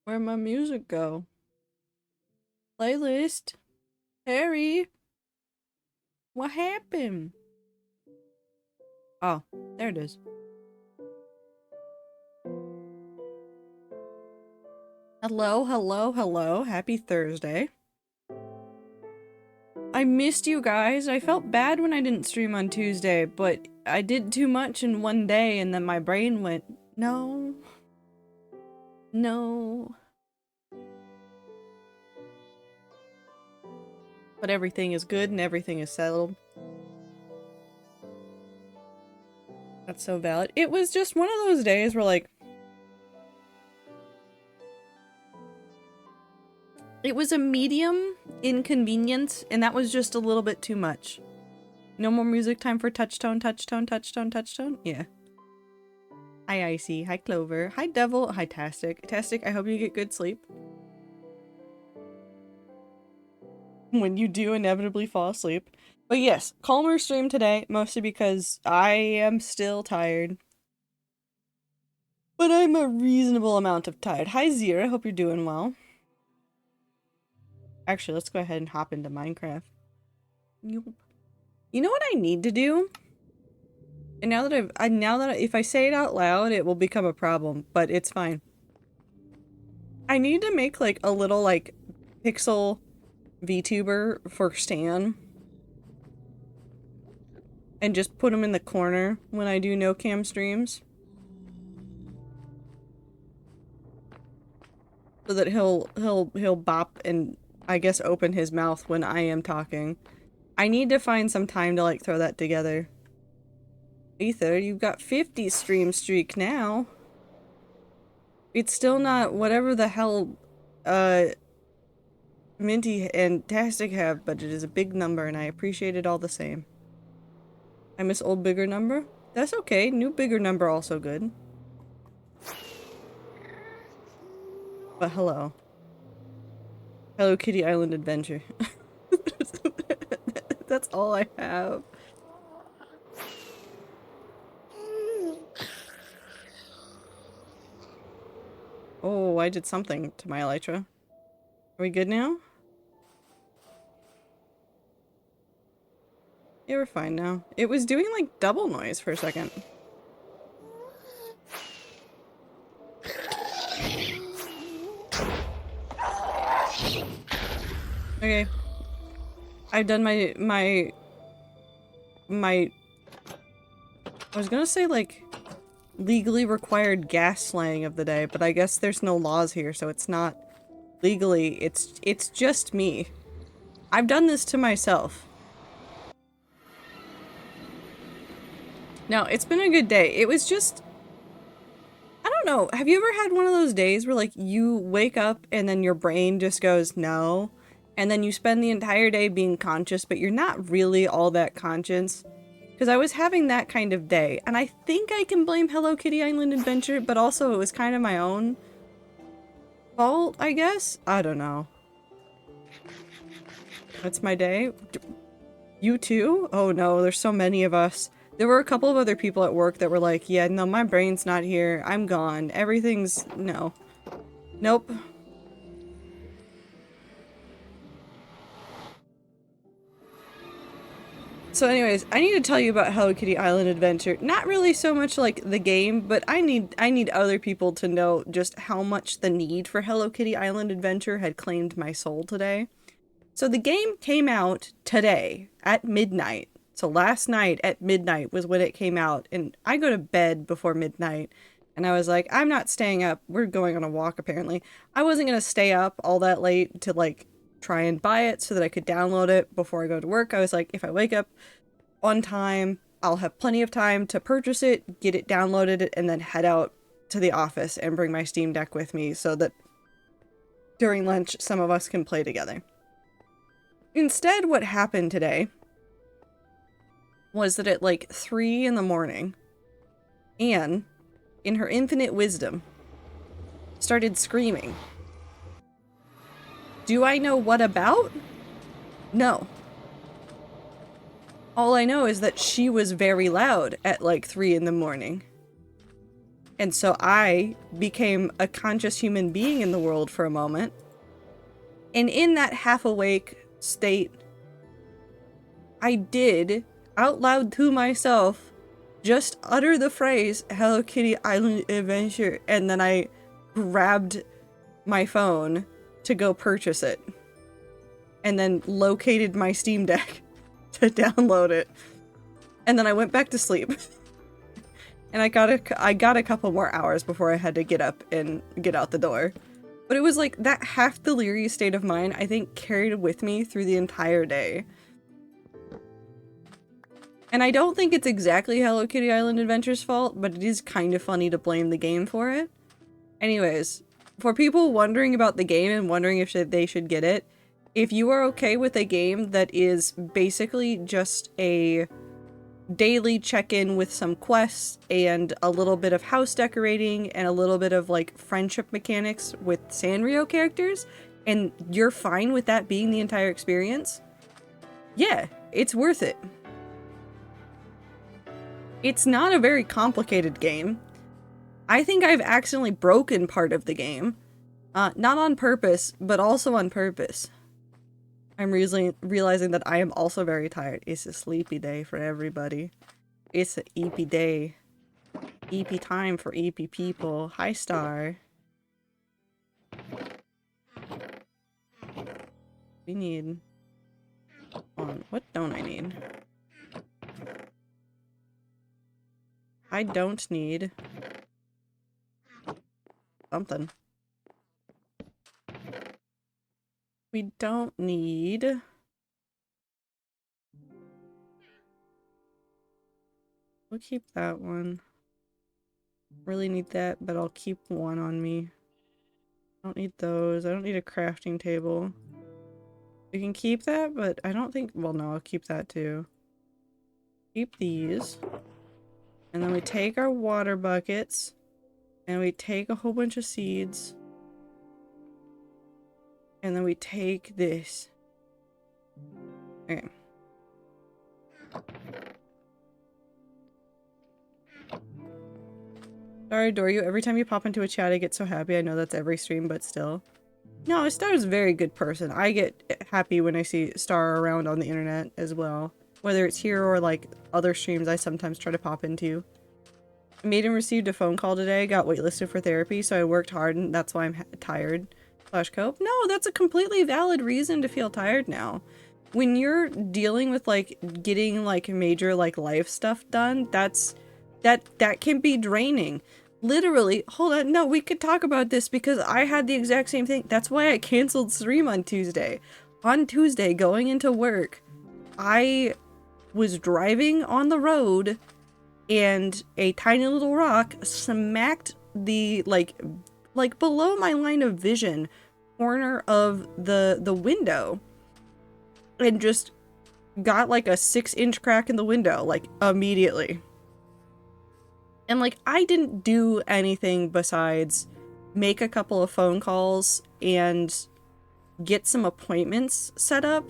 Where'd my music go? Playlist? Harry? What happened? Oh, there it is. Hello, hello, hello. Happy Thursday. I missed you guys. I felt bad when I didn't stream on Tuesday, but I did too much in one day and then my brain went, no. No. But everything is good and everything is settled. That's so valid. It was just one of those days where, like, it was a medium inconvenience, and that was just a little bit too much. No more music time for Touchtone, Touchtone, Touchtone, Touchtone? Yeah. Hi, Icy. Hi, Clover. Hi, Devil. Hi, Tastic. Tastic, I hope you get good sleep. When you do inevitably fall asleep. But yes, calmer stream today, mostly because I am still tired. But I'm a reasonable amount of tired. Hi, Zira. Hope you're doing well. Actually, let's go ahead and hop into Minecraft. You know what I need to do? And now that if I say it out loud, it will become a problem, but it's fine. I need to make like a little like pixel VTuber for Stan. And just put him in the corner when I do no cam streams. So that he'll bop and I guess open his mouth when I am talking. I need to find some time to like throw that together. Ether, you've got 50 stream streak now. It's still not whatever the hell Minty and Tastic have, but it is a big number and I appreciate it all the same. I miss old bigger number? That's okay, new bigger number also good. But hello. Hello Kitty Island Adventure. That's all I have. Oh, I did something to my elytra. Are we good now? Yeah, we're fine now. It was doing like double noise for a second. Okay. I've done my I was gonna say like legally required gas slaying of the day, but I guess there's no laws here, so it's not legally, it's just me. I've done this to myself. No, it's been a good day. It was just, I don't know. Have you ever had one of those days where like you wake up and then your brain just goes no, and then you spend the entire day being conscious, but you're not really all that conscious? Because I was having that kind of day, and I think I can blame Hello Kitty Island Adventure, but also it was kind of my own fault, I guess? I don't know. That's my day. You too? Oh no, there's so many of us. There were a couple of other people at work that were like, yeah, no, my brain's not here. I'm gone. Everything's... no. Nope. So anyways, I need to tell you about Hello Kitty Island Adventure. Not really so much like the game, but I need other people to know just how much the need for Hello Kitty Island Adventure had claimed my soul today. So the game came out today at midnight. So last night at midnight was when it came out, and I go to bed before midnight, and I was like, I'm not staying up. We're going on a walk apparently. I wasn't gonna stay up all that late to like try and buy it so that I could download it before I go to work. I was like, if I wake up on time, I'll have plenty of time to purchase it, get it downloaded, and then head out to the office and bring my Steam Deck with me so that during lunch some of us can play together. Instead, what happened today was that at like 3 in the morning, Anne, in her infinite wisdom, started screaming. Do I know what about? No. All I know is that she was very loud at like 3 in the morning. And so I became a conscious human being in the world for a moment. And in that half-awake state, I did, out loud to myself, just utter the phrase, Hello Kitty Island Adventure, and then I grabbed my phone to go purchase it. And then located my Steam Deck to download it. And then I went back to sleep. And I got a couple more hours before I had to get up and get out the door. But it was like that half delirious state of mind, I think, carried with me through the entire day. And I don't think it's exactly Hello Kitty Island Adventure's fault, but it is kind of funny to blame the game for it. Anyways, for people wondering about the game and wondering if they should get it, if you are okay with a game that is basically just a daily check-in with some quests and a little bit of house decorating and a little bit of like friendship mechanics with Sanrio characters, and you're fine with that being the entire experience, yeah, it's worth it. It's not a very complicated game. I think I've accidentally broken part of the game. Not on purpose, but also on purpose. I'm realizing that I am also very tired. It's a sleepy day for everybody. It's an EP day. EP time for EP people. Hi, Star. We need... what don't I need? I don't need... something. We don't need... we'll keep that one. Really need that, but I'll keep one on me. I don't need those. I don't need a crafting table. We can keep that, but I don't think... well, no, I'll keep that too. Keep these. And then we take our water buckets. And we take a whole bunch of seeds. And then we take this. Okay. Sorry, adore you. Every time you pop into a chat, I get so happy. I know that's every stream, but still. No, Star's a very good person. I get happy when I see Star around on the internet as well. Whether it's here or like other streams I sometimes try to pop into. I made and received a phone call today. Got waitlisted for therapy, so I worked hard and that's why I'm tired. /cope. No, that's a completely valid reason to feel tired now. When you're dealing with like getting like major like life stuff done, that can be draining. Literally, hold on, no, we could talk about this because I had the exact same thing. That's why I canceled stream on Tuesday. On Tuesday, going into work, I was driving on the road and a tiny little rock smacked the like below my line of vision corner of the window and just got like a 6-inch crack in the window like immediately. And like I didn't do anything besides make a couple of phone calls and get some appointments set up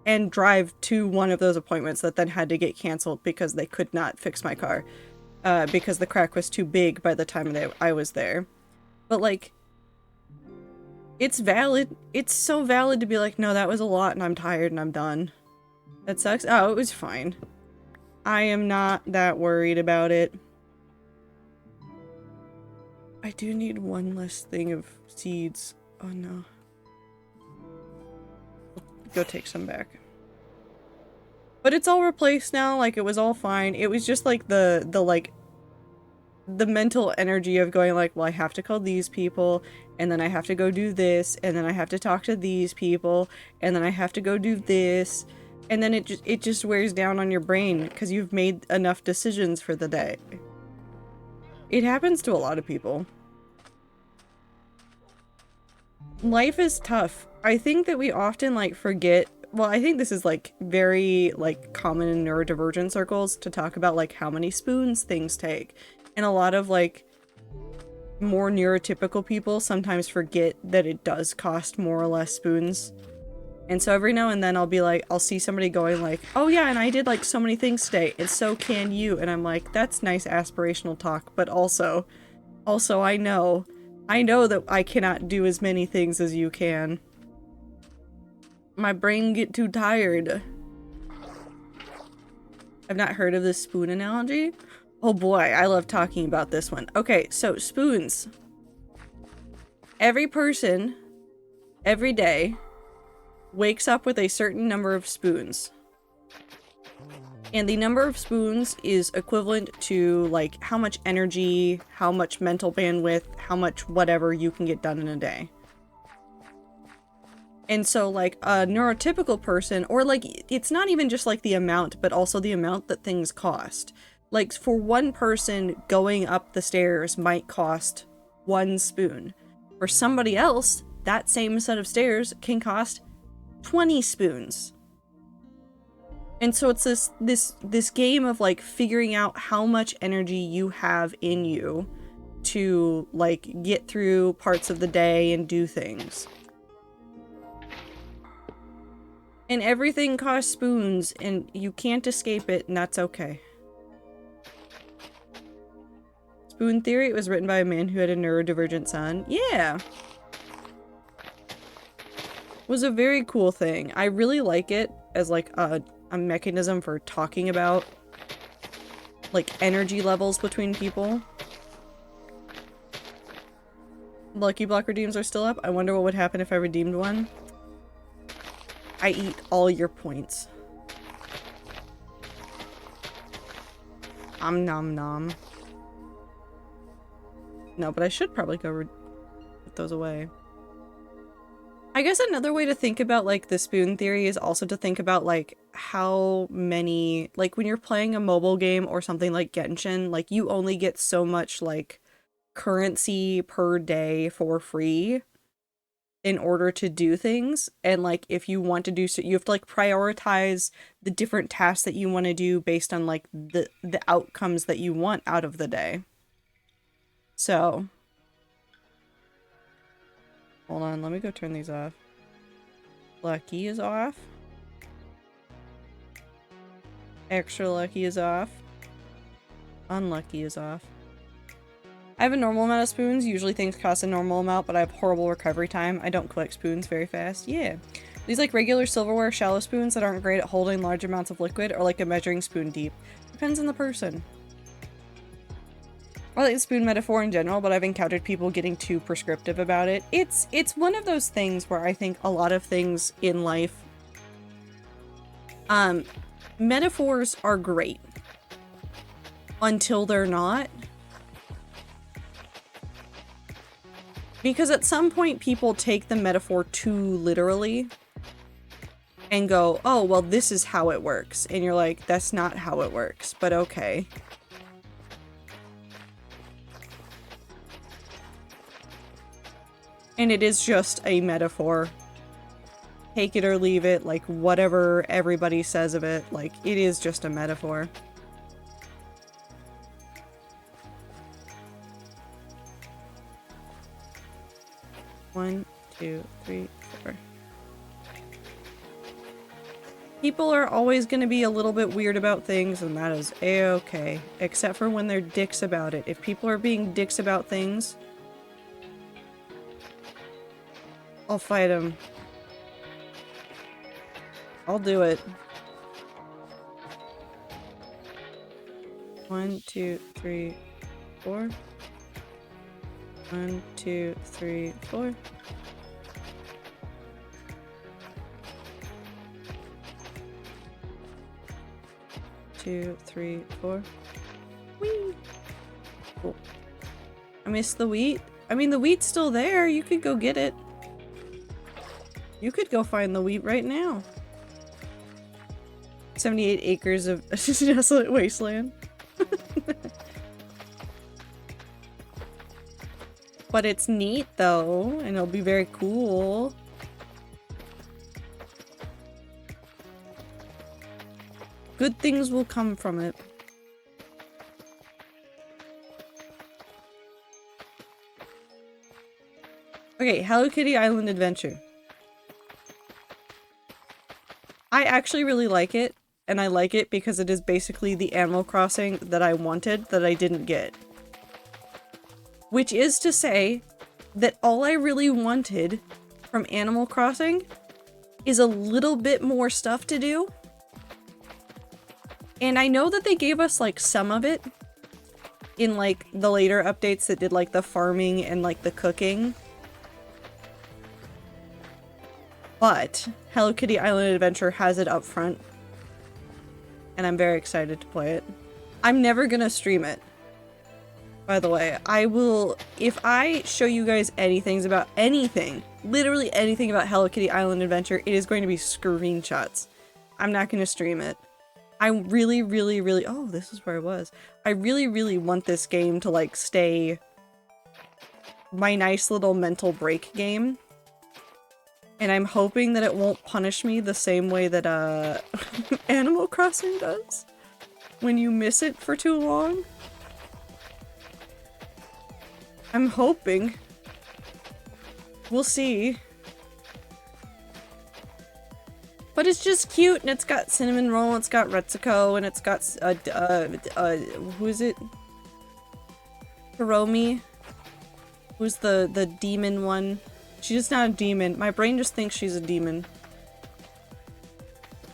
and drive to one of those appointments that then had to get canceled because they could not fix my car because the crack was too big by the time I was there. But like, it's valid. It's so valid to be like, no, that was a lot and I'm tired and I'm done. That sucks. Oh, it was fine. I am not that worried about it. I do need one less thing of seeds. Oh no. Go take some back. But it's all replaced now, like it was all fine. It was just like the mental energy of going like, well, I have to call these people, and then I have to go do this, and then I have to talk to these people, and then I have to go do this, and then it just wears down on your brain because you've made enough decisions for the day. It happens to a lot of people. Life is tough. I think that we often like forget, well, I think this is like very like common in neurodivergent circles to talk about like how many spoons things take. And a lot of like more neurotypical people sometimes forget that it does cost more or less spoons. And so every now and then I'll be like, I'll see somebody going like, oh yeah, and I did like so many things today, and so can you. And I'm like, that's nice aspirational talk, but also I know that I cannot do as many things as you can. My brain get too tired. I've not heard of this spoon analogy. Oh boy, I love talking about this one. Okay, so spoons. Every person, every day, wakes up with a certain number of spoons. And the number of spoons is equivalent to like how much energy, how much mental bandwidth, how much whatever you can get done in a day. And so like a neurotypical person, or like it's not even just like the amount, but also the amount that things cost. Like for one person, going up the stairs might cost 1 spoon. For somebody else, that same set of stairs can cost 20 spoons. And so it's this game of like figuring out how much energy you have in you to like get through parts of the day and do things. And everything costs spoons and you can't escape it, and that's okay. Spoon Theory, it was written by a man who had a neurodivergent son. Yeah. It was a very cool thing. I really like it as like a mechanism for talking about like energy levels between people. Lucky Block redeems are still up. I wonder what would happen if I redeemed one. I eat all your points. Nom nom. No, but I should probably go put those away. I guess another way to think about like the spoon theory is also to think about like how many, like when you're playing a mobile game or something like Genshin, like you only get so much like currency per day for free in order to do things. And like if you want to do so, you have to like prioritize the different tasks that you want to do based on like the outcomes that you want out of the day. So hold on, let me go turn these off. Lucky is off. Extra lucky is off. Unlucky is off. I have a normal amount of spoons. Usually things cost a normal amount, but I have horrible recovery time. I don't collect spoons very fast. Yeah. These like regular silverware shallow spoons that aren't great at holding large amounts of liquid, or like a measuring spoon deep. Depends on the person. I like the spoon metaphor in general, but I've encountered people getting too prescriptive about it. It's one of those things where I think a lot of things in life, metaphors are great until they're not. Because at some point people take the metaphor too literally. and go, oh, well, this is how it works. And you're like, that's not how it works, but okay. And it is just a metaphor. Take it or leave it, like whatever everybody says of it, like it is just a metaphor. One, two, three, four. People are always going to be a little bit weird about things, and that is a-okay. Except for when they're dicks about it. If people are being dicks about things, I'll fight them. I'll do it. 1, 2, 3, 4. 1, 2, 3, 4. Two, three, four. Whee! Cool. I missed the wheat. I mean, the wheat's still there. You could go get it. You could go find the wheat right now. 78 acres of desolate wasteland. But it's neat though, and it'll be very cool. Good things will come from it. Okay, Hello Kitty Island Adventure. I actually really like it, and I like it because it is basically the Animal Crossing that I wanted that I didn't get. Which is to say that all I really wanted from Animal Crossing is a little bit more stuff to do. And I know that they gave us like some of it in like the later updates that did like the farming and like the cooking. But Hello Kitty Island Adventure has it up front. And I'm very excited to play it. I'm never gonna stream it. By the way, I will, if I show you guys anything about anything, literally anything about Hello Kitty Island Adventure, it is going to be screenshots. I'm not gonna stream it. I really, oh, this is where I was. I really want this game to like stay my nice little mental break game. And I'm hoping that it won't punish me the same way that Animal Crossing does when you miss it for too long. I'm hoping. We'll see. But it's just cute, and it's got Cinnamon Roll, it's got Retsuko, and it's got, who is it? Hiromi? Who's the demon one? She's just not a demon. My brain just thinks she's a demon.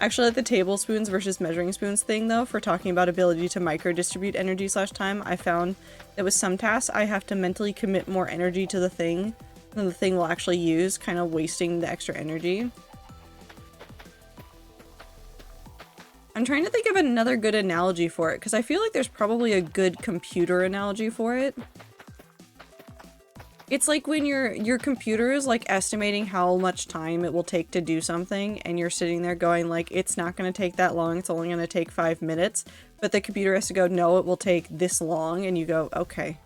Actually, like the tablespoons versus measuring spoons thing, though, for talking about ability to micro-distribute energy / time, I found that with some tasks, I have to mentally commit more energy to the thing than the thing will actually use, kind of wasting the extra energy. I'm trying to think of another good analogy for it, because I feel like there's probably a good computer analogy for it. It's like when your computer is like estimating how much time it will take to do something, and you're sitting there going like, it's not going to take that long, it's only going to take 5 minutes, but the computer has to go, no, it will take this long, and you go, okay.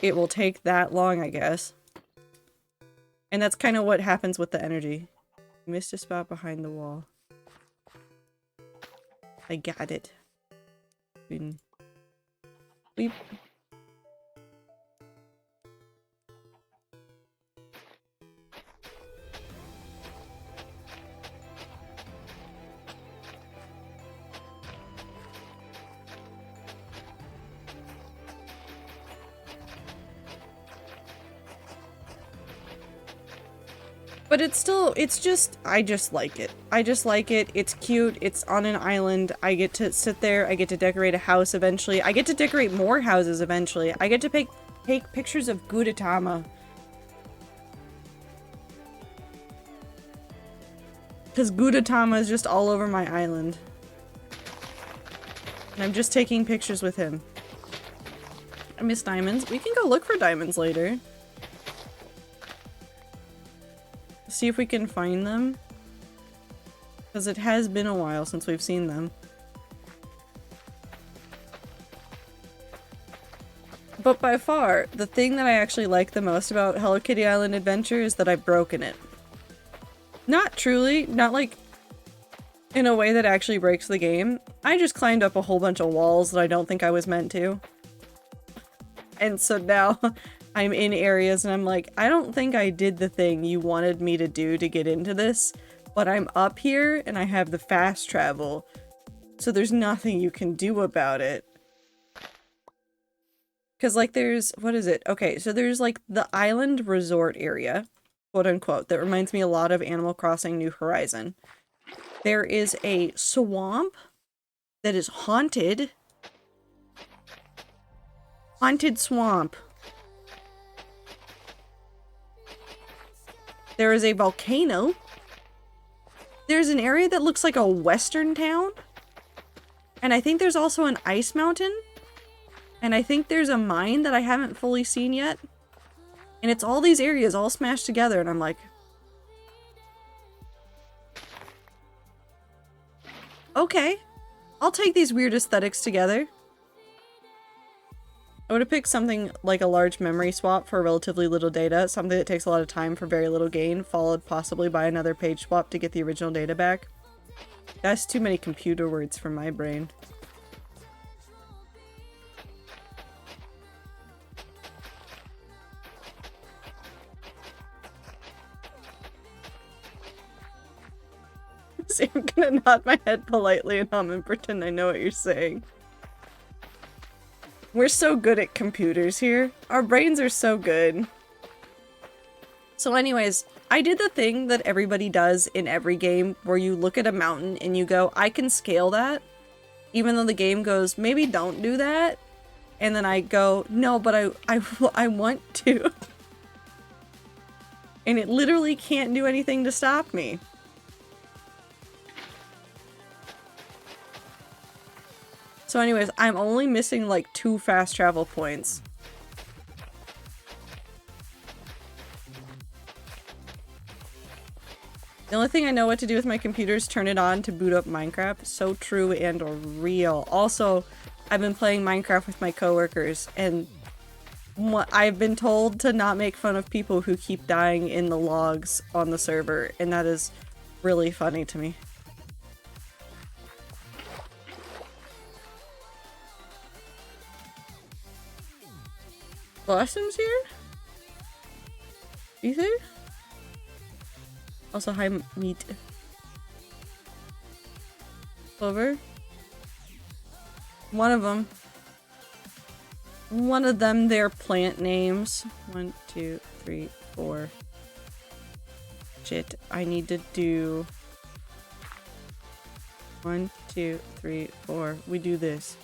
It will take that long, I guess. And that's kind of what happens with the energy. Missed a spot behind the wall. I got it. Weep. But it's still, I just like it. I just like it. It's cute. It's on an island. I get to sit there. I get to decorate a house eventually. I get to decorate more houses eventually. I get to take pictures of Gudetama. Because Gudetama is just all over my island. And I'm just taking pictures with him. I miss diamonds. We can go look for diamonds later. See if we can find them. Because it has been a while since we've seen them. But by far, the thing that I actually like the most about Hello Kitty Island Adventure is that I've broken it. Not truly, not like in a way that actually breaks the game. I just climbed up a whole bunch of walls that I don't think I was meant to. And so now I'm in areas and I'm like, I don't think I did the thing you wanted me to do to get into this, but I'm up here and I have the fast travel. So there's nothing you can do about it. Because, like, there's, what is it? Okay, so there's, like, the island resort area, quote unquote, that reminds me a lot of Animal Crossing New Horizon. There is a swamp that is haunted. Haunted swamp. There is a volcano. There's an area that looks like a western town. And I think there's also an ice mountain. And I think there's a mine that I haven't fully seen yet. And it's all these areas all smashed together, and I'm like... okay. I'll take these weird aesthetics together. I would have picked something like a large memory swap for relatively little data, something that takes a lot of time for very little gain, followed possibly by another page swap to get the original data back. That's too many computer words for my brain. See, I'm gonna nod my head politely and hum and pretend I know what you're saying. We're so good at computers here. Our brains are so good. So anyways, I did the thing that everybody does in every game where you look at a mountain and you go, I can scale that. Even though the game goes, maybe don't do that. And then I go, no, but I want to. And it literally can't do anything to stop me. So anyways, I'm only missing like 2 fast travel points. The only thing I know what to do with my computer is turn it on to boot up Minecraft. So true and real. Also, I've been playing Minecraft with my coworkers, and I've been told to not make fun of people who keep dying in the logs on the server, and that is really funny to me. Blossom's here? Ether? Also, hi, meat. Clover? One of them. One of them, their plant names. 1, 2, 3, 4. Shit, I need to do... 1, 2, 3, 4. We do this.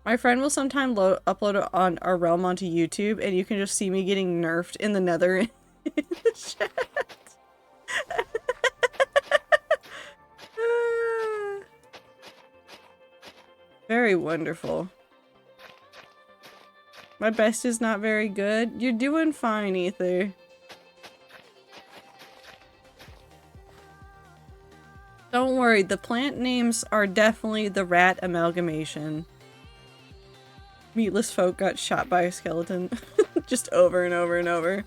My friend will sometimes upload it on our realm onto YouTube, and you can just see me getting nerfed in the nether in the chat. Very wonderful. My best is not very good. You're doing fine, Ether. Don't worry, the plant names are definitely the rat amalgamation. Meatless folk got shot by a skeleton. Just over and over and over.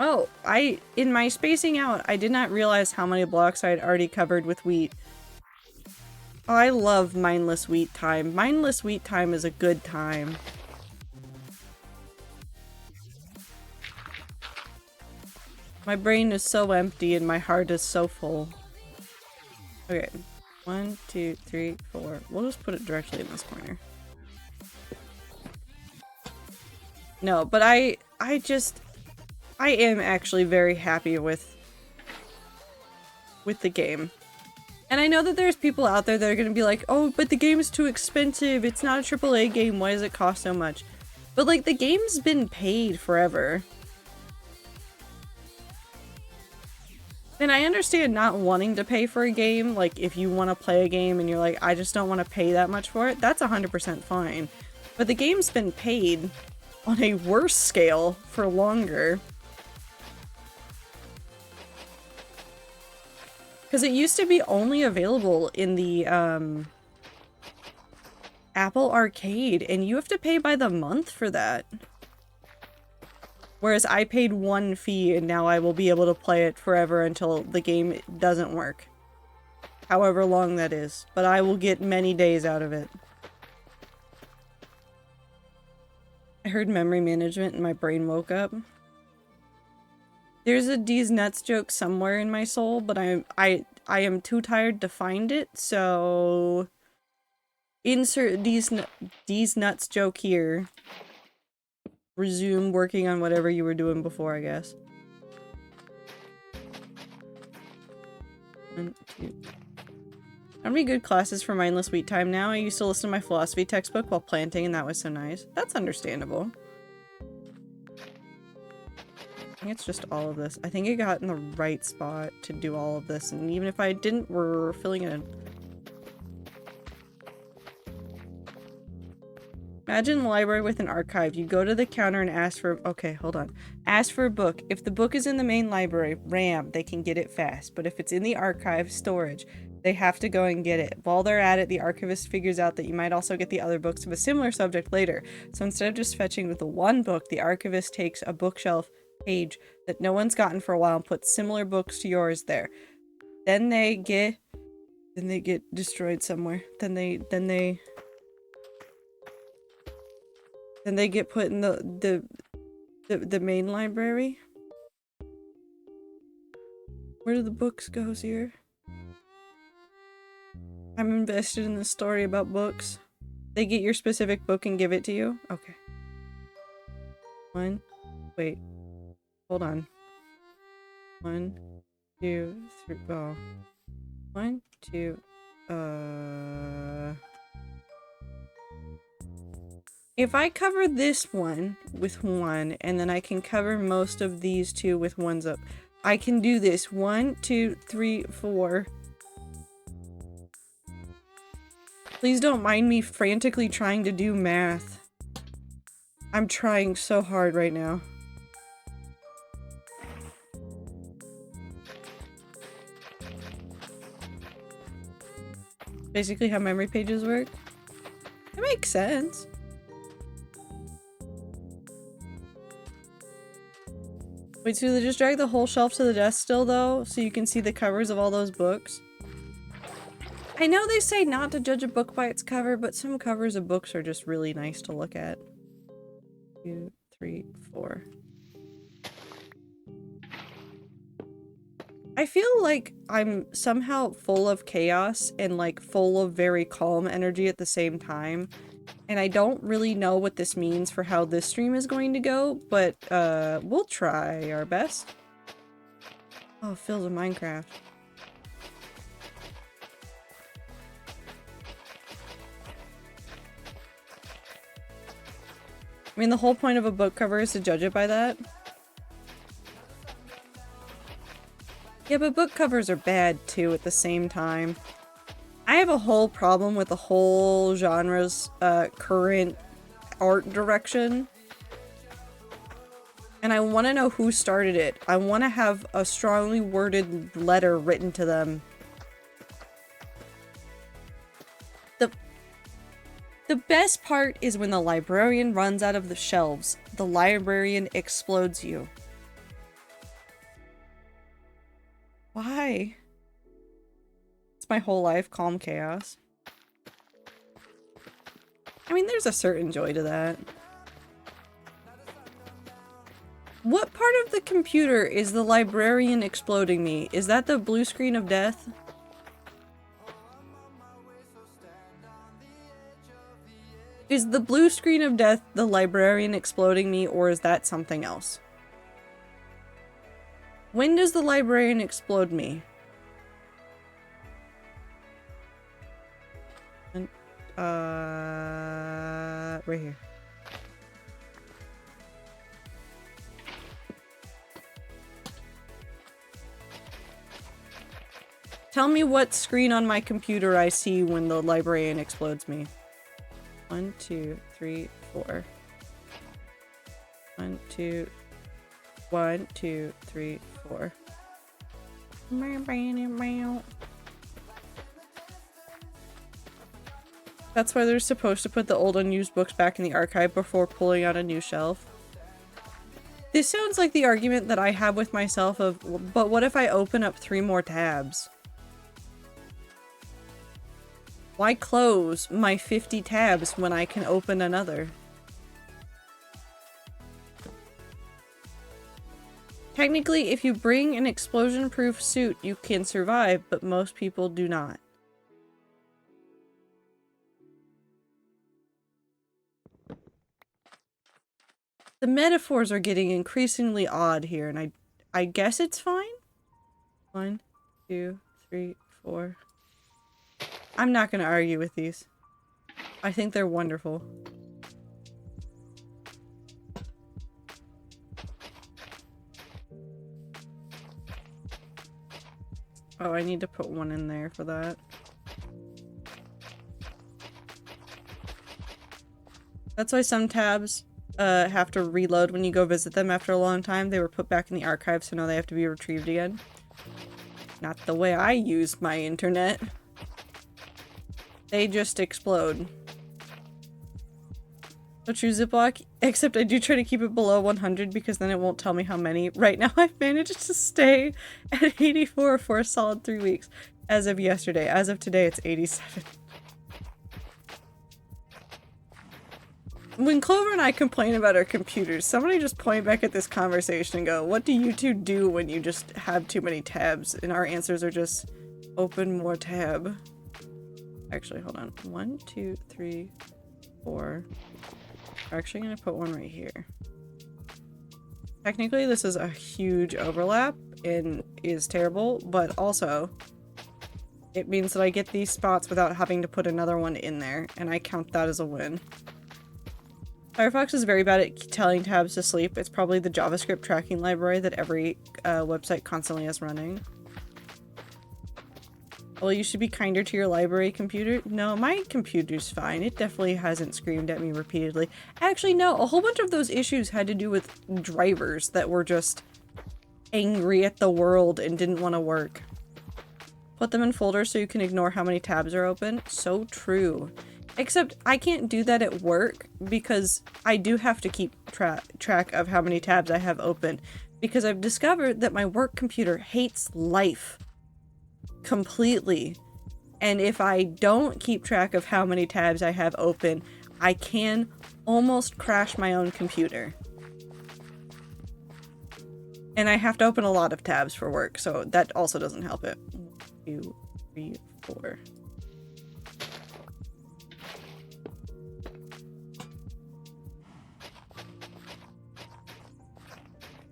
Oh, in my spacing out, I did not realize how many blocks I had already covered with wheat. Oh, I love mindless wheat time. Mindless wheat time is a good time. My brain is so empty and my heart is so full. Okay. 1, 2, 3, 4. We'll just put it directly in this corner. No, but I am actually very happy with the game. And I know that there's people out there that are gonna be like, oh, but the game is too expensive. It's not a AAA game. Why does it cost so much? But like, the game's been paid forever. And I understand not wanting to pay for a game, like if you want to play a game and you're like, I just don't want to pay that much for it, that's 100% fine. But the game's been paid on a worse scale for longer. Because it used to be only available in the Apple Arcade, and you have to pay by the month for that. Whereas I paid one fee and now I will be able to play it forever until the game doesn't work. However long that is. But I will get many days out of it. I heard memory management and my brain woke up. There's a D's nuts joke somewhere in my soul, but I am too tired to find it, so insert D's nuts joke here. Resume working on whatever you were doing before, I guess. 1, 2. How many good classes for mindless wheat time now? I used to listen to my philosophy textbook while planting, and that was so nice. That's understandable. I think it's just all of this. I think I got in the right spot to do all of this, and even if I didn't, we're filling it in. Imagine a library with an archive. You go to the counter and ask for... Okay, hold on. Ask for a book. If the book is in the main library, RAM, they can get it fast. But if it's in the archive storage, they have to go and get it. While they're at it, the archivist figures out that you might also get the other books of a similar subject later. So instead of just fetching with the one book, the archivist takes a bookshelf page that no one's gotten for a while and puts similar books to yours there. Then they get destroyed somewhere. Then they get put in the main library. Where do the books go here? I'm invested in the story about books. They get your specific book and give it to you? Okay. Wait. Hold on. 1, 2, 3. Oh. 1, 2. If I cover this one with 1, and then I can cover most of these 2 with 1s up, I can do this. 1, 2, 3, 4. Please don't mind me frantically trying to do math. I'm trying so hard right now. Basically how memory pages work. It makes sense. Wait, so they just drag the whole shelf to the desk still, though? So you can see the covers of all those books? I know they say not to judge a book by its cover, but some covers of books are just really nice to look at. 2, 3, 4. I feel like I'm somehow full of chaos and like full of very calm energy at the same time. And I don't really know what this means for how this stream is going to go, but we'll try our best. Oh, Phil's in Minecraft. I mean, the whole point of a book cover is to judge it by that. Yeah, but book covers are bad too at the same time. I have a whole problem with the whole genre's current art direction. And I want to know who started it. I want to have a strongly worded letter written to them. The best part is when the librarian runs out of the shelves. The librarian explodes you. Why? It's my whole life, calm chaos. I mean, there's a certain joy to that. What part of the computer is the librarian exploding me? Is that the blue screen of death? Is the blue screen of death the librarian exploding me, or is that something else? When does the librarian explode me? Right here. Tell me what screen on my computer I see when the librarian explodes me. 1, 2, 3, 4. 1, 2, 1, 2, 3, 4. That's why they're supposed to put the old unused books back in the archive before pulling out a new shelf. This sounds like the argument that I have with myself of, but what if I open up 3 more tabs? Why close my 50 tabs when I can open another? Technically, if you bring an explosion-proof suit, you can survive, but most people do not. The metaphors are getting increasingly odd here, and I guess it's fine? 1, 2, 3, 4. I'm not gonna argue with these. I think they're wonderful. Oh, I need to put one in there for that. That's why some tabs have to reload when you go visit them after a long time. They were put back in the archive, so now they have to be retrieved again. Not the way I use my internet. They just explode. So true Ziploc, except I do try to keep it below 100 because then it won't tell me how many. Right now I've managed to stay at 84 for a solid 3 weeks. As of yesterday. As of today, it's 87. When Clover and I complain about our computers, somebody just point back at this conversation and go, what do you two do when you just have too many tabs? And our answers are just, open more tab. Actually, hold on. 1, 2, 3, 4. We're actually gonna put one right here. Technically, this is a huge overlap and is terrible, but also it means that I get these spots without having to put another one in there, and I count that as a win. Firefox is very bad at telling tabs to sleep. It's probably the JavaScript tracking library that every website constantly has running. Well, you should be kinder to your library computer. No, my computer's fine. It definitely hasn't screamed at me repeatedly. Actually, no, a whole bunch of those issues had to do with drivers that were just angry at the world and didn't want to work. Put them in folders so you can ignore how many tabs are open. So true. Except I can't do that at work because I do have to keep track of how many tabs I have open, because I've discovered that my work computer hates life completely, and if I don't keep track of how many tabs I have open, I can almost crash my own computer. And I have to open a lot of tabs for work, so that also doesn't help it. 1, 2, 3, 4.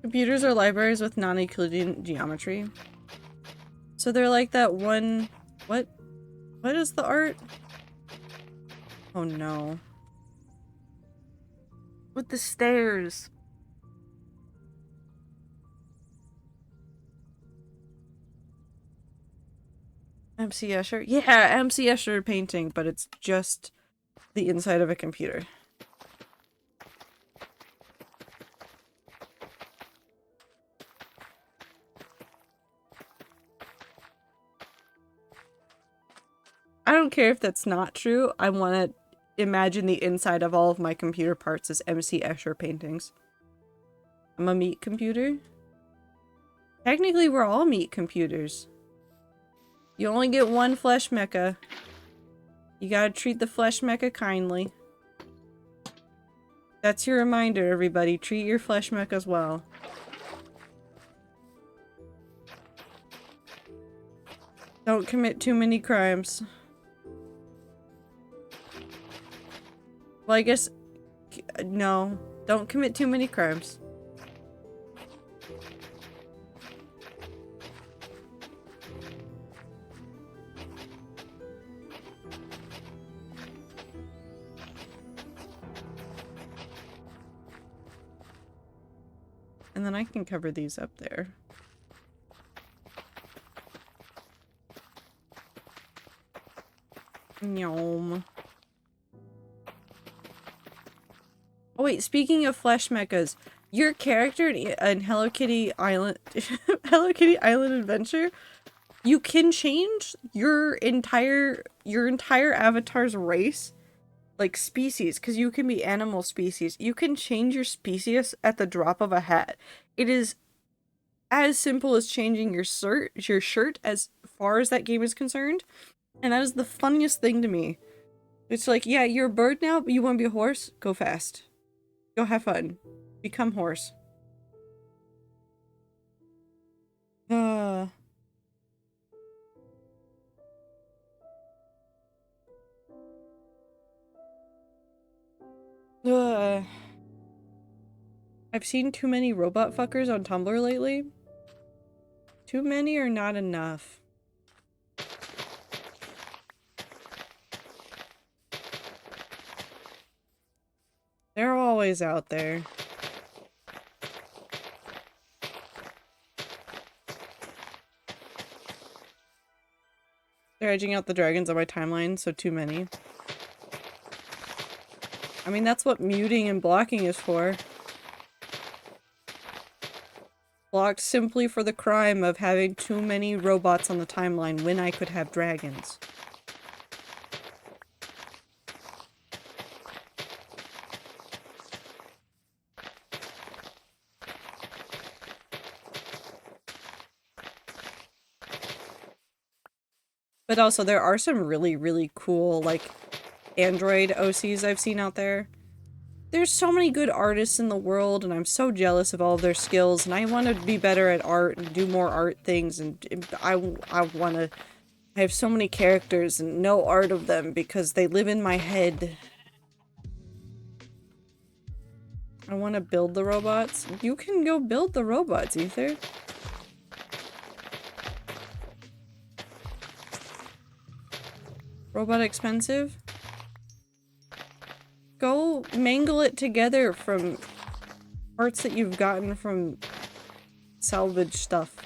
Computers are libraries with non-Euclidean geometry. So they're like that one... What? What is the art? Oh no. With the stairs. MC Escher? Yeah, MC Escher painting, but it's just the inside of a computer. I don't care if that's not true. I want to imagine the inside of all of my computer parts as MC Escher paintings. I'm a meat computer. Technically, we're all meat computers. You only get one flesh mecha. You gotta treat the flesh mecha kindly. That's your reminder, everybody. Treat your flesh mechas well. Don't commit too many crimes. Well, I guess... No. Don't commit too many crimes. And then I can cover these up there. Yum. Oh wait, speaking of flesh mechas, your character in Hello Kitty Island Hello Kitty Island Adventure, you can change your entire avatar's race, like species, because you can be animal species. You can change your species at the drop of a hat. It is as simple as changing your shirt as far as that game is concerned. And that is the funniest thing to me. It's like, yeah, you're a bird now, but you want to be a horse? Go fast. Go have fun. Become horse. I've seen too many robot fuckers on Tumblr lately. Too many or not enough? They're always out there. They're edging out the dragons on my timeline, so too many. I mean, that's what muting and blocking is for. Blocked simply for the crime of having too many robots on the timeline when I could have dragons. But also, there are some really, really cool, like, Android OCs I've seen out there. There's so many good artists in the world, and I'm so jealous of all of their skills, and I want to be better at art and do more art things, and I want to... I have so many characters and no art of them because they live in my head. I want to build the robots. You can go build the robots, Ether. Robot expensive? Go mangle it together from parts that you've gotten from salvage stuff.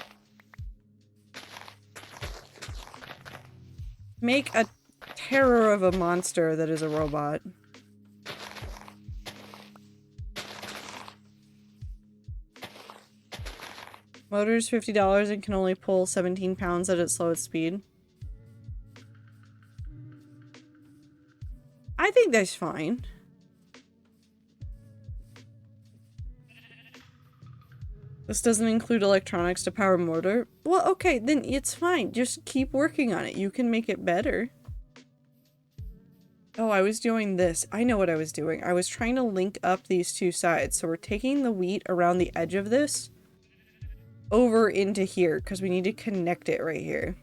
Make a terror of a monster that is a robot. Motor's $50 and can only pull 17 pounds at its slowest speed. I think that's fine. This doesn't include electronics to power motor. Well, okay, then it's fine. Just keep working on it. You can make it better. Oh, I was doing this. I know what I was doing. I was trying to link up these two sides. So we're taking the wheat around the edge of this over into here because we need to connect it right here.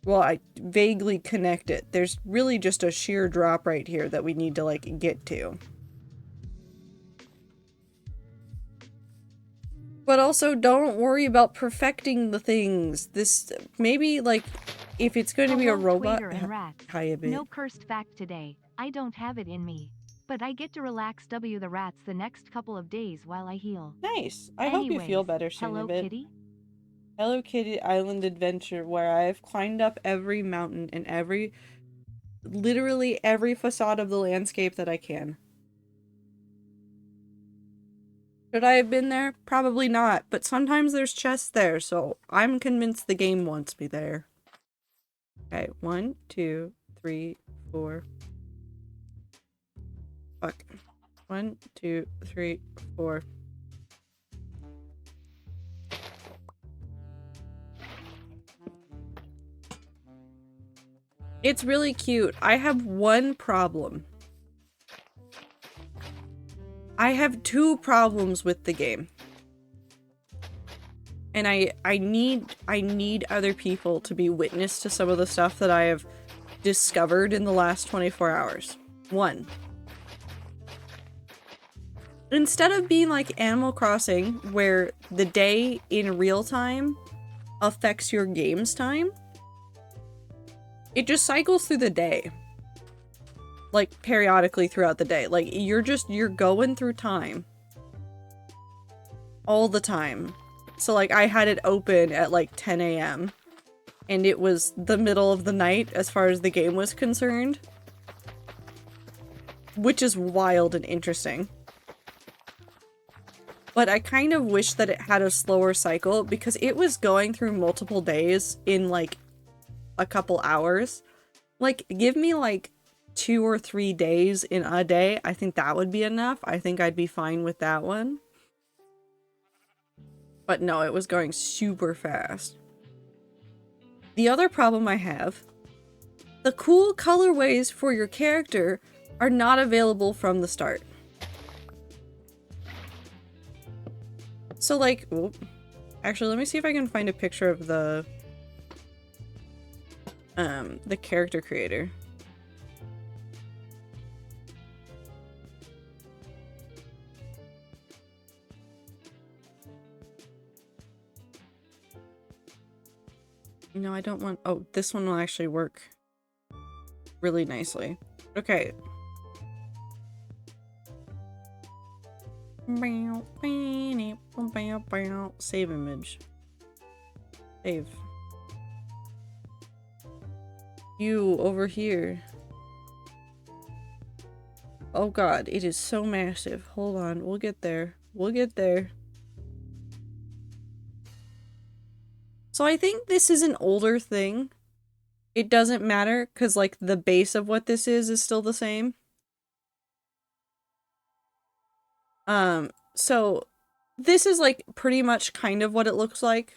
Well, I vaguely connect it. There's really just a sheer drop right here that we need to, like, get to. But also, don't worry about perfecting the things. This, maybe, like, if it's going to be a robot... Hi, a bit. No cursed fact today. I don't have it in me. But I get to relax the rats the next couple of days while I heal. Nice. I hope you feel better soon a bit. Hello Kitty? Hello Kitty Island Adventure, where I've climbed up every mountain and literally every facade of the landscape that I can. Should I have been there? Probably not, but sometimes there's chests there, so I'm convinced the game wants me there. Okay, 1, 2, 3, 4. Fuck. 1, 2, 3, 4. It's really cute. I have one problem. I have two problems with the game. And I need other people to be witness to some of the stuff that I have discovered in the last 24 hours. 1. Instead of being like Animal Crossing, where the day in real time affects your game's time, it just cycles through the day. Like, periodically throughout the day. Like, you're going through time. All the time. So, like, I had it open at, like, 10 a.m. and it was the middle of the night as far as the game was concerned. Which is wild and interesting. But I kind of wish that it had a slower cycle because it was going through multiple days in like a couple hours. Like, give me like 2 or 3 days in a day. I think that would be enough. I think I'd be fine with that one. But no, it was going super fast. The other problem I have, the cool colorways for your character are not available from the start. So like, actually, let me see if I can find a picture of the character creator. No, I don't want, oh, this one will actually work really nicely. Okay. Save image. Save. You over here. Oh god, it is so massive. Hold on, we'll get there. We'll get there. So I think this is an older thing. It doesn't matter because like the base of what this is still the same. So this is like pretty much kind of what it looks like.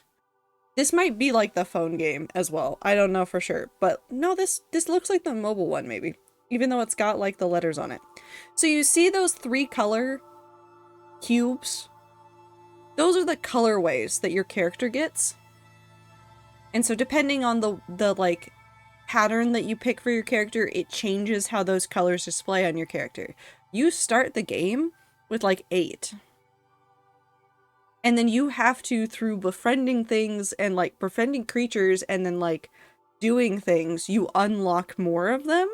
This might be like the phone game as well. I don't know for sure, but no, this looks like the mobile one maybe, even though it's got like the letters on it. So you see those 3 color cubes? Those are the colorways that your character gets. And so depending on the like pattern that you pick for your character, it changes how those colors display on your character. You start the game with like 8. And then you have to, through befriending things and like befriending creatures and then like doing things, you unlock more of them.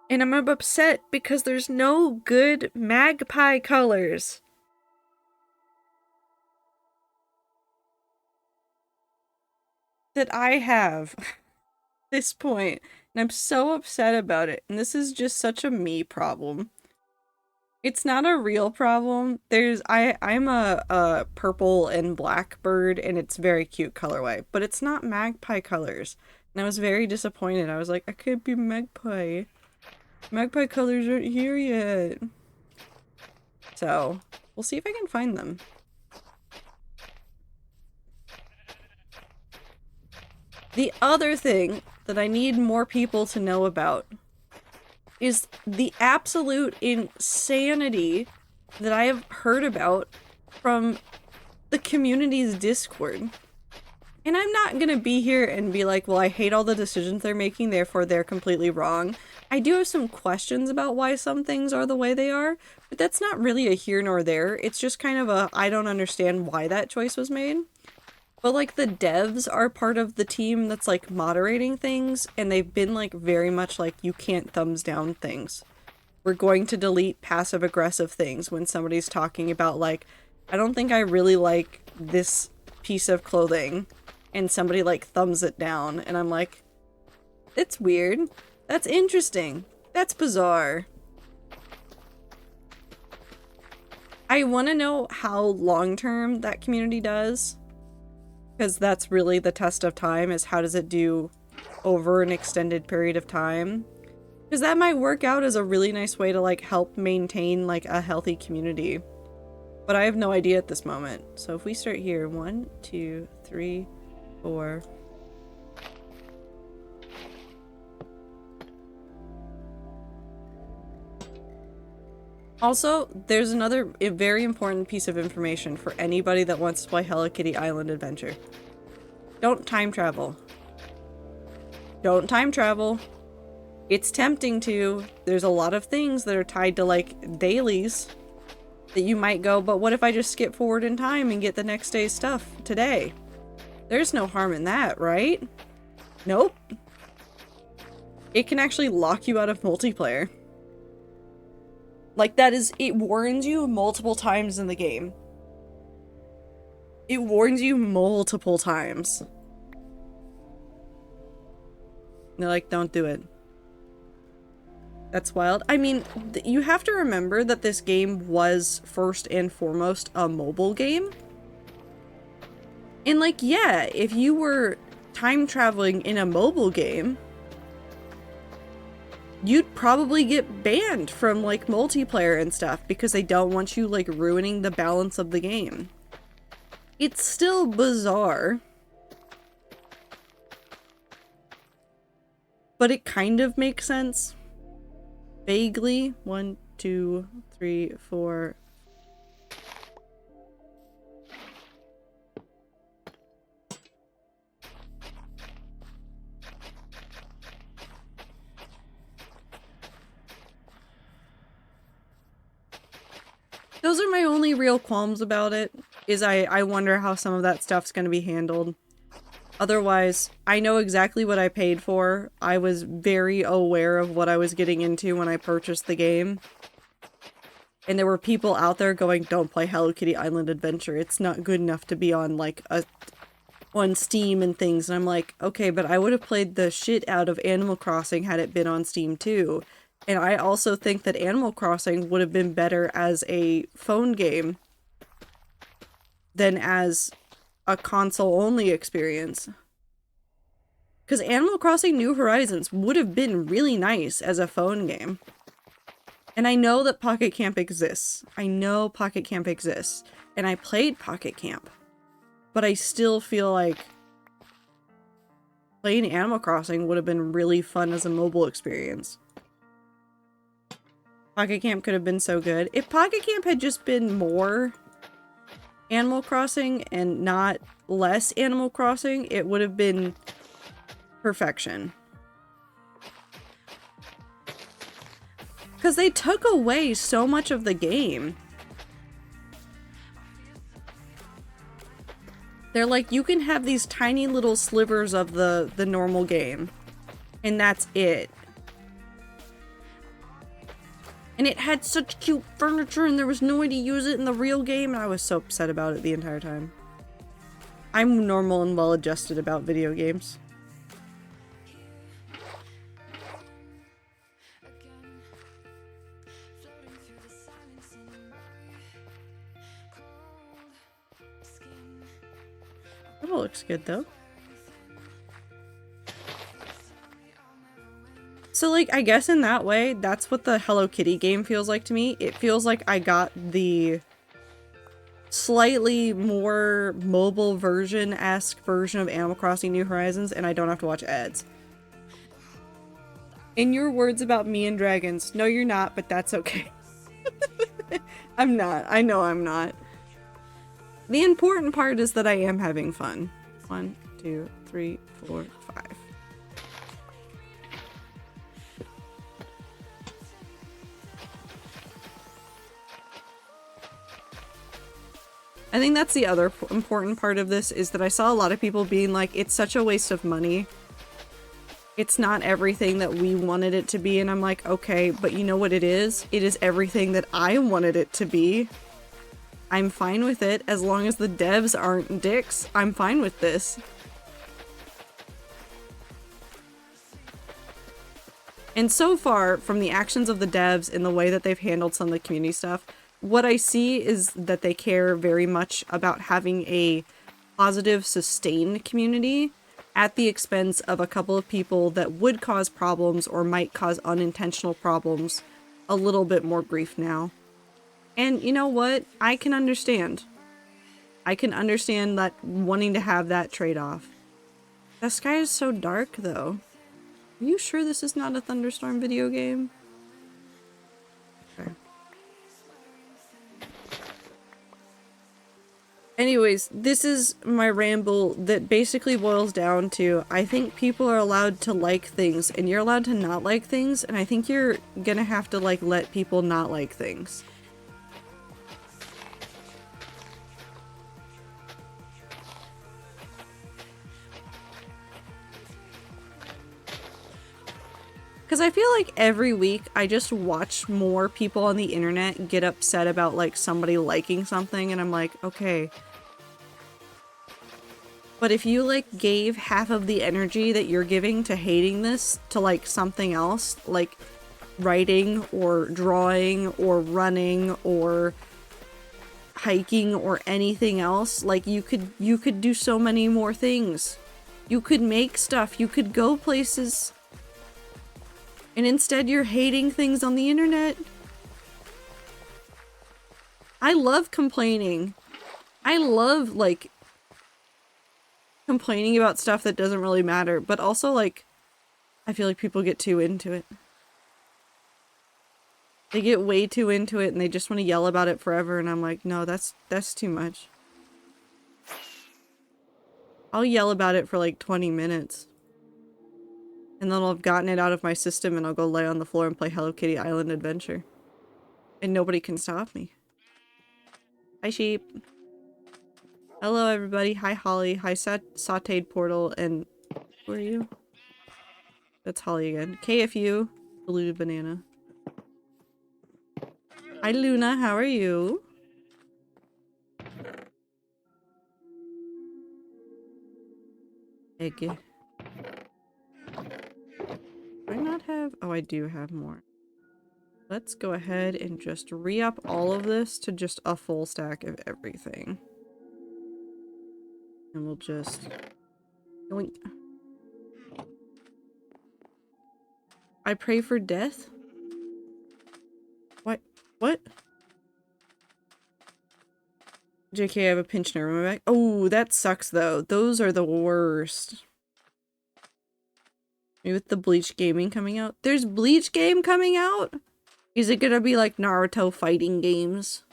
And I'm upset because there's no good magpie colors. That I have at this point. And I'm so upset about it. And this is just such a me problem. It's not a real problem. I'm a purple and black bird and it's very cute colorway, but it's not magpie colors. And I was very disappointed. I was like, I could be magpie. Magpie colors aren't here yet. So, we'll see if I can find them. The other thing that I need more people to know about is the absolute insanity that I have heard about from the community's Discord. And I'm not gonna be here and be like, well, I hate all the decisions they're making, therefore they're completely wrong. I do have some questions about why some things are the way they are, but that's not really a here nor there. It's just kind of a, I don't understand why that choice was made. But like the devs are part of the team that's like moderating things, and they've been like very much like, you can't thumbs down things. We're going to delete passive aggressive things when somebody's talking about like, I don't think I really like this piece of clothing, and somebody like thumbs it down, and I'm like, it's weird. That's interesting. That's bizarre. I want to know how long-term that community does. Because that's really the test of time, is how does it do over an extended period of time? Because that might work out as a really nice way to like help maintain like a healthy community. But I have no idea at this moment. So if we start here, 1, 2, 3, 4. Also, there's another very important piece of information for anybody that wants to play Hello Kitty Island Adventure. Don't time travel. Don't time travel. It's tempting to. There's a lot of things that are tied to like dailies that you might go, but what if I just skip forward in time and get the next day's stuff today? There's no harm in that, right? Nope. It can actually lock you out of multiplayer. Like, that is, it warns you multiple times in the game. It warns you multiple times. they're like, don't do it. That's wild. I mean, you have to remember that this game was first and foremost a mobile game. And like, yeah, if you were time traveling in a mobile game, you'd probably get banned from like multiplayer and stuff because they don't want you like ruining the balance of the game. It's still bizarre, but it kind of makes sense. Vaguely. 1, 2, 3, 4. Those are my only real qualms about it, is I wonder how some of that stuff's gonna be handled. Otherwise, I know exactly what I paid for. I was very aware of what I was getting into when I purchased the game. And there were people out there going, don't play Hello Kitty Island Adventure. It's not good enough to be on, like, on Steam and things. And I'm like, okay, but I would have played the shit out of Animal Crossing had it been on Steam too. And I also think that Animal Crossing would have been better as a phone game than as a console-only experience. Because Animal Crossing New Horizons would have been really nice as a phone game. And I know that Pocket Camp exists. I know Pocket Camp exists. And I played Pocket Camp. But I still feel like playing Animal Crossing would have been really fun as a mobile experience. Pocket Camp could have been so good. If Pocket Camp had just been more Animal Crossing and not less Animal Crossing, it would have been perfection. Because they took away so much of the game. They're like, you can have these tiny little slivers of the normal game. And that's it. And it had such cute furniture and there was no way to use it in the real game. And I was so upset about it the entire time. I'm normal and well adjusted about video games. That all looks good though. So, like, I guess in that way, that's what the Hello Kitty game feels like to me. It feels like I got the slightly more mobile version-esque version of Animal Crossing New Horizons, and I don't have to watch ads. In your words about me and dragons, no you're not, but that's okay. I'm not. I know I'm not. The important part is that I am having fun. 1, 2, 3, 4, 5. I think that's the other important part of this, is that I saw a lot of people being like, it's such a waste of money. It's not everything that we wanted it to be, and I'm like, okay, but you know what it is? It is everything that I wanted it to be. I'm fine with it, as long as the devs aren't dicks. I'm fine with this. And so far, from the actions of the devs and the way that they've handled some of the community stuff, what I see is that they care very much about having a positive, sustained community at the expense of a couple of people that would cause problems or might cause unintentional problems a little bit more grief now. And you know what? I can understand. I can understand that wanting to have that trade-off. The sky is so dark, though. Are you sure this is not a Thunderstorm video game? Okay. Anyways, this is my ramble that basically boils down to, I think people are allowed to like things, and you're allowed to not like things, and I think you're gonna have to, like, let people not like things. Because I feel like every week I just watch more people on the internet get upset about, like, somebody liking something, and I'm like, okay. But if you like gave half of the energy that you're giving to hating this to like something else, like writing or drawing or running or hiking or anything else, like you could do so many more things. You could make stuff, you could go places. And instead you're hating things on the internet. I love complaining. I love like complaining about stuff that doesn't really matter, but also like I feel like people get too into it. They get way too into it and they just want to yell about it forever, and I'm like, no, that's too much. I'll yell about it for like 20 minutes. And then I'll have gotten it out of my system and I'll go lay on the floor and play Hello Kitty Island Adventure. And nobody can stop me. Hi, sheep. Hello, everybody. Hi, Holly. Hi, Sauteed Portal. And who are you? That's Holly again. KFU. Blue Banana. Hi, Luna. How are you? Egg. Do I not have? Oh, I do have more. Let's go ahead and just re-up all of this to just a full stack of everything. And we'll just... Yoink. I pray for death? What? What? JK, I have a pinched nerve in my back. Oh, that sucks though. Those are the worst. Maybe with the Bleach gaming coming out. There's Bleach game coming out? Is it gonna be like Naruto fighting games?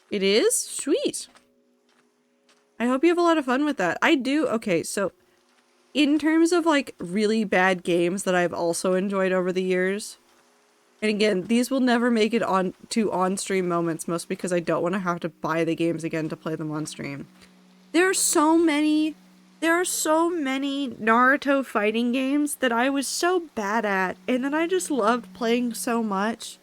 It is? Sweet. I hope you have a lot of fun with that. I do. Okay, so in terms of like really bad games that I've also enjoyed over the years, and again, these will never make it on to on-stream moments, most because I don't want to have to buy the games again to play them on stream. There are so many Naruto fighting games that I was so bad at and that I just loved playing so much.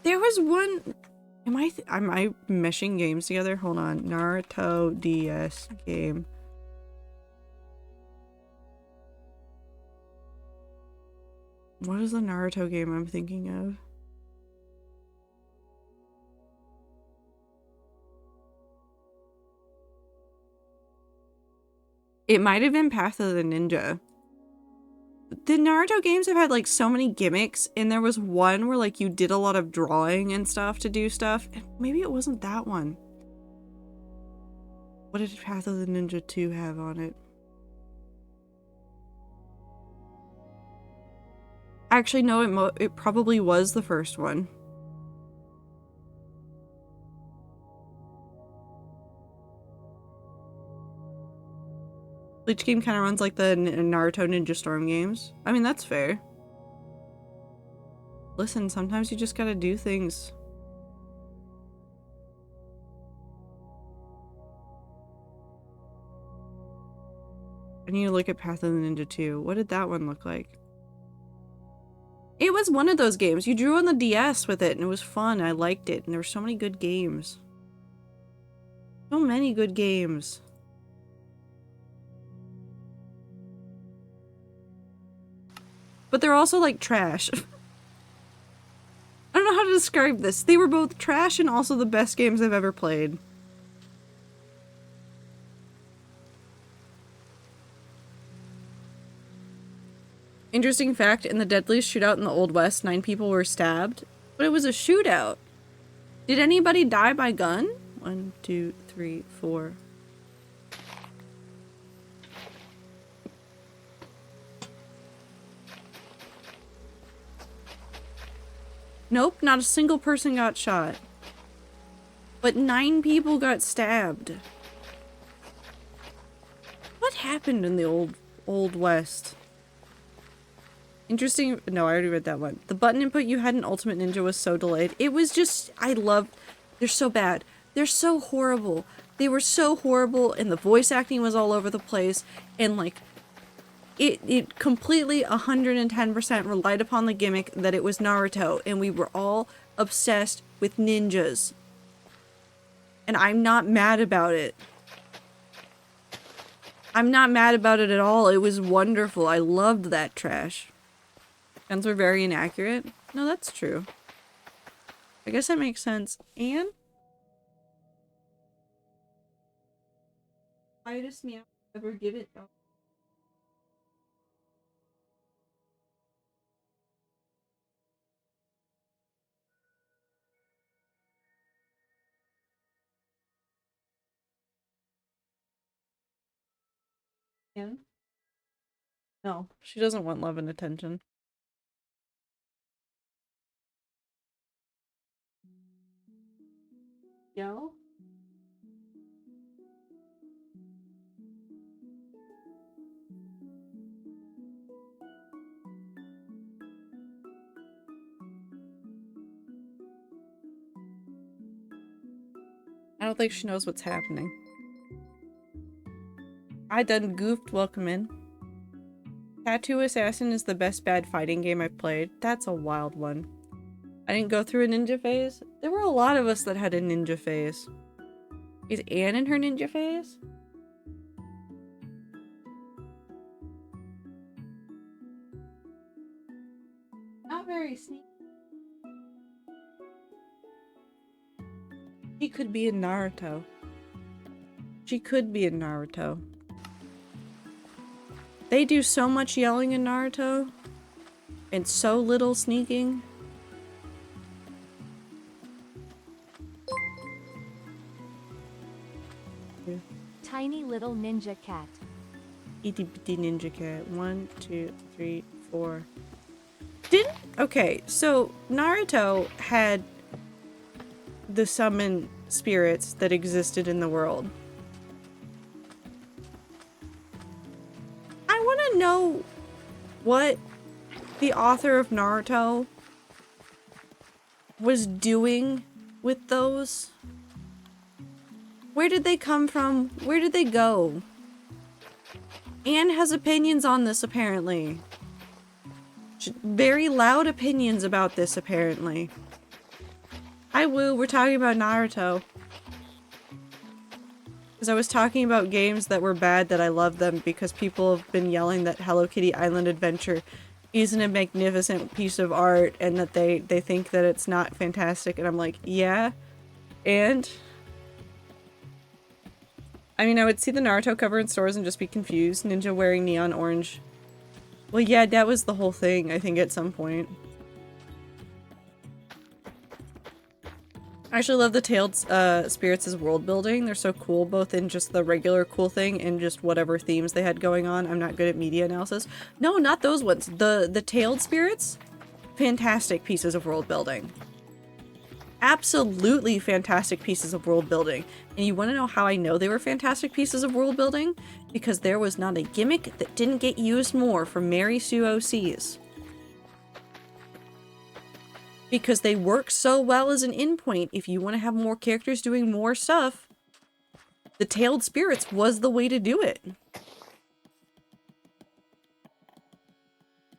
There was one... Am I meshing games together? Hold on. Naruto DS game. What is the Naruto game I'm thinking of? It might have been Path of the Ninja. The Naruto games have had like so many gimmicks, and there was one where like you did a lot of drawing and stuff to do stuff, and maybe it wasn't that one. What did Path of the Ninja 2 have on it? Actually, no, it probably was the first one. Bleach game kind of runs like the Naruto Ninja Storm games. I mean, that's fair. Listen, sometimes you just gotta do things. I need to look at Path of the Ninja 2. What did that one look like? It was one of those games. You drew on the DS with it and it was fun. I liked it. And there were so many good games. So many good games. But they're also like trash. I don't know how to describe this. They were both trash and also the best games I've ever played. Interesting fact, in the deadliest shootout in the Old West, 9 people were stabbed. But it was a shootout. Did anybody die by gun? 1, 2, 3, 4. Nope, not a single person got shot. But 9 people got stabbed. What happened in the Old West? Interesting. No, I already read that one. The button input you had in Ultimate Ninja was so delayed. It was just, they're so bad. They're so horrible. They were so horrible and the voice acting was all over the place. And like, it completely 110% relied upon the gimmick that it was Naruto, and we were all obsessed with ninjas. And I'm not mad about it. I'm not mad about it at all. It was wonderful. I loved that trash. Guns were very inaccurate. No, that's true. I guess that makes sense. And? Why does Meow ever give it? And? No, she doesn't want love and attention. Yo? I don't think she knows what's happening. I done goofed. Welcome in. Tattoo Assassin is the best bad fighting game I've played. That's a wild one. I didn't go through a ninja phase. There were a lot of us that had a ninja phase. Is Anne in her ninja phase? Not very sneaky. She could be in Naruto. She could be in Naruto. They do so much yelling in Naruto, and so little sneaking. Tiny little ninja cat. Itty bitty ninja cat. 1, 2, 3, 4. Didn't? Okay, so Naruto had the summon spirits that existed in the world. I want to know what the author of Naruto was doing with those. Where did they come from? Where did they go? Anne has opinions on this, apparently. Very loud opinions about this, apparently. Hi, Woo. We're talking about Naruto. Because I was talking about games that were bad that I love them because people have been yelling that Hello Kitty Island Adventure isn't a magnificent piece of art and that they think that it's not fantastic. And I'm like, yeah. And I mean, I would see the Naruto cover in stores and just be confused. Ninja wearing neon orange. Well, yeah, that was the whole thing, I think, at some point. I actually love the Tailed Spirits' world building. They're so cool, both in just the regular cool thing and just whatever themes they had going on. I'm not good at media analysis. No, not those ones. The Tailed Spirits, fantastic pieces of world building. Absolutely fantastic pieces of world building. And you want to know how I know they were fantastic pieces of world building? Because there was not a gimmick that didn't get used more from Mary Sue OCs. Because they work so well as an endpoint. If you want to have more characters doing more stuff, the Tailed Spirits was the way to do it.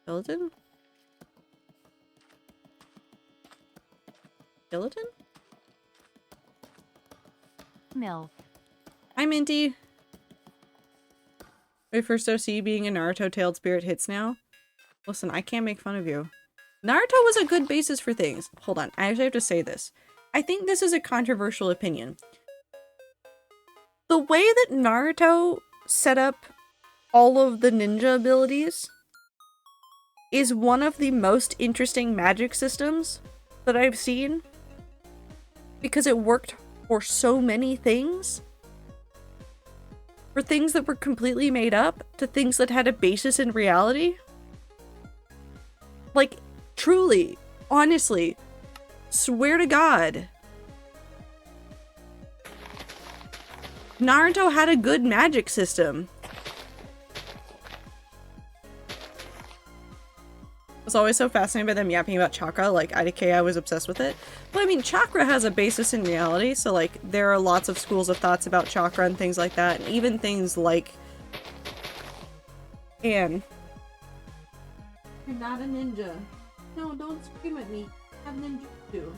Skeleton? Skeleton? MILF. Hi, Minty. My first OC being a Naruto Tailed Spirit hits now. Listen, I can't make fun of you. Naruto was a good basis for things. Hold on, I actually have to say this. I think this is a controversial opinion. The way that Naruto set up all of the ninja abilities is one of the most interesting magic systems that I've seen. Because it worked for so many things. For things that were completely made up to things that had a basis in reality. Like, truly, honestly, swear to God, Naruto had a good magic system. I was always so fascinated by them yapping about chakra, like IDK, I was obsessed with it. But I mean, chakra has a basis in reality, so like, there are lots of schools of thoughts about chakra and things like that, and even things like Anne. You're not a ninja. No, don't scream at me. Have ninjutsu.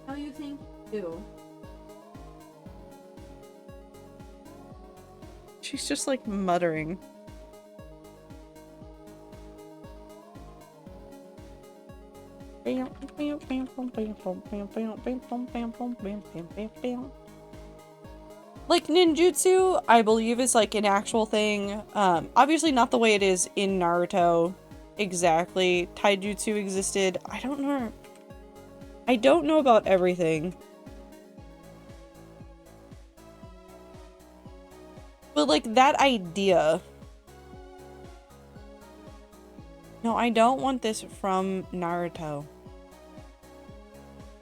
How you think you do? She's just like muttering. Like ninjutsu, I believe is like an actual thing. Obviously not the way it is in Naruto. Exactly. Taijutsu existed. I don't know. I don't know about everything. But like that idea. No, I don't want this from Naruto.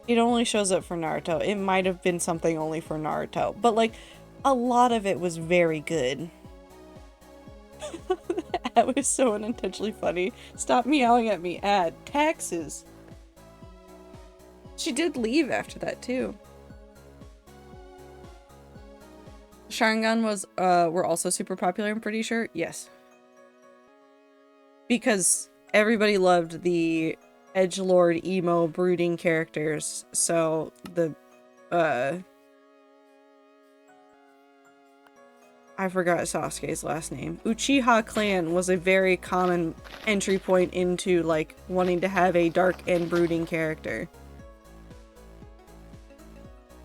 It only shows up for Naruto. It might have been something only for Naruto. But like, a lot of it was very good. That was so unintentionally funny. Stop meowing at me. Ad. Taxes. She did leave after that too. Sharingan were also super popular, I'm pretty sure. Yes. Because everybody loved the edgelord, emo, brooding characters. So the I forgot Sasuke's last name. Uchiha clan was a very common entry point into like wanting to have a dark and brooding character.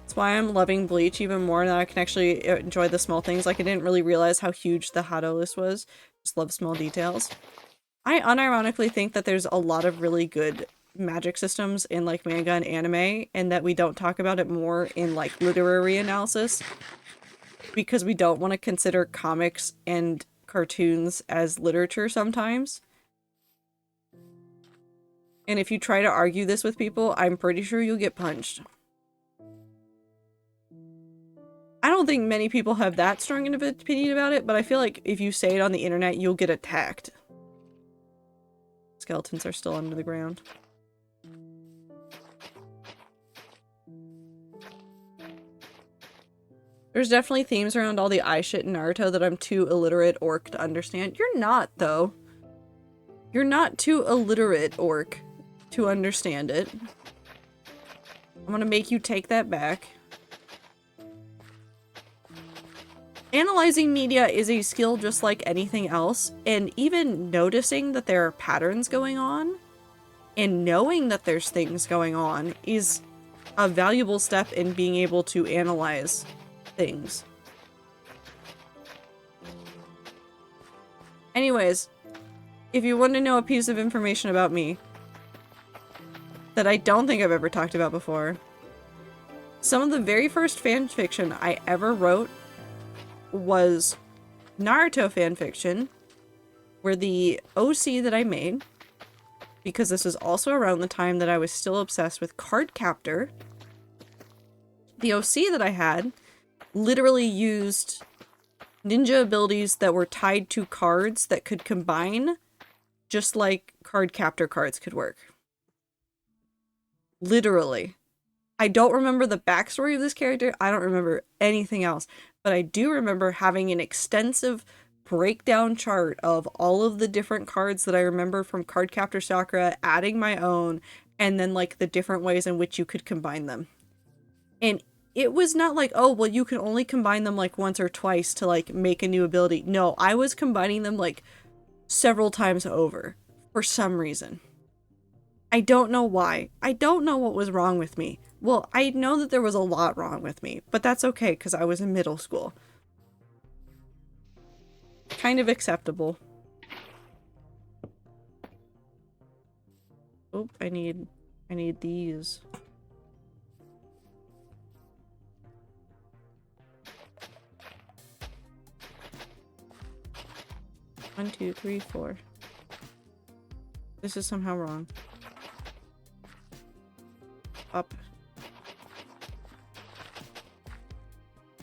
That's why I'm loving Bleach even more now. I can actually enjoy the small things. Like I didn't really realize how huge the Hado list was. Just love small details. I unironically think that there's a lot of really good magic systems in like manga and anime, and that we don't talk about it more in like literary analysis because we don't want to consider comics and cartoons as literature sometimes. And if you try to argue this with people, I'm pretty sure you'll get punched. I don't think many people have that strong of an opinion about it, but I feel like if you say it on the internet, you'll get attacked. Skeletons are still under the ground. There's definitely themes around all the eye shit in Naruto that I'm too illiterate orc to understand. You're not, though. You're not too illiterate orc to understand it. I'm gonna make you take that back. Analyzing media is a skill just like anything else, and even noticing that there are patterns going on and knowing that there's things going on is a valuable step in being able to analyze things. Anyways, if you want to know a piece of information about me that I don't think I've ever talked about before, some of the very first fanfiction I ever wrote was Naruto fanfiction, where the OC that I made, because this was also around the time that I was still obsessed with Cardcaptor, the OC that I had literally used ninja abilities that were tied to cards that could combine just like Cardcaptor cards could work. Literally. I don't remember the backstory of this character. I don't remember anything else. But I do remember having an extensive breakdown chart of all of the different cards that I remember from Cardcaptor Sakura, adding my own, and then like the different ways in which you could combine them. And it was not like, oh, well, you can only combine them like once or twice to like make a new ability. No, I was combining them like several times over for some reason. I don't know why. I don't know what was wrong with me. Well, I know that there was a lot wrong with me, but that's okay because I was in middle school. Kind of acceptable. Oh, I need these. One, two, three, four. This is somehow wrong. Up.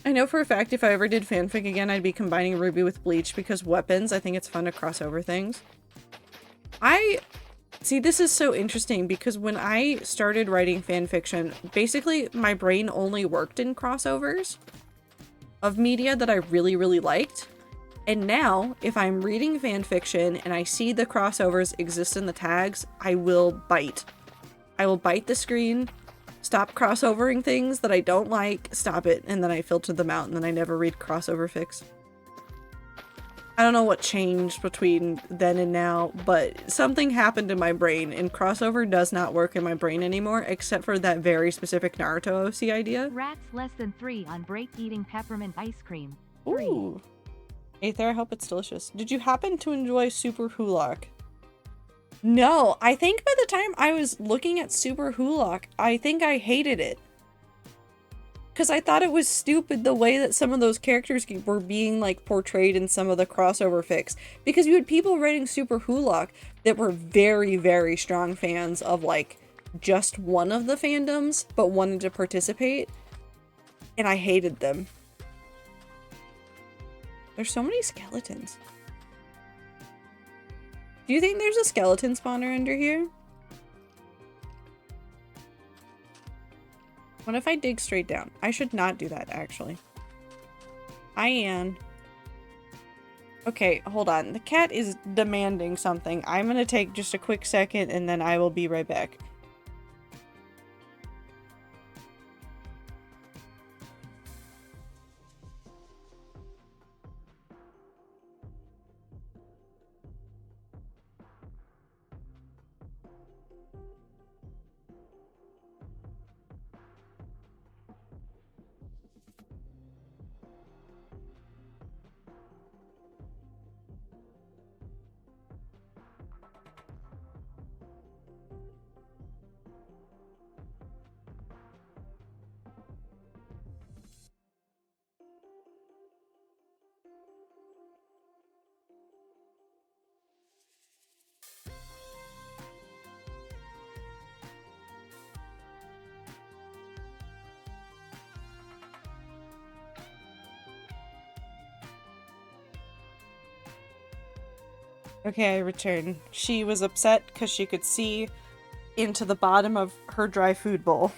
I know for a fact if I ever did fanfic again, I'd be combining Ruby with Bleach because weapons, I think it's fun to cross over things. See, this is so interesting because when I started writing fanfiction, basically my brain only worked in crossovers of media that I really, really liked. And now, if I'm reading fan fiction and I see the crossovers exist in the tags, I will bite. I will bite the screen, stop crossovering things that I don't like, stop it, and then I filter them out, and then I never read crossover fics. I don't know what changed between then and now, but something happened in my brain, and crossover does not work in my brain anymore, except for that very specific Naruto OC idea. Rats less than 3 on break eating peppermint ice cream. 3. Ooh. Aether, I hope it's delicious. Did you happen to enjoy Super Hulock? No, I think by the time I was looking at Super Hulock, I think I hated it. Because I thought it was stupid the way that some of those characters were being, like, portrayed in some of the crossover fics. Because you had people writing Super Hulock that were very, very strong fans of, like, just one of the fandoms, but wanted to participate. And I hated them. There's so many skeletons. Do you think there's a skeleton spawner under here? What if I dig straight down? I should not do that, actually. I am. Okay, hold on. The cat is demanding something. I'm gonna take just a quick second and then I will be right back. Okay, I returned. She was upset because she could see into the bottom of her dry food bowl.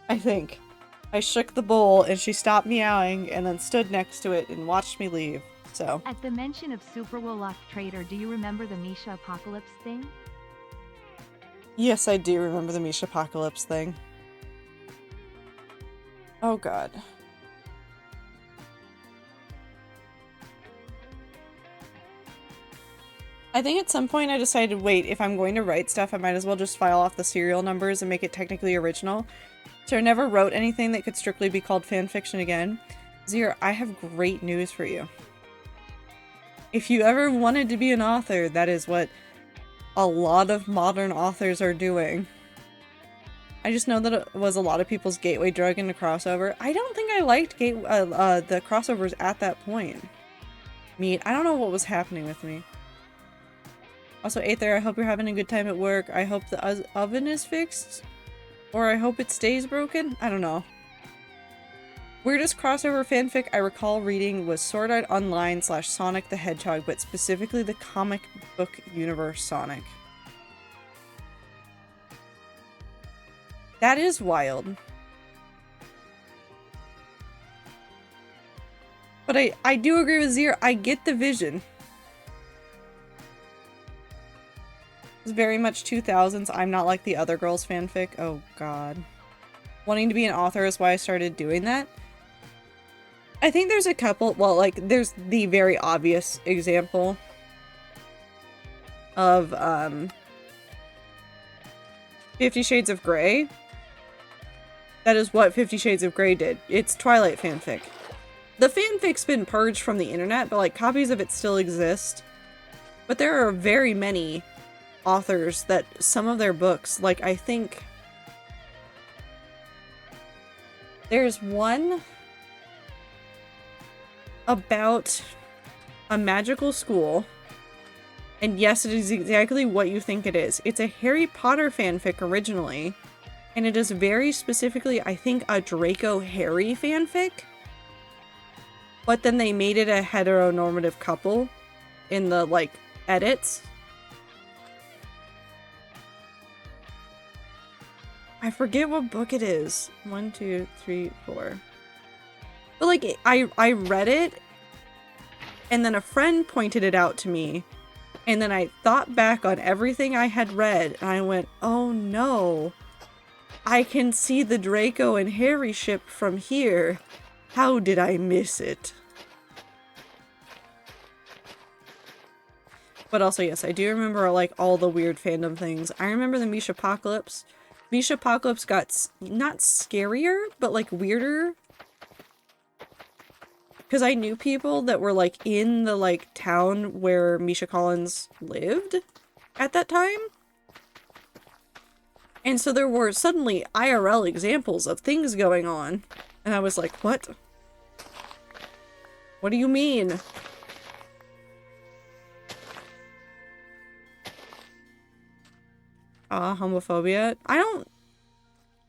I think. I shook the bowl and she stopped meowing and then stood next to it and watched me leave, so. At the mention of Super Wolok Trader, do you remember the Misha Apocalypse thing? Yes, I do remember the Misha Apocalypse thing. Oh god. I think at some point I decided, wait, if I'm going to write stuff, I might as well just file off the serial numbers and make it technically original. So I never wrote anything that could strictly be called fanfiction again. Zero, I have great news for you. If you ever wanted to be an author, that is what a lot of modern authors are doing. I just know that it was a lot of people's gateway drug into crossover. I don't think I liked the crossovers at that point. I don't know what was happening with me. Also, Aether, I hope you're having a good time at work. I hope the oven is fixed. Or I hope it stays broken. I don't know. Weirdest crossover fanfic I recall reading was Sword Art Online / Sonic the Hedgehog, but specifically the comic book universe Sonic. That is wild. But I do agree with Zero. I get the vision. It's very much 2000s. I'm not like the other girls fanfic. Oh god. Wanting to be an author is why I started doing that. I think there's a couple, well, like, there's the very obvious example of, 50 Shades of Grey. That is what 50 Shades of Grey did. It's Twilight fanfic. The fanfic's been purged from the internet, but, like, copies of it still exist. But there are very many authors that some of their books, like, I think there's one about a magical school, and yes, it is exactly what you think it is. It's a Harry Potter fanfic originally, and it is very specifically, I think, a Draco Harry fanfic, but then they made it a heteronormative couple in the, like, edits. I forget what book it is. 1, 2, 3, 4. But, like, I read it, And then a friend pointed it out to me. And then I thought back on everything I had read, and I went, oh no. I can see the Draco and Harry ship from here. How did I miss it? But also, yes, I do remember, like, all the weird fandom things. I remember the Mishapocalypse. Mishapocalypse got, not scarier, but, like, weirder. Because I knew people that were, like, in the, like, town where Misha Collins lived at that time. And so there were suddenly IRL examples of things going on. And I was like, what? What do you mean? Homophobia? I don't...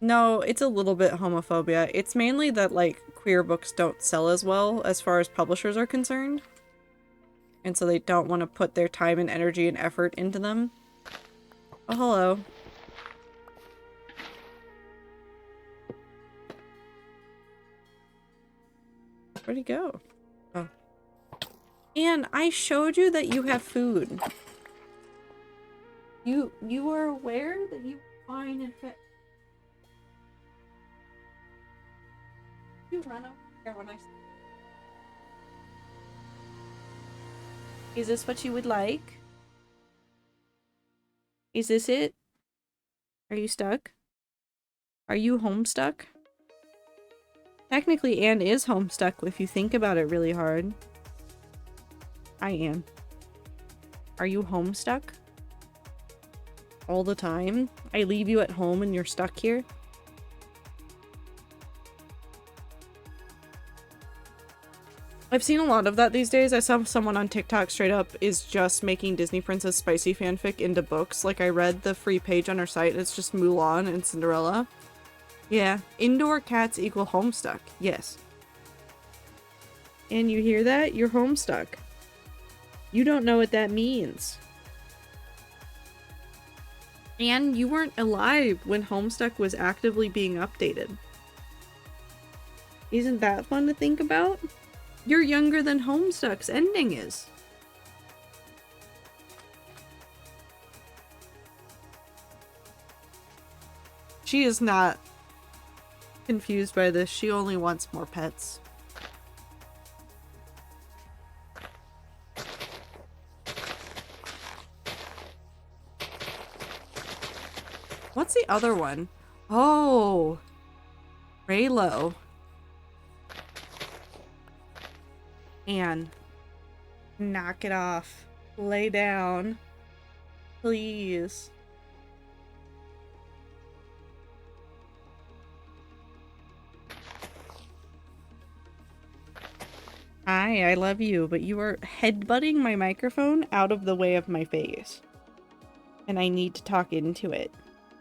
No, it's a little bit homophobia. It's mainly that, like, queer books don't sell as well as far as publishers are concerned. And so they don't want to put their time and energy and effort into them. Oh, hello. Where'd he go? Oh. And I showed you that you have food. You are aware that you fine and fit. You run over here when I. Is this what you would like? Is this it? Are you stuck? Are you homestuck? Technically, Anne is homestuck if you think about it really hard. I am. Are you homestuck? All the time? I leave you at home and you're stuck here? I've seen a lot of that these days. I saw someone on TikTok straight up is just making Disney Princess Spicy fanfic into books. Like, I read the free page on her site. It's just Mulan and Cinderella. Yeah. Indoor cats equal homestuck. Yes. And you hear that? You're homestuck. You don't know what that means. And you weren't alive when Homestuck was actively being updated. Isn't that fun to think about? You're younger than Homestuck's ending is. She is not confused by this. She only wants more pets. What's the other one? Oh, Raylo. Anne, knock it off. Lay down. Please. Hi, I love you, but you are headbutting my microphone out of the way of my face. And I need to talk into it.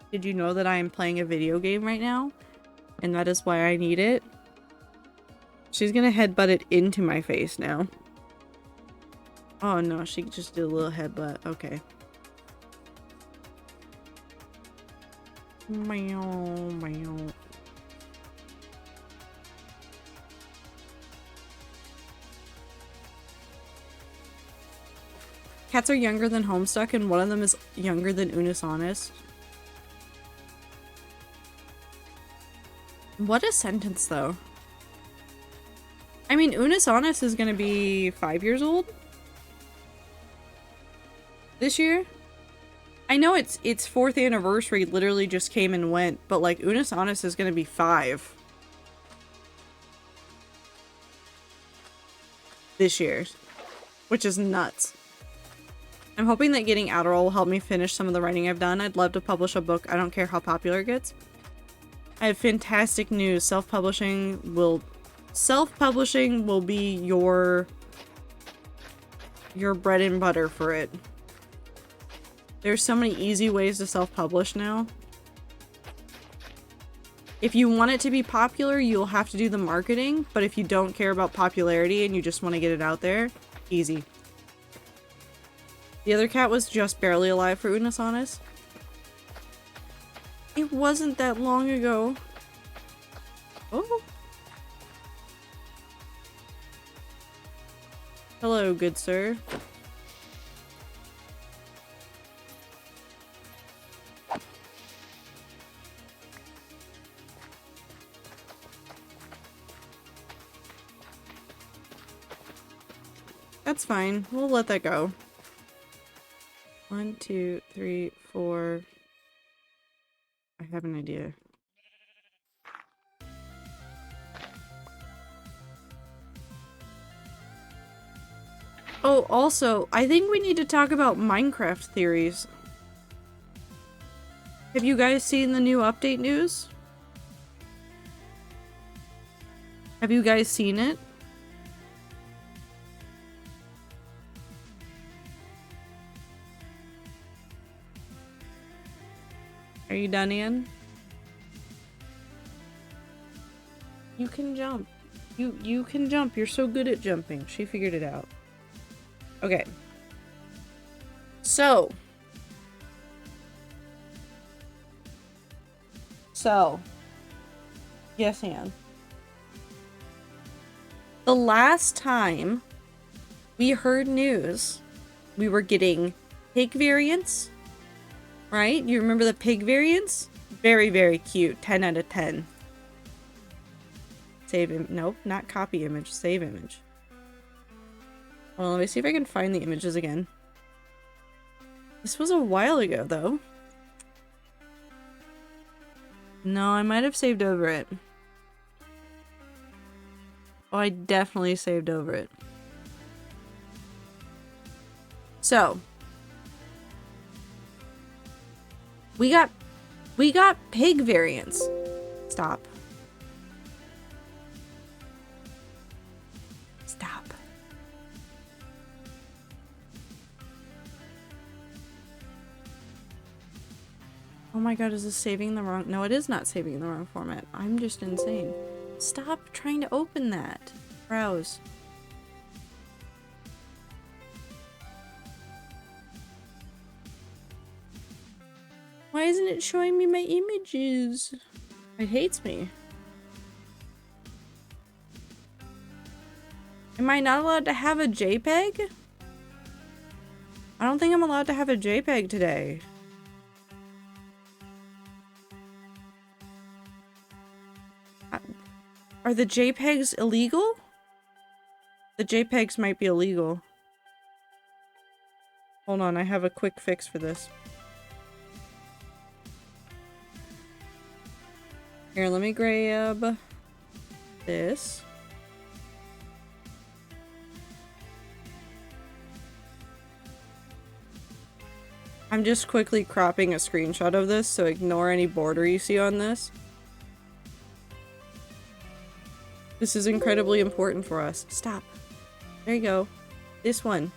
Did you know that I am playing a video game right now? And that is why I need it? She's gonna headbutt it into my face now. Oh no, she just did a little headbutt. Okay. Meow, meow. Cats are younger than Homestuck, and one of them is younger than Unis Honest. What a sentence, though. I mean, Unis Honest is gonna be 5 years old this year. I know its 4th anniversary literally just came and went, but like Unis Honest is gonna be 5 this year, which is nuts. I'm hoping that getting Adderall will help me finish some of the writing I've done. I'd love to publish a book. I don't care how popular it gets. I have fantastic news. Self-publishing will be your bread and butter for it. There's so many easy ways to self-publish now. If you want it to be popular, you'll have to do the marketing, but if you don't care about popularity and you just want to get it out there, easy. The other cat was just barely alive for Unis Honest. It wasn't that long ago. Oh. Hello, good sir. That's fine. We'll let that go. 1, 2, 3, 4. I have an idea. Oh, also, I think we need to talk about Minecraft theories. Have you guys seen the new update news? Have you guys seen it? Are you done, Ian? You can jump. You can jump. You're so good at jumping. She figured it out. Okay. So. Yes, Anne. The last time we heard news, we were getting pig variants. Right? You remember the pig variants? Very, very cute. 10 out of 10. Save him. Nope, not copy image. Save image. Well, let me see if I can find the images again. This was a while ago, though. No, I might have saved over it. Oh, I definitely saved over it. So. We got pig variants. Stop. Stop. Oh my god, is this saving the wrong? No, it is not saving the wrong format. I'm just insane. Stop trying to open that. Browse. Why isn't it showing me my images? It hates me. Am I not allowed to have a JPEG? I don't think I'm allowed to have a JPEG today. Are the JPEGs illegal? The JPEGs might be illegal. Hold on, I have a quick fix for this. Here, let me grab this. I'm just quickly cropping a screenshot of this, so ignore any border you see on this. This is incredibly important for us. Stop. There you go. This one.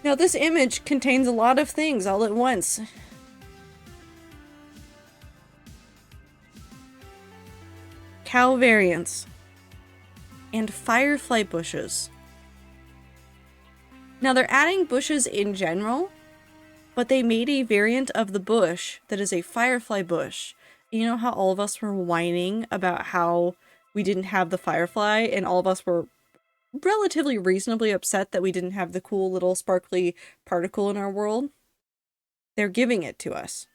Now, this image contains a lot of things all at once. Cow variants. And firefly bushes. Now, they're adding bushes in general, but they made a variant of the bush that is a firefly bush. You know how all of us were whining about how we didn't have the firefly, and all of us were relatively reasonably upset that we didn't have the cool little sparkly particle in our world? They're giving it to us.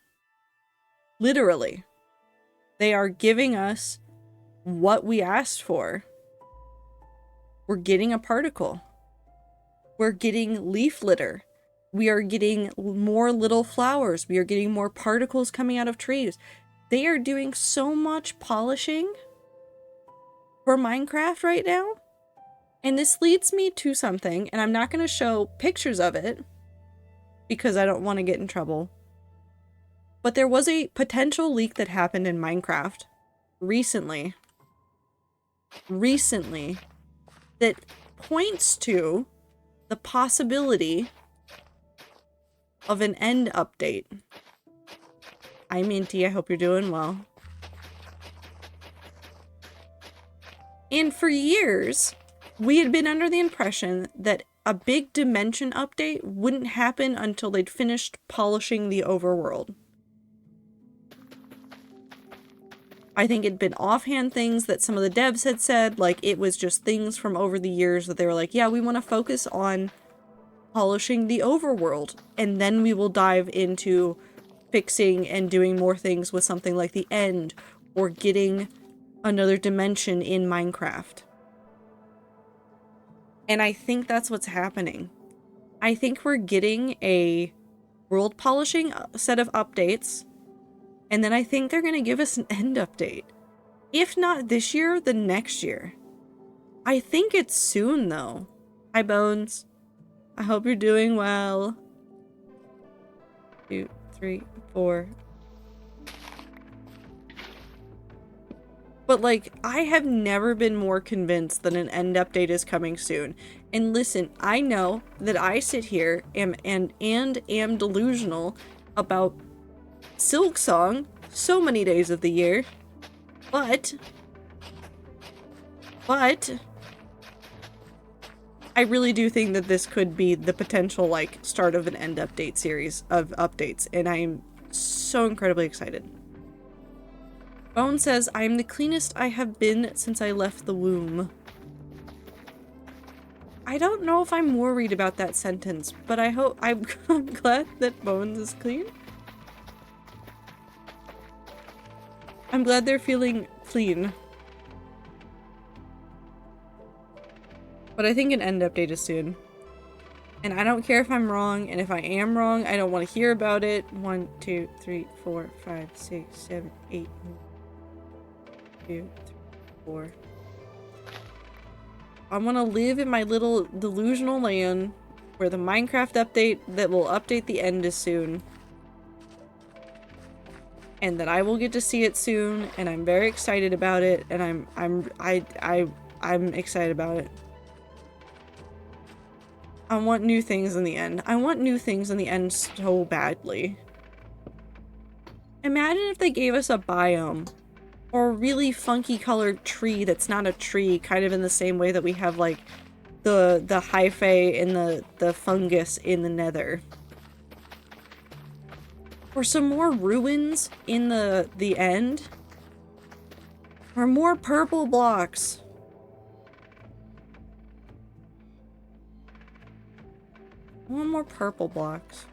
Literally. They are giving us what we asked for. We're getting a particle. We're getting leaf litter. We are getting more little flowers. We are getting more particles coming out of trees. They are doing so much polishing for Minecraft right now. And this leads me to something, and I'm not going to show pictures of it because I don't want to get in trouble. But there was a potential leak that happened in Minecraft recently that points to the possibility of an end update. Hi Minty, I hope you're doing well. And for years, we had been under the impression that a big dimension update wouldn't happen until they'd finished polishing the overworld. I think it'd been offhand things that some of the devs had said, like it was just things from over the years that they were like, yeah, we want to focus on polishing the overworld, and then we will dive into fixing and doing more things with something like the end, or getting another dimension in Minecraft. And I think that's what's happening. I think we're getting a world polishing set of updates, and then I think they're going to give us an end update. If not this year, then next year. I think it's soon, though. Hi, Bones. I hope you're doing well. 2, 3, 4. But, like, I have never been more convinced that an end update is coming soon. And listen, I know that I sit here and am delusional about Silksong so many days of the year. But I really do think that this could be the potential, like, start of an end update series of updates, and I'm so incredibly excited. Bone says, I am the cleanest I have been since I left the womb. I don't know if I'm worried about that sentence, but I hope I'm glad that Bones is clean. I'm glad they're feeling clean. But I think an end update is soon. And I don't care if I'm wrong, and if I am wrong, I don't want to hear about it. 1, 2, 3, 4, 5, 6, 7, 8, 2, 3, 4. I want to live in my little delusional land where the Minecraft update that will update the end is soon. And that I will get to see it soon, and I'm very excited about it, and I'm excited about it. I want new things in the end. I want new things in the end so badly. Imagine if they gave us a biome. Or a really funky colored tree that's not a tree, kind of in the same way that we have, like, the hyphae and the fungus in the nether. Or some more ruins in the end. Or more purple blocks. I want more purple blocks.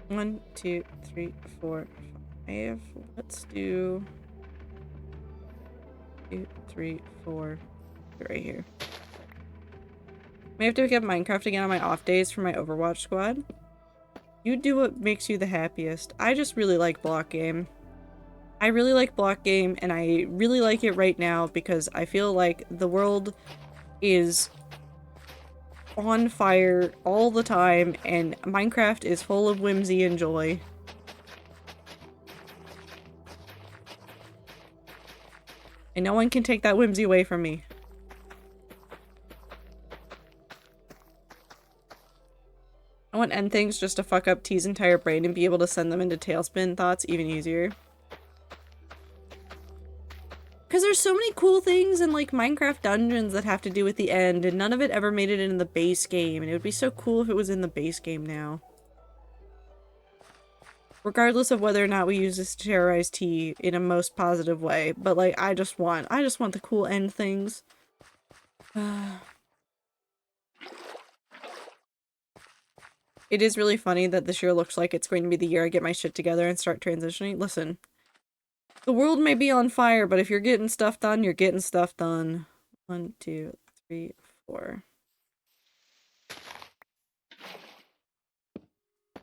One, 2, 3, 4, 5. Let's do 2, 3, 4. Right here. May have to pick up Minecraft again on my off days for my Overwatch squad. You do what makes you the happiest. I just really like block game. I really like block game, and I really like it right now because I feel like the world is on fire all the time, and Minecraft is full of whimsy and joy. And no one can take that whimsy away from me. I want end things just to fuck up T's entire brain and be able to send them into tailspin thoughts even easier. Because there's so many cool things in, like, Minecraft dungeons that have to do with the end, and none of it ever made it in the base game, and it would be so cool if it was in the base game now. Regardless of whether or not we use this to terrorize T in a most positive way, but, like, I just want the cool end things. It is really funny that this year looks like it's going to be the year I get my shit together and start transitioning. Listen. The world may be on fire, but if you're getting stuff done, you're getting stuff done. 1, 2, 3, 4.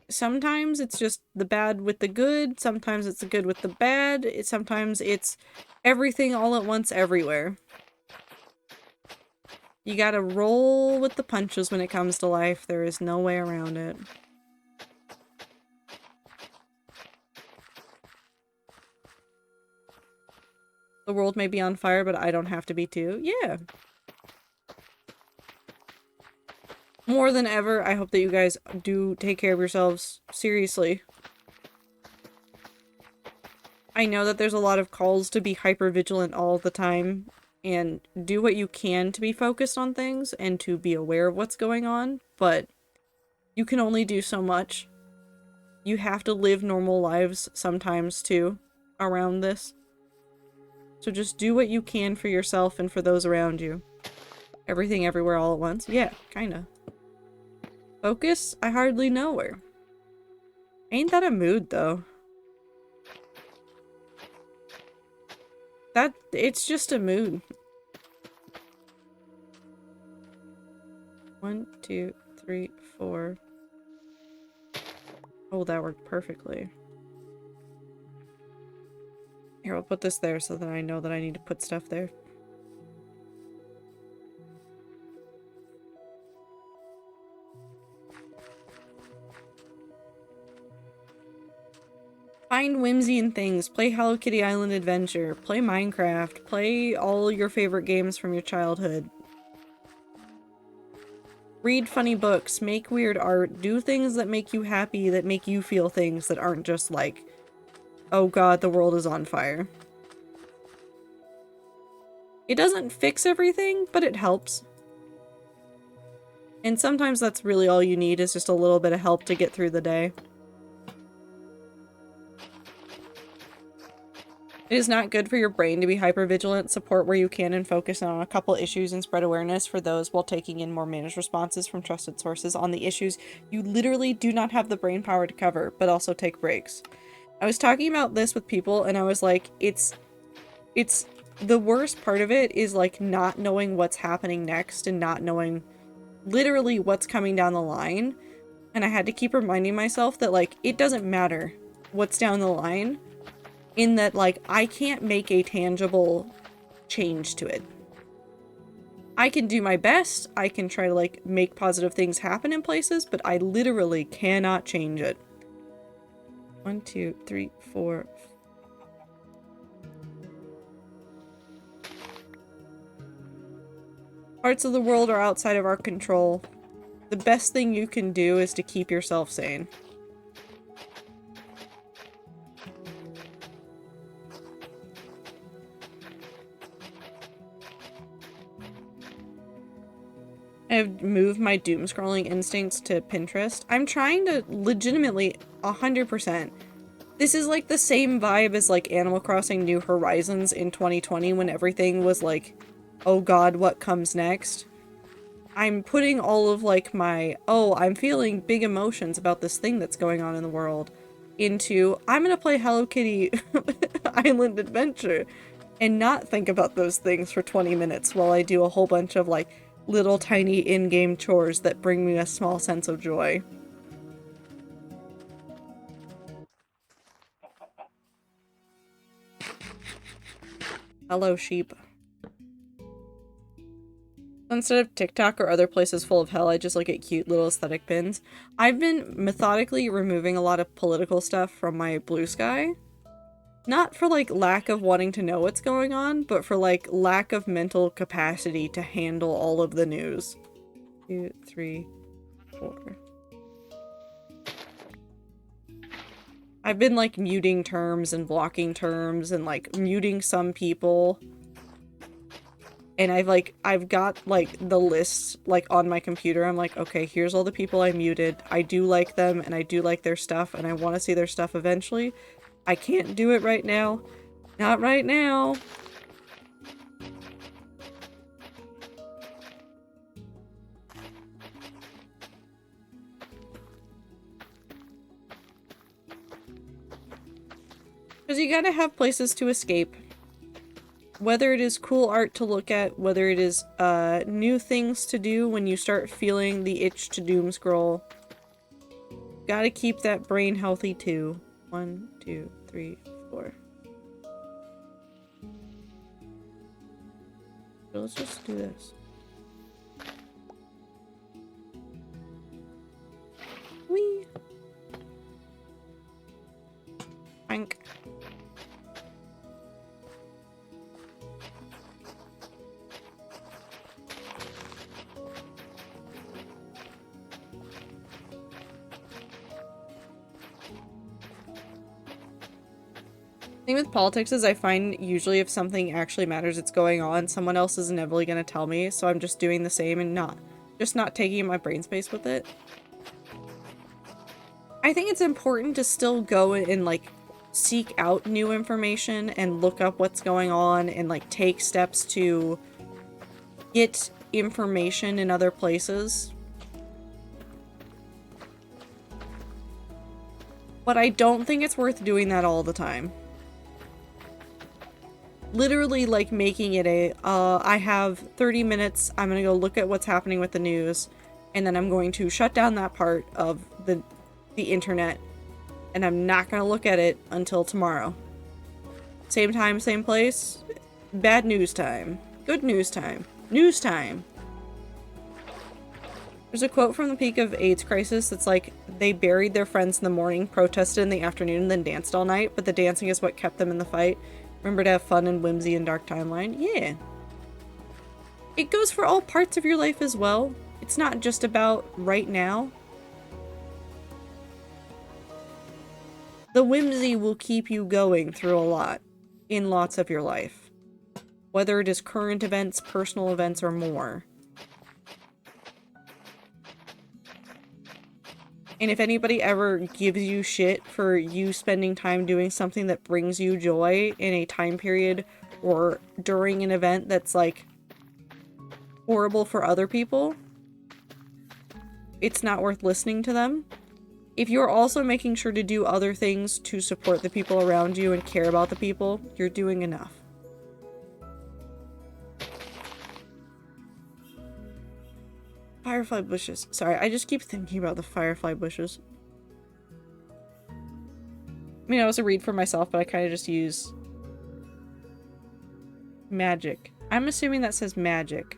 Sometimes it's just the bad with the good. Sometimes it's the good with the bad. Sometimes it's everything all at once everywhere. You gotta roll with the punches when it comes to life. There is no way around it. The world may be on fire, but I don't have to be too. Yeah. More than ever, I hope that you guys do take care of yourselves. Seriously. I know that there's a lot of calls to be hyper vigilant all the time and do what you can to be focused on things and to be aware of what's going on, but you can only do so much. You have to live normal lives sometimes too around this. So just do what you can for yourself and for those around you. Everything everywhere all at once? Yeah, kinda. Focus? I hardly know her. Ain't that a mood though? It's just a mood. 1, 2, 3, 4. Oh, that worked perfectly. Here, I'll put this there so that I know that I need to put stuff there. Find whimsy in things. Play Hello Kitty Island Adventure. Play Minecraft. Play all your favorite games from your childhood. Read funny books. Make weird art. Do things that make you happy, that make you feel things that aren't just like, oh god, the world is on fire. It doesn't fix everything, but it helps. And sometimes that's really all you need, is just a little bit of help to get through the day. It is not good for your brain to be hypervigilant. Support where you can and focus on a couple issues and spread awareness for those while taking in more managed responses from trusted sources on the issues you literally do not have the brain power to cover, but also take breaks. I was talking about this with people and I was like, it's the worst part of it is like not knowing what's happening next and not knowing literally what's coming down the line. And I had to keep reminding myself that like, it doesn't matter what's down the line. In that, like, I can't make a tangible change to it. I can do my best, I can try to, like, make positive things happen in places, but I literally cannot change it. 1, 2, 3, 4. Parts of the world are outside of our control. The best thing you can do is to keep yourself sane. I've moved my doom scrolling instincts to Pinterest. I'm trying to legitimately 100%. This is like the same vibe as like Animal Crossing New Horizons in 2020 when everything was like, oh god, what comes next? I'm putting all of like my, oh, I'm feeling big emotions about this thing that's going on in the world into, I'm gonna play Hello Kitty Island Adventure and not think about those things for 20 minutes while I do a whole bunch of like little tiny in-game chores that bring me a small sense of joy. Hello, sheep. Instead of TikTok or other places full of hell, I just look at cute little aesthetic pins. I've been methodically removing a lot of political stuff from my Blue Sky. Not for like lack of wanting to know what's going on, but for like lack of mental capacity to handle all of the news. 2, 3, 4. I've been like muting terms and blocking terms and like muting some people. And I've got like the list like on my computer. I'm like, okay, here's all the people I muted. I do like them and I do like their stuff and I want to see their stuff eventually. I can't do it right now. Not right now. Because you gotta have places to escape. Whether it is cool art to look at, whether it is new things to do when you start feeling the itch to doom scroll. Gotta keep that brain healthy too. 1, 2, 3, 4. So let's just do this. Whee! Frank. Thing with politics is I find usually if something actually matters it's going on, someone else is inevitably going to tell me, so I'm just doing the same and not taking my brain space with it. I think it's important to still go and like seek out new information and look up what's going on and like take steps to get information in other places. But I don't think it's worth doing that all the time. Literally like making it a, I have 30 minutes, I'm gonna go look at what's happening with the news, and then I'm going to shut down that part of the internet, and I'm not gonna look at it until tomorrow. Same time, same place. Bad news time. Good news time. News time. There's a quote from the peak of AIDS crisis that's like, they buried their friends in the morning, protested in the afternoon, and then danced all night, but the dancing is what kept them in the fight. Remember to have fun and whimsy and dark timeline? Yeah. It goes for all parts of your life as well. It's not just about right now. The whimsy will keep you going through a lot in lots of your life. Whether it is current events, personal events, or more. And if anybody ever gives you shit for you spending time doing something that brings you joy in a time period or during an event that's like horrible for other people, it's not worth listening to them. If you're also making sure to do other things to support the people around you and care about the people, you're doing enough. Firefly bushes. Sorry, I just keep thinking about the firefly bushes. I mean, I also read for myself, but I kind of just use magic. I'm assuming that says magic.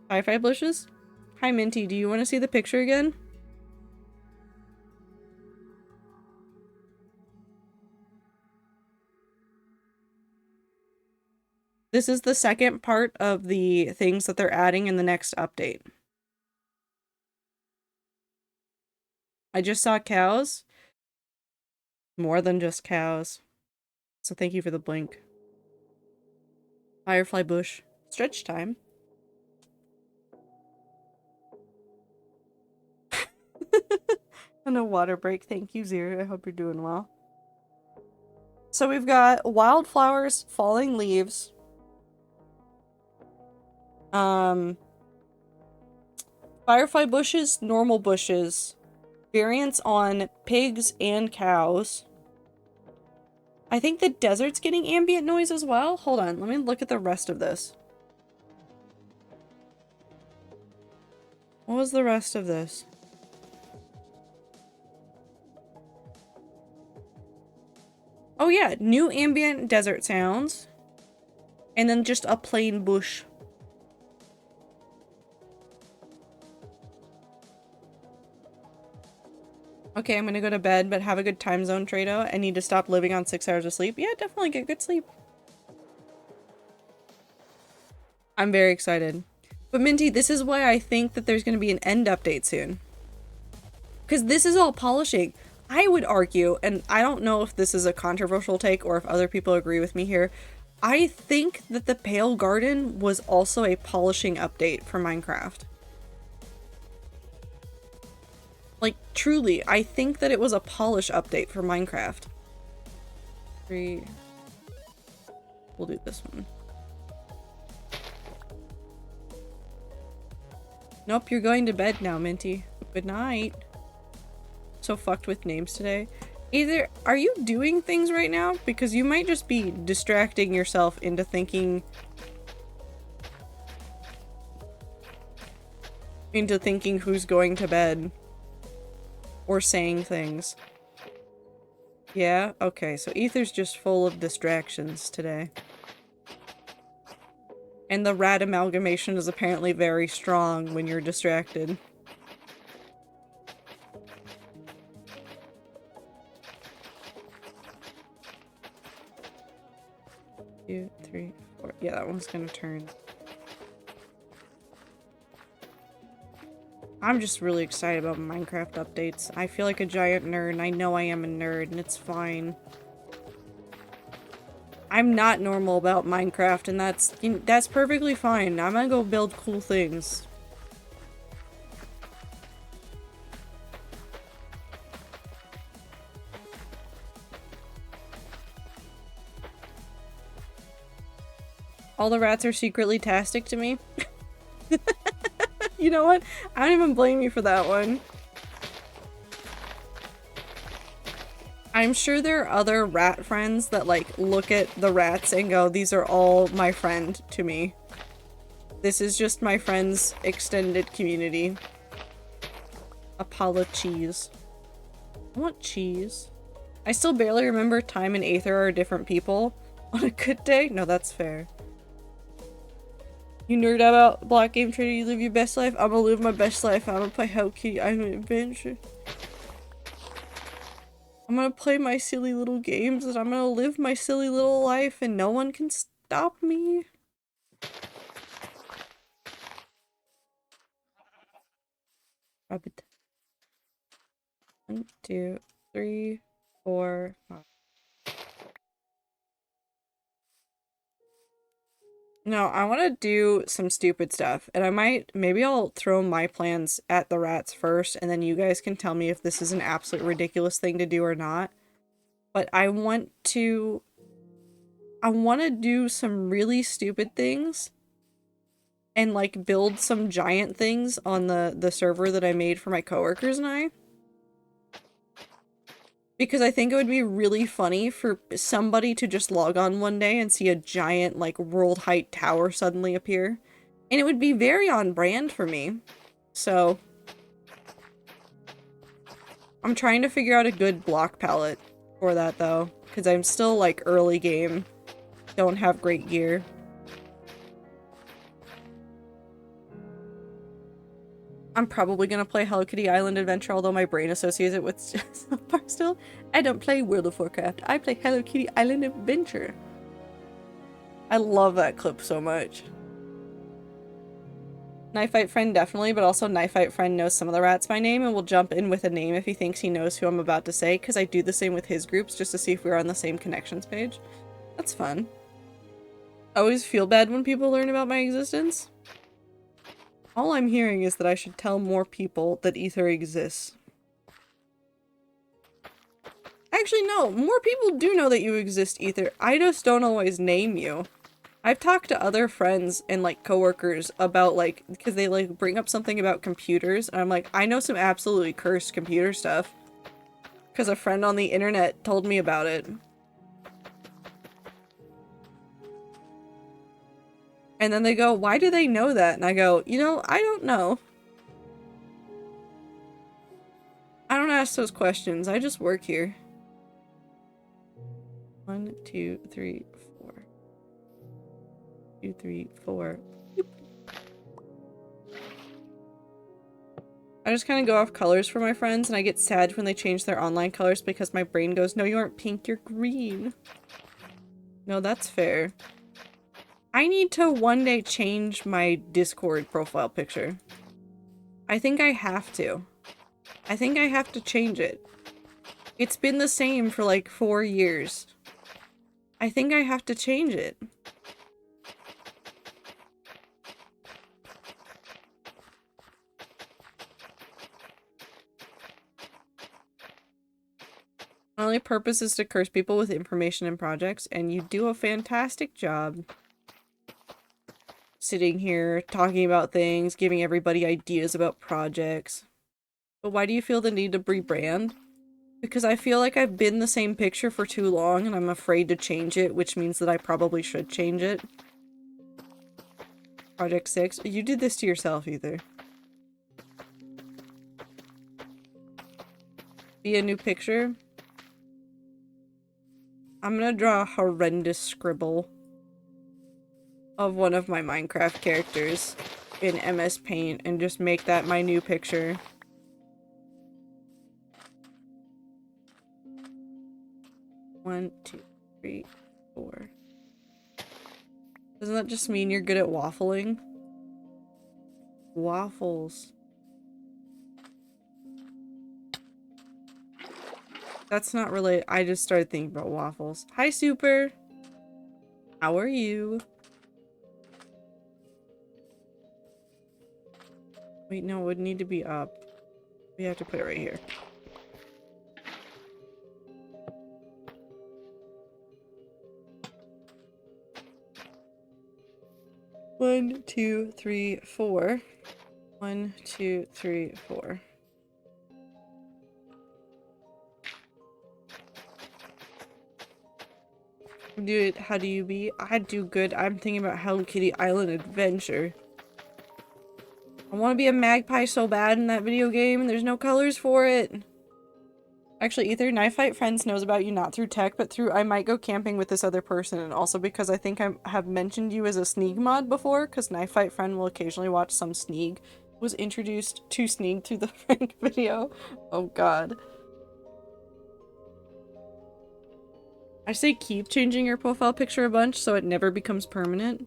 Firefly bushes? Hi, Minty. Do you want to see the picture again? This is the second part of the things that they're adding in the next update. I just saw cows. More than just cows. So thank you for the blink. Firefly bush. Stretch time. And a water break. Thank you, Zero. I hope you're doing well. So we've got wildflowers, falling leaves. Firefly bushes, normal bushes. Variants on pigs and cows. I think the desert's getting ambient noise as well. Hold on, let me look at the rest of this. What was the rest of this? Oh yeah, new ambient desert sounds. And then just a plain bush. Okay, I'm gonna go to bed, but have a good time zone, Trado. I need to stop living on 6 hours of sleep. Yeah, definitely get good sleep. I'm very excited. But Minty, this is why I think that there's gonna be an end update soon. Because this is all polishing. I would argue, and I don't know if this is a controversial take or if other people agree with me here, I think that the Pale Garden was also a polishing update for Minecraft. Like, truly, I think that it was a polish update for Minecraft. We'll do this one. Nope, you're going to bed now, Minty. Good night. So fucked with names today. Either, are you doing things right now? Because you might just be distracting yourself into thinking who's going to bed. Or saying things. Yeah? Okay, so Ether's just full of distractions today. And the rat amalgamation is apparently very strong when you're distracted. 2, 3, 4. Yeah, that one's gonna turn. I'm just really excited about Minecraft updates. I feel like a giant nerd, and I know I am a nerd, and it's fine. I'm not normal about Minecraft, and that's perfectly fine. I'm gonna go build cool things. All the rats are secretly tastic to me. You know what? I don't even blame you for that one. I'm sure there are other rat friends that like look at the rats and go, these are all my friend to me. This is just my friend's extended community. Apollo cheese. I want cheese. I still barely remember time and Aether are different people. On a good day? No, that's fair. You nerd out about Block Game Trader, you live your best life? I'm gonna live my best life. I'm gonna play Hello Kitty Island Adventure. I'm gonna play my silly little games and I'm gonna live my silly little life and no one can stop me. Rabbit. 1, 2, 3, 4, 5. No, I want to do some stupid stuff, and maybe I'll throw my plans at the rats first, and then you guys can tell me if this is an absolute ridiculous thing to do or not. But I want to do some really stupid things, and like build some giant things on the server that I made for my coworkers and I. Because I think it would be really funny for somebody to just log on one day and see a giant, like, world height tower suddenly appear. And it would be very on brand for me. So I'm trying to figure out a good block palette for that, though. Because I'm still, like, early game. Don't have great gear. I'm probably gonna play Hello Kitty Island Adventure, although my brain associates it with South Park still. I don't play World of Warcraft. I play Hello Kitty Island Adventure. I love that clip so much. Knife Fight Friend definitely, but also Knife Fight Friend knows some of the rats by name and will jump in with a name if he thinks he knows who I'm about to say, because I do the same with his groups just to see if we're on the same connections page. That's fun. I always feel bad when people learn about my existence. All I'm hearing is that I should tell more people that Aether exists. Actually, no. More people do know that you exist, Aether. I just don't always name you. I've talked to other friends and, like, coworkers about, like, because they, like, bring up something about computers, and I'm like, I know some absolutely cursed computer stuff. Because a friend on the internet told me about it. And then they go, why do they know that? And I go, you know, I don't know. I don't ask those questions. I just work here. 1, 2, 3, 4. 2, 3, 4. Boop. I just kind of go off colors for my friends, and I get sad when they change their online colors because my brain goes, no, you aren't pink, you're green. No, that's fair. I need to one day change my Discord profile picture. I think I have to. I think I have to change it. It's been the same for like 4 years. I think I have to change it. My only purpose is to curse people with information and projects, and you do a fantastic job. Sitting here, talking about things, giving everybody ideas about projects. But why do you feel the need to rebrand? Because I feel like I've been the same picture for too long and I'm afraid to change it, which means that I probably should change it. Project 6. You did this to yourself, Aether. Be a new picture. I'm gonna draw a horrendous scribble of one of my Minecraft characters in MS Paint and just make that my new picture. One, 2, 3, 4. Doesn't that just mean you're good at waffling? Waffles. That's not related. I just started thinking about waffles. Hi, Super. How are you? Wait, no, it would need to be up. We have to put it right here. 1, 2, 3, 4. 1, 2, 3, 4. Dude, how do you be? I do good. I'm thinking about Hello Kitty Island Adventure. I want to be a magpie so bad in that video game, and there's no colors for it. Actually, either Knife Fight Friends knows about you not through tech, but through I might go camping with this other person, and also because I think I have mentioned you as a Sneak mod before, because Knife Fight Friend will occasionally watch some Sneak. Was introduced to Sneak through the Frank video. Oh god. I say keep changing your profile picture a bunch so it never becomes permanent.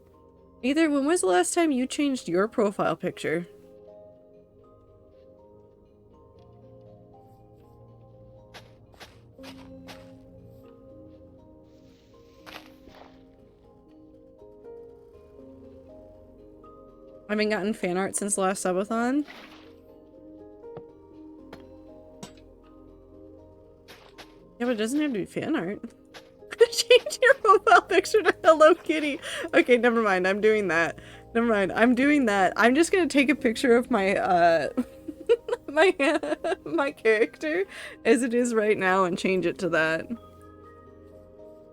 Either, when was the last time you changed your profile picture? I haven't gotten fan art since the last subathon. Yeah, but it doesn't have to be fan art. Change your profile picture to Hello Kitty. Okay, never mind. I'm doing that. Never mind. I'm doing that. I'm just gonna take a picture of my, my character as it is right now and change it to that.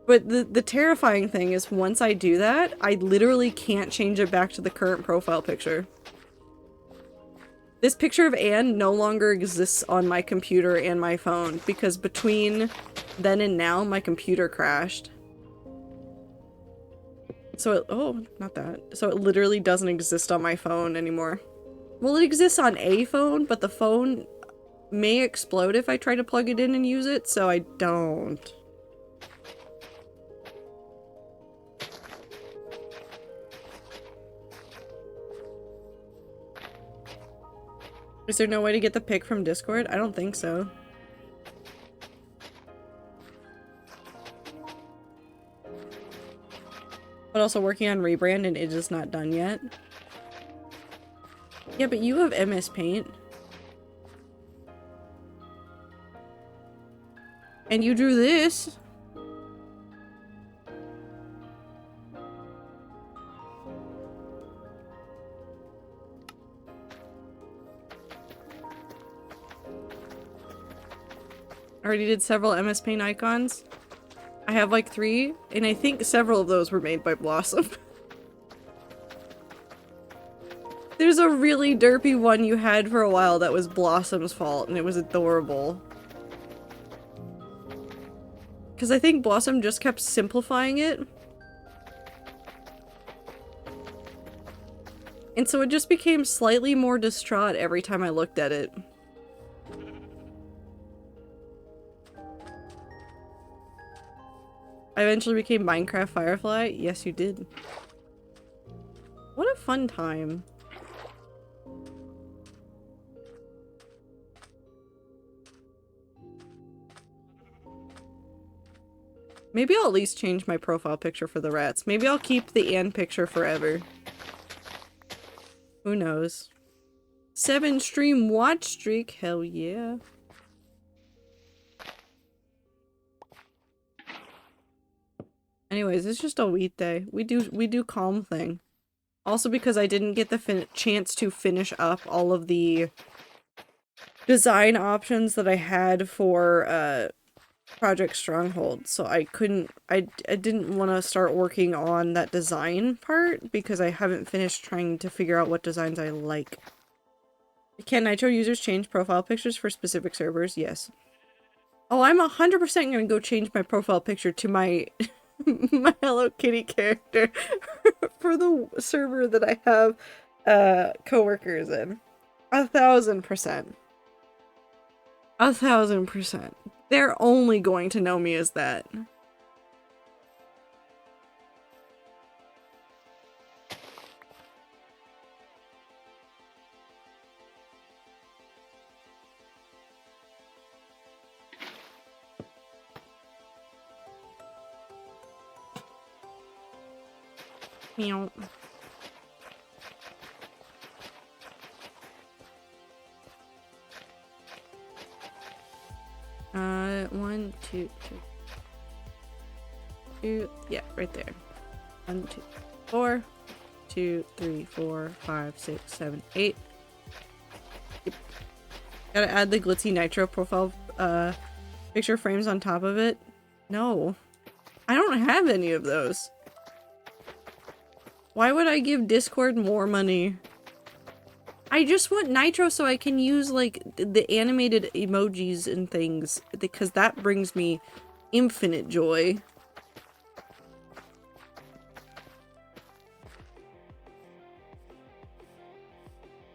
But the terrifying thing is once I do that, I literally can't change it back to the current profile picture. This picture of Anne no longer exists on my computer and my phone because between then and now, my computer crashed. So it- oh, not that. So it literally doesn't exist on my phone anymore. Well, it exists on a phone, but the phone may explode if I try to plug it in and use it, so I don't. Is there no way to get the pic from Discord? I don't think so. But also working on rebrand and it is not done yet. Yeah, but you have MS Paint. And you drew this. I already did several MS Paint icons. I have like 3, and I think several of those were made by Blossom. There's a really derpy one you had for a while that was Blossom's fault, and it was adorable. Because I think Blossom just kept simplifying it. And so it just became slightly more distraught every time I looked at it. I eventually became Minecraft Firefly. Yes, you did. What a fun time. Maybe I'll at least change my profile picture for the rats. Maybe I'll keep the Anne picture forever. Who knows? 7 stream watch streak. Hell yeah. Anyways, it's just a wheat day. We do calm thing. Also because I didn't get the chance to finish up all of the design options that I had for Project Stronghold, so I didn't want to start working on that design part because I haven't finished trying to figure out what designs I like. Can Nitro users change profile pictures for specific servers? Yes. Oh, I'm 100% gonna go change my profile picture to my my Hello Kitty character for the server that I have coworkers in. 1000%. 1000%. They're only going to know me as that. Meow. 1, 2, 3. 2, yeah, right there. 1, 2, 4, 2, 3, 4, 5, 6, 7, 8. Yep. Gotta add the glitzy nitro profile picture frames on top of it. No. I don't have any of those. Why would I give Discord more money? I just want nitro so I can use like the animated emojis and things because that brings me infinite joy.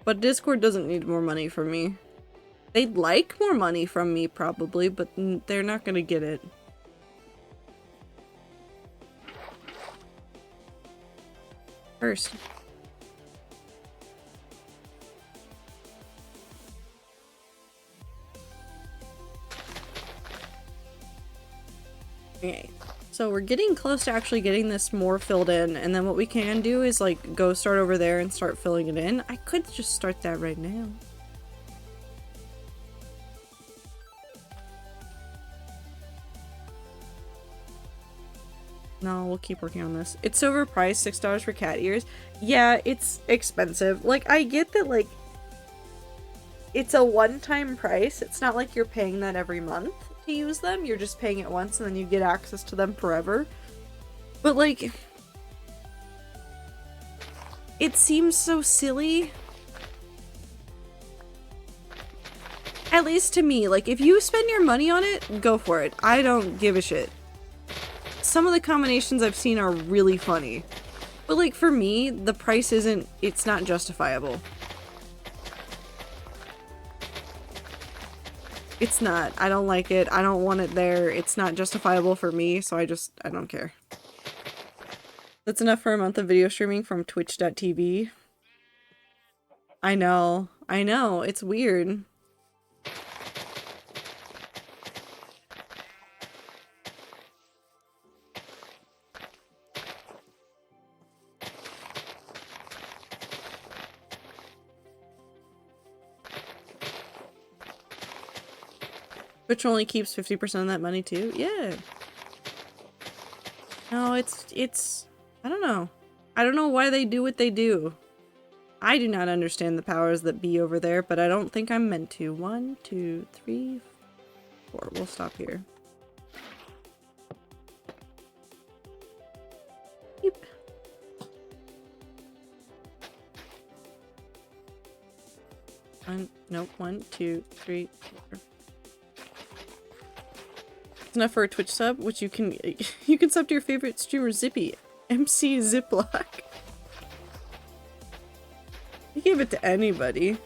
But Discord doesn't need more money from me. They'd like more money from me probably, but they're not gonna get it. First. Okay, so we're getting close to actually getting this more filled in, and then what we can do is like go start over there and start filling it in. I could just start that right now. No, we'll keep working on this. It's overpriced, $6 for cat ears. Yeah, it's expensive. Like, I get that, like, it's a one-time price. It's not like you're paying that every month to use them. You're just paying it once and then you get access to them forever. But, like, it seems so silly. At least to me. Like, if you spend your money on it, go for it. I don't give a shit. Some of the combinations I've seen are really funny. But like for me, the price it's not justifiable. It's not. I don't like it. I don't want it there. It's not justifiable for me, so I don't care. That's enough for a month of video streaming from twitch.tv. I know. I know. It's weird. Twitch only keeps 50% of that money too? Yeah. No, it's I don't know. I don't know why they do what they do. I do not understand the powers that be over there, but I don't think I'm meant to. 1, 2, 3, 4. We'll stop here. Yep. Nope. 1, 2, 3, 4. Enough for a Twitch sub, which you can sub to your favorite streamer Zippy, MC Ziploc. You give it to anybody.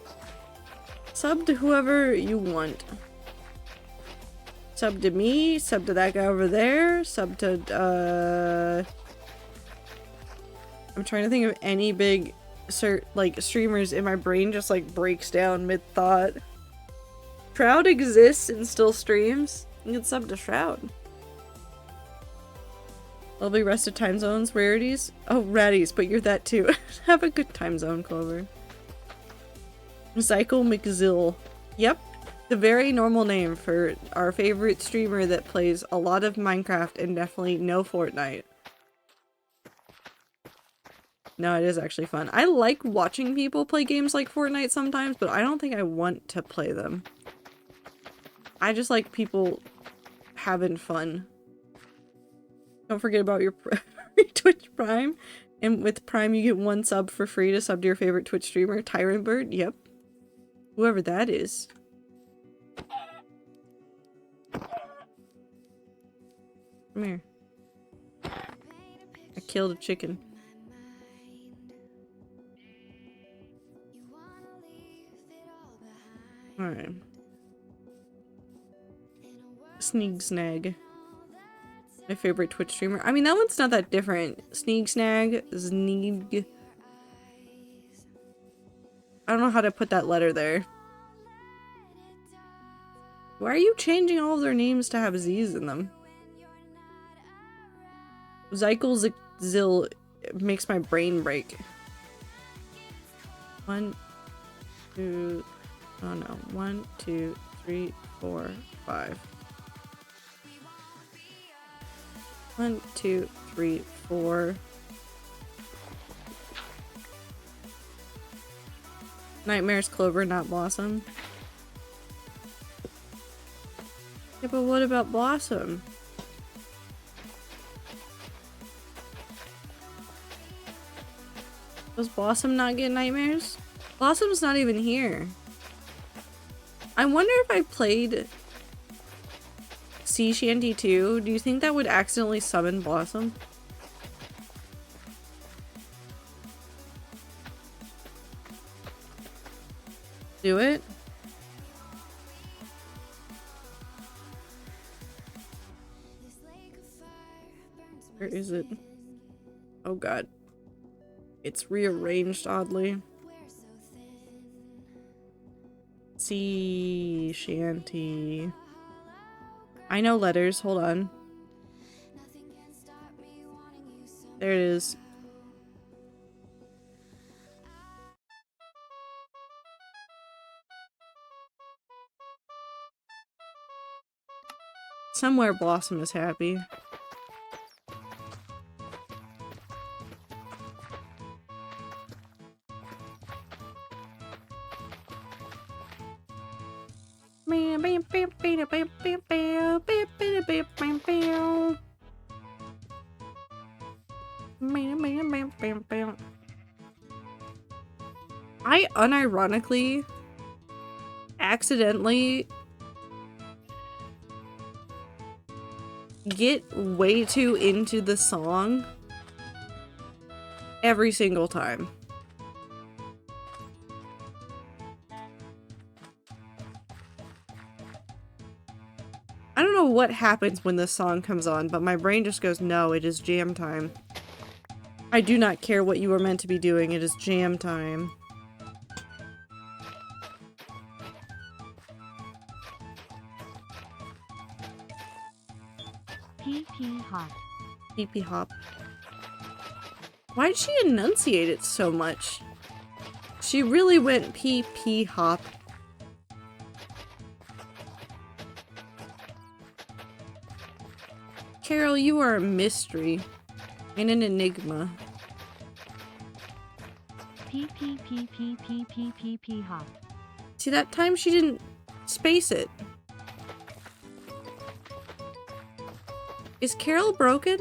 Sub to whoever you want. Sub to me, sub to that guy over there, sub to I'm trying to think of any big like streamers. In my brain just like breaks down mid-thought. Shroud exists and still streams. You can sub to Shroud. Lovely rested time zones, rarities. Oh, ratties, but you're that too. Have a good time zone, Clover. Cycle McZill. Yep, the very normal name for our favorite streamer that plays a lot of Minecraft and definitely no Fortnite. No, it is actually fun. I like watching people play games like Fortnite sometimes, but I don't think I want to play them. I just like people having fun. Don't forget about your Twitch Prime. And with Prime, you get 1 sub for free to sub to your favorite Twitch streamer, Tyrant Bird. Yep. Whoever that is. Come here. I killed a chicken. Alright. Sneeg Snag. My favorite Twitch streamer. I mean, that one's not that different. Sneeg Snag. Sneeg. I don't know how to put that letter there. Why are you changing all of their names to have Z's in them? Zykel Zil makes my brain break. 1, 2. Oh no. 1, 2, 3, 4, 5. 1, 2, 3, 4. Nightmare's Clover, not Blossom. Yeah, but what about Blossom? Does Blossom not get nightmares? Blossom's not even here. I wonder if I played Sea Shanty 2, do you think that would accidentally summon Blossom? Do it? Where is it? Oh god. It's rearranged oddly. Sea Shanty. I know letters, hold on. There it is. Somewhere Blossom is happy. I unironically accidentally get way too into the song every single time. I don't know what happens when this song comes on, but my brain just goes, no, it is jam time. I do not care what you were meant to be doing, it is jam time. PP hop. PP hop. Why did she enunciate it so much? She really went PP hop. Carol, you are a mystery and an enigma. PP hop. See, that time she didn't space it. Is Carol broken?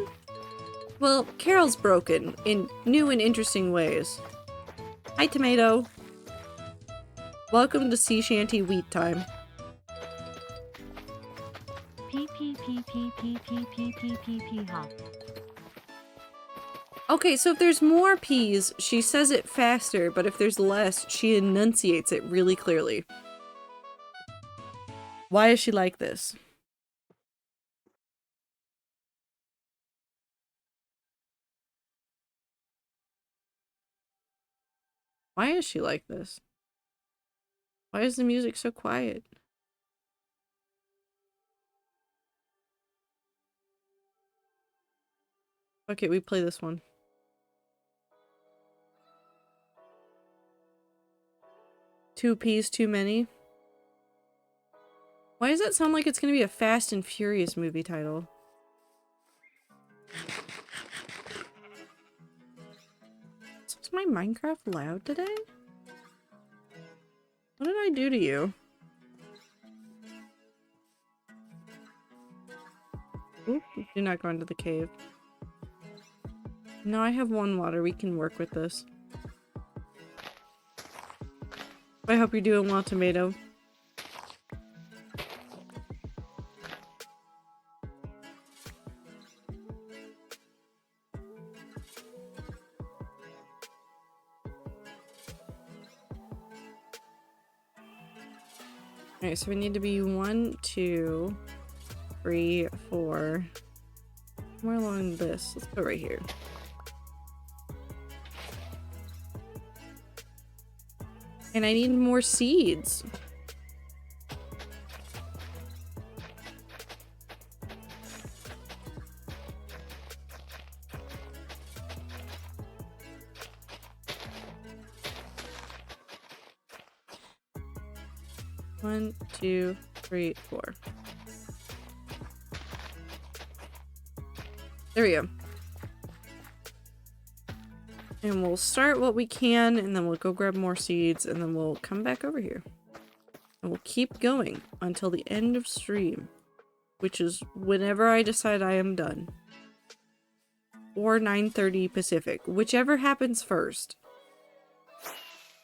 Well, Carol's broken in new and interesting ways. Hi, Tomato. Welcome to Sea Shanty Wheat Time. PP hop. Okay, so if there's more P's, she says it faster, but if there's less, she enunciates it really clearly. Why is she like this? Why is she like this? Why is the music so quiet? Okay, we play this one. Two P's too many? Why does that sound like it's gonna be a Fast and Furious movie title? Is my Minecraft loud today? What did I do to you? Oop, do not go into the cave. No, I have one water. We can work with this. I hope you're doing well, Tomato. Alright, so we need to be 1, 2, 3, 4. More along this. Let's go right here. And I need more seeds. One, 2, 3, 4. There we go. And we'll start what we can, and then we'll go grab more seeds, and then we'll come back over here. And we'll keep going until the end of stream, which is whenever I decide I am done. Or 9:30 Pacific, whichever happens first.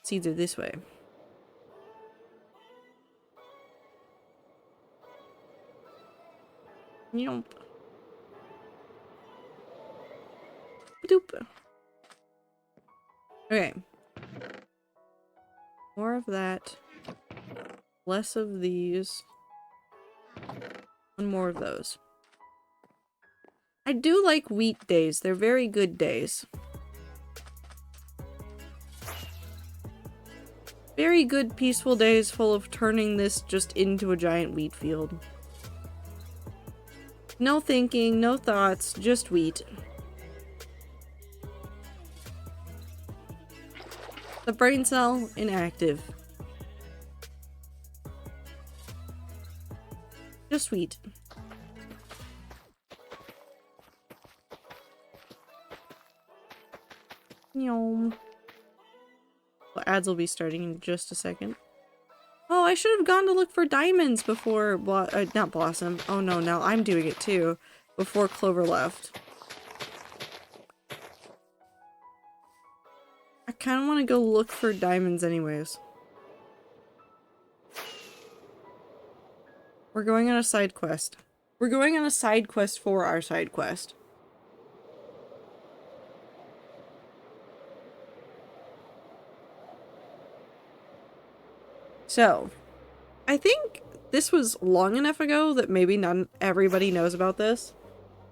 It's either this way. Yomp. Doop. Okay. More of that. Less of these. And more of those. I do like wheat days. They're very good days. Very good, peaceful days full of turning this just into a giant wheat field. No thinking, no thoughts, just wheat. The brain cell inactive. Just wheat. Yum. Well, ads will be starting in just a second. Oh, I should have gone to look for diamonds before not Blossom. Oh no, now I'm doing it too. Before Clover left. I kind of want to go look for diamonds anyways. We're going on a side quest. We're going on a side quest for our side quest. So, I think this was long enough ago that maybe not everybody knows about this.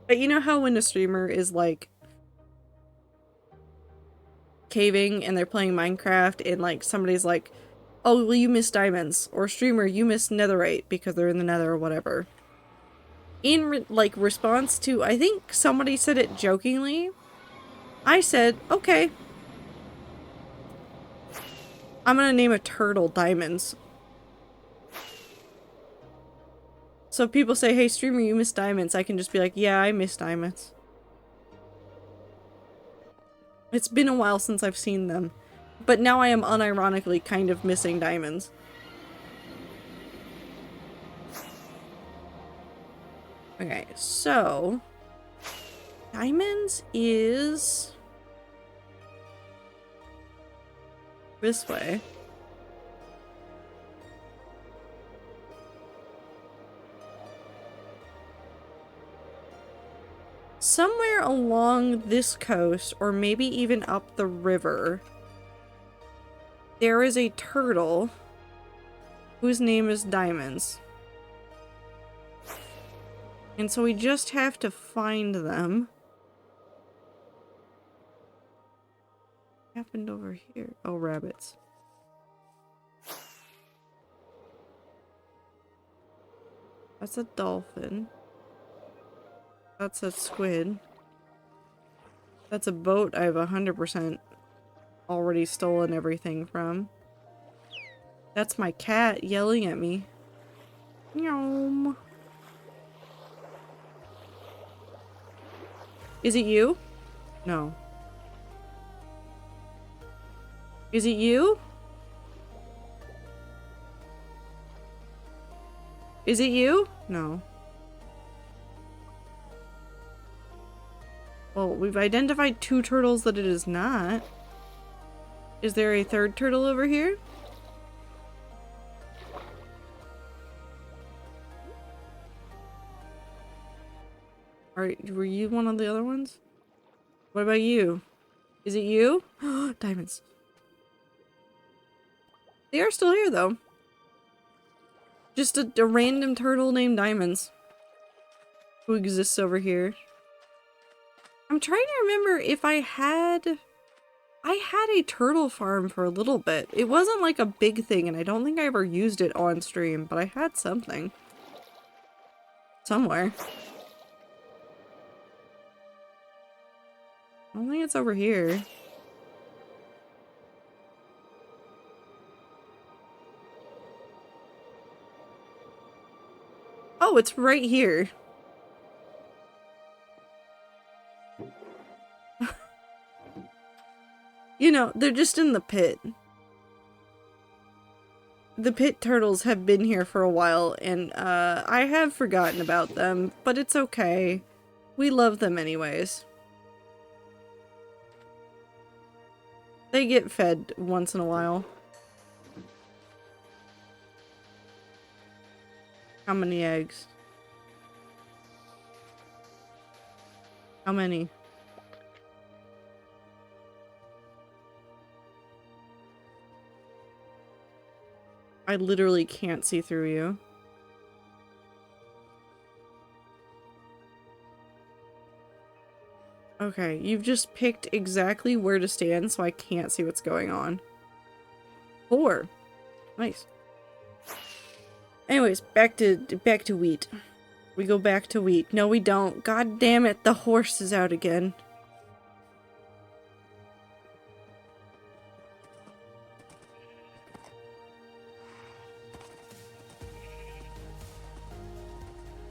But you know how when a streamer is like caving and they're playing Minecraft and like somebody's like, oh, well, you missed diamonds, or streamer, you missed netherite because they're in the nether or whatever. In like response to, I think somebody said it jokingly, I said, okay, I'm gonna name a turtle Diamonds. So if people say, hey streamer, you missed diamonds, I can just be like, yeah, I missed diamonds. It's been a while since I've seen them. But now I am unironically kind of missing diamonds. Okay, so diamonds is this way. Somewhere along this coast, or maybe even up the river, there is a turtle whose name is Diamonds. And so we just have to find them. What happened over here? Oh, rabbits. That's a dolphin. That's a squid. That's a boat I've 100% already stolen everything from. That's my cat yelling at me. Meow. Is it you? No. Is it you? Is it you? No. Well, we've identified 2 turtles that it is not. Is there a 3rd turtle over here? Were you one of the other ones? What about you? Is it you? Diamonds. They are still here though. Just a random turtle named Diamonds. Who exists over here. I'm trying to remember if I had a turtle farm for a little bit. It wasn't like a big thing and I don't think I ever used it on stream, but I had something. Somewhere. I don't think it's over here. Oh, it's right here. You know, they're just in the pit. The pit turtles have been here for a while, and I have forgotten about them, but it's okay. We love them anyways. They get fed once in a while. How many eggs? How many? I literally can't see through you. Okay, you've just picked exactly where to stand, so I can't see what's going on. 4. Nice. Anyways, back to wheat. We go back to wheat. No, we don't. God damn it, the horse is out again.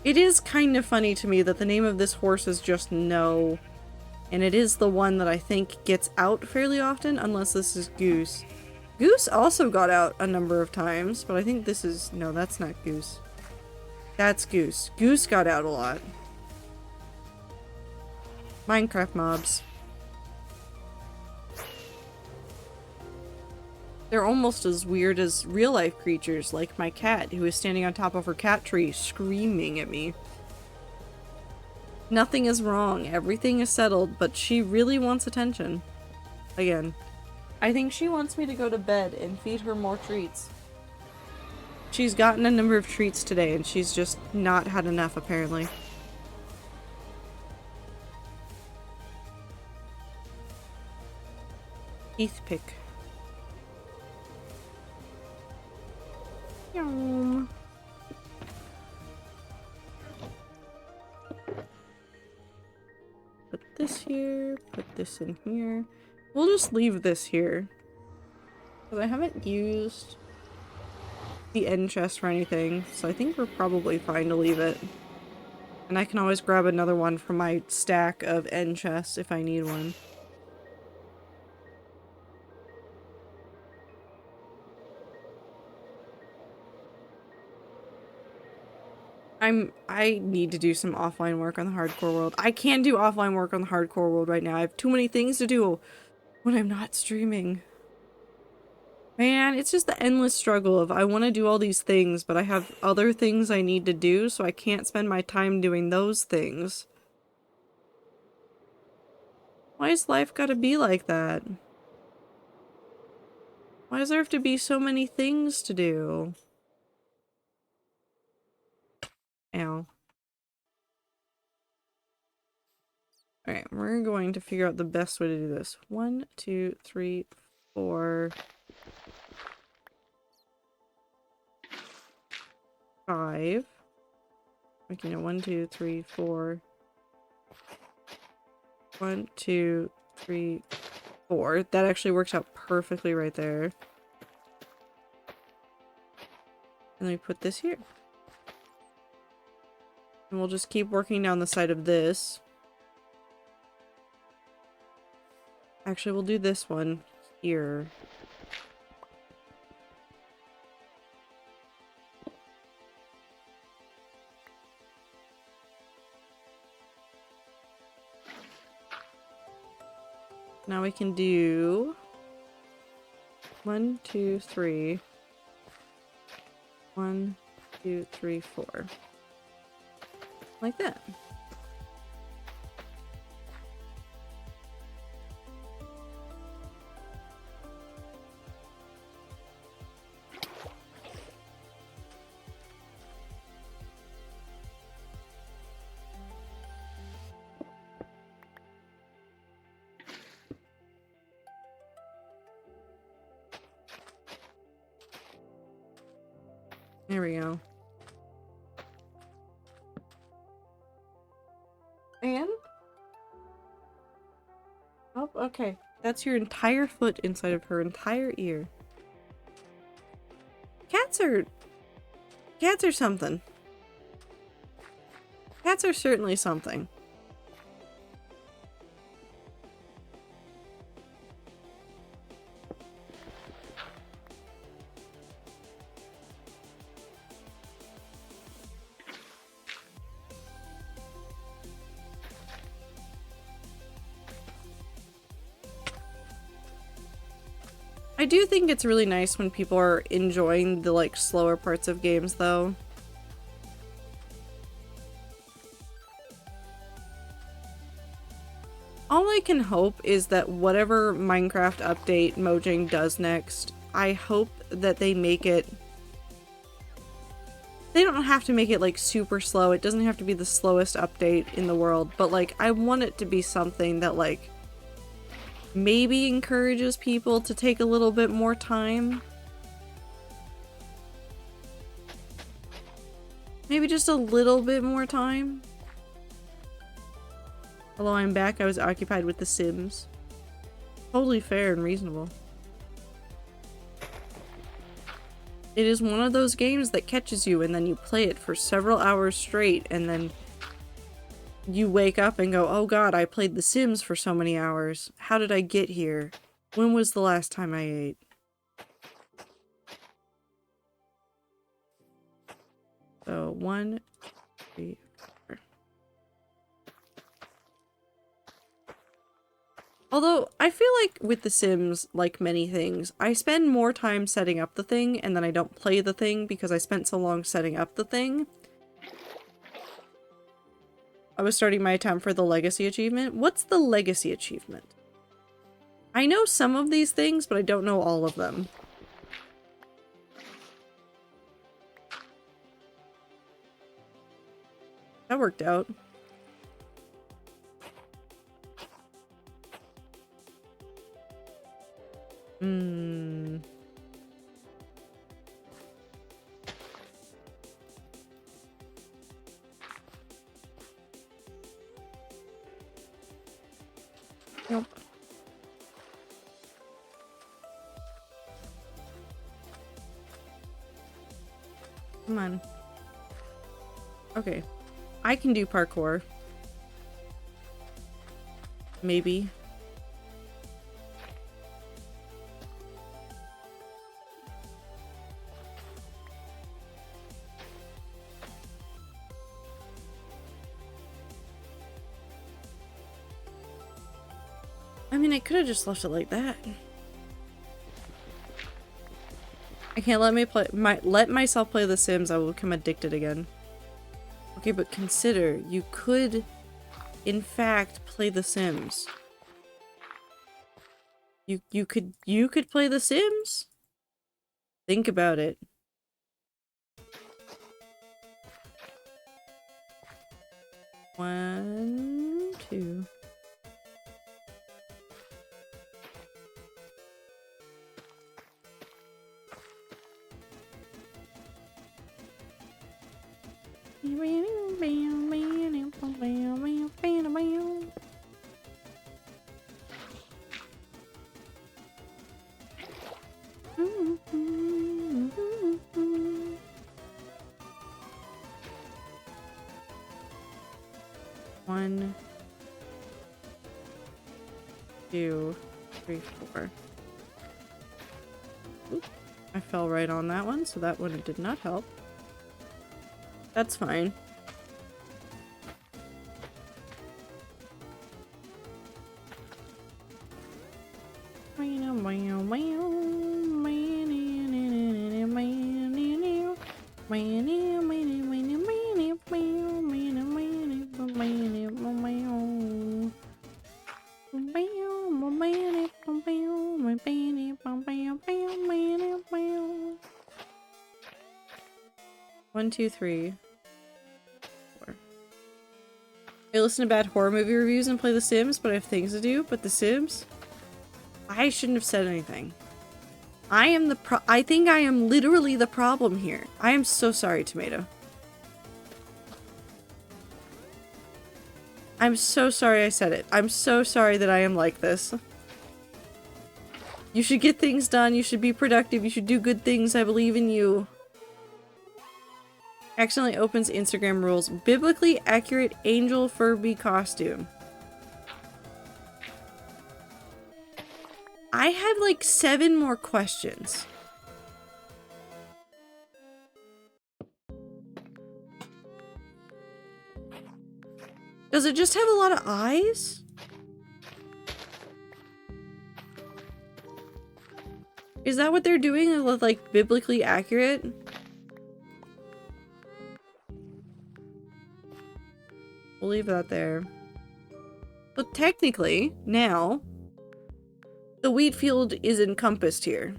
It is kind of funny to me that the name of this horse is just No. And it is the one that I think gets out fairly often, unless this is Goose. Goose also got out a number of times, but I think this is... No, that's not Goose. That's Goose. Goose got out a lot. Minecraft mobs. They're almost as weird as real-life creatures, like my cat, who is standing on top of her cat tree, screaming at me. Nothing is wrong, everything is settled, but she really wants attention. Again. I think she wants me to go to bed and feed her more treats. She's gotten a number of treats today, and she's just not had enough, apparently. Heath pick. Yum. Put this here, put this in here. We'll just leave this here. Because I haven't used the end chest for anything, so I think we're probably fine to leave it. And I can always grab another one from my stack of end chests if I need one. I need to do some offline work on the hardcore world. I can't do offline work on the hardcore world right now. I have too many things to do when I'm not streaming. Man, it's just the endless struggle of I want to do all these things, but I have other things I need to do, so I can't spend my time doing those things. Why has life gotta be like that? Why does there have to be so many things to do? Ow. Alright, we're going to figure out the best way to do this. 1, 2, 3, 4... 5. Okay, no, 1, 2, 3, 4. 1, 2, 3, 4. That actually works out perfectly right there. And then we put this here. And we'll just keep working down the side of this. Actually, we'll do this one here. Now we can do 1, 2, 3. 1, 2, 3, 4. Like that. There we go. And? Oh, okay. That's your entire foot inside of her entire ear. Cats are something. Cats are certainly something. I do think it's really nice when people are enjoying the like slower parts of games though. All I can hope is that whatever Minecraft update Mojang does next, I hope that they make it... They don't have to make it like super slow. It doesn't have to be the slowest update in the world, but like I want it to be something that like maybe encourages people to take a little bit more time. Maybe just a little bit more time. Although I'm back, I was occupied with The Sims. Totally fair and reasonable. It is one of those games that catches you and then you play it for several hours straight and then you wake up and go, oh god, I played The Sims for so many hours. How did I get here? When was the last time I ate? So 1, 3, 4. Although, I feel like with The Sims, like many things, I spend more time setting up the thing, and then I don't play the thing because I spent so long setting up the thing. I was starting my attempt for the Legacy achievement. What's the Legacy achievement? I know some of these things, but I don't know all of them. That worked out. Nope. Come on. Okay. I can do parkour. Maybe. I mean, I could have just left it like that. I can't let myself play The Sims. I will become addicted again. Okay, but consider you could, in fact, play The Sims. You could play The Sims. Think about it. One, two. One, two, three, four. Oop, I fell right on that one, so that one did not help. That's fine. One, two, three, four. I listen to bad horror movie reviews and play The Sims, but I have things to do. But The Sims? I shouldn't have said anything. I think I am literally the problem here. I am so sorry, Tomato. I'm so sorry I said it. I'm so sorry that I am like this. You should get things done. You should be productive. You should do good things. I believe in you. Accidentally opens Instagram rules. Biblically accurate angel Furby costume. I have like 7 more questions. Does it just have a lot of eyes? Is that what they're doing? Like, biblically accurate? We'll leave that there. So technically, now, the wheat field is encompassed here.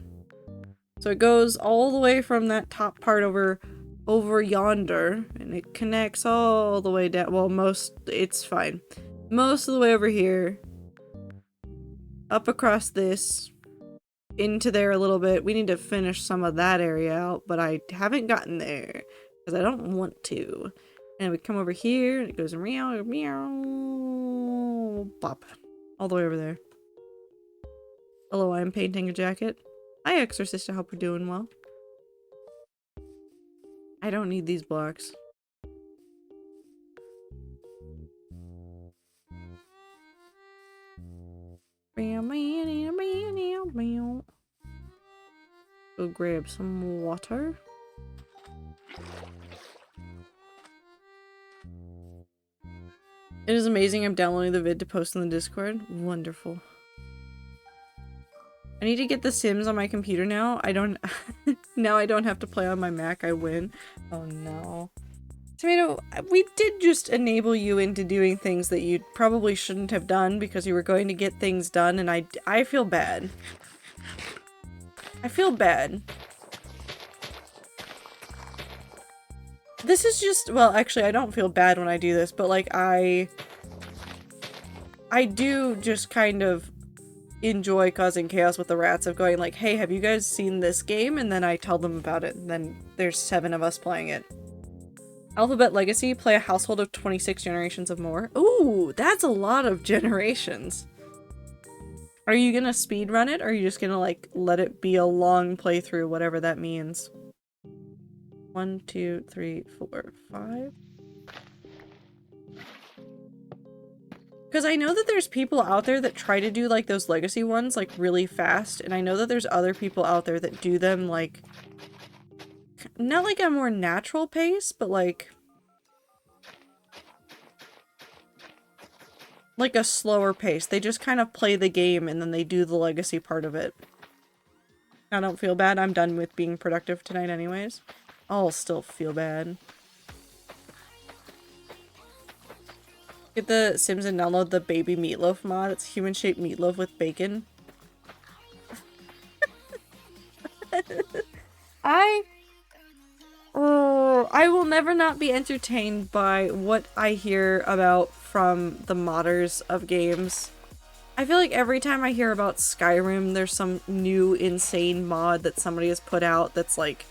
So it goes all the way from that top part over yonder, and it connects all the way down. Well, it's fine. Most of the way over here, up across this, into there a little bit. We need to finish some of that area out, but I haven't gotten there because I don't want to. And we come over here, and it goes meow, meow, bop, all the way over there. Hello, I'm painting a jacket. Hi, Exorcist, I hope you're doing well. I don't need these blocks. Go grab some water. It is amazing. I'm downloading the vid to post in the Discord. Wonderful. I need to get The Sims on my computer now. Now I don't have to play on my Mac. I win. Oh no. Tomato, we did just enable you into doing things that you probably shouldn't have done because you were going to get things done, and I feel bad. I feel bad. This is just, well, actually, I don't feel bad when I do this, but like, I do just kind of enjoy causing chaos with the rats of going like, hey, have you guys seen this game? And then I tell them about it, and then there's 7 of us playing it. Alphabet Legacy, play a household of 26 generations of more. Ooh, that's a lot of generations. Are you gonna speedrun it, or are you just gonna like let it be a long playthrough, whatever that means? 1, 2, 3, 4, 5. Because I know that there's people out there that try to do like those legacy ones like really fast, and I know that there's other people out there that do them like not like a more natural pace, but like a slower pace. They just kind of play the game and then they do the legacy part of it. I don't feel bad. I'm done with being productive tonight anyways. I'll still feel bad. Get the Sims and download the baby meatloaf mod. It's human-shaped meatloaf with bacon. I will never not be entertained by what I hear about from the modders of games. I feel like every time I hear about Skyrim, there's some new insane mod that somebody has put out that's like,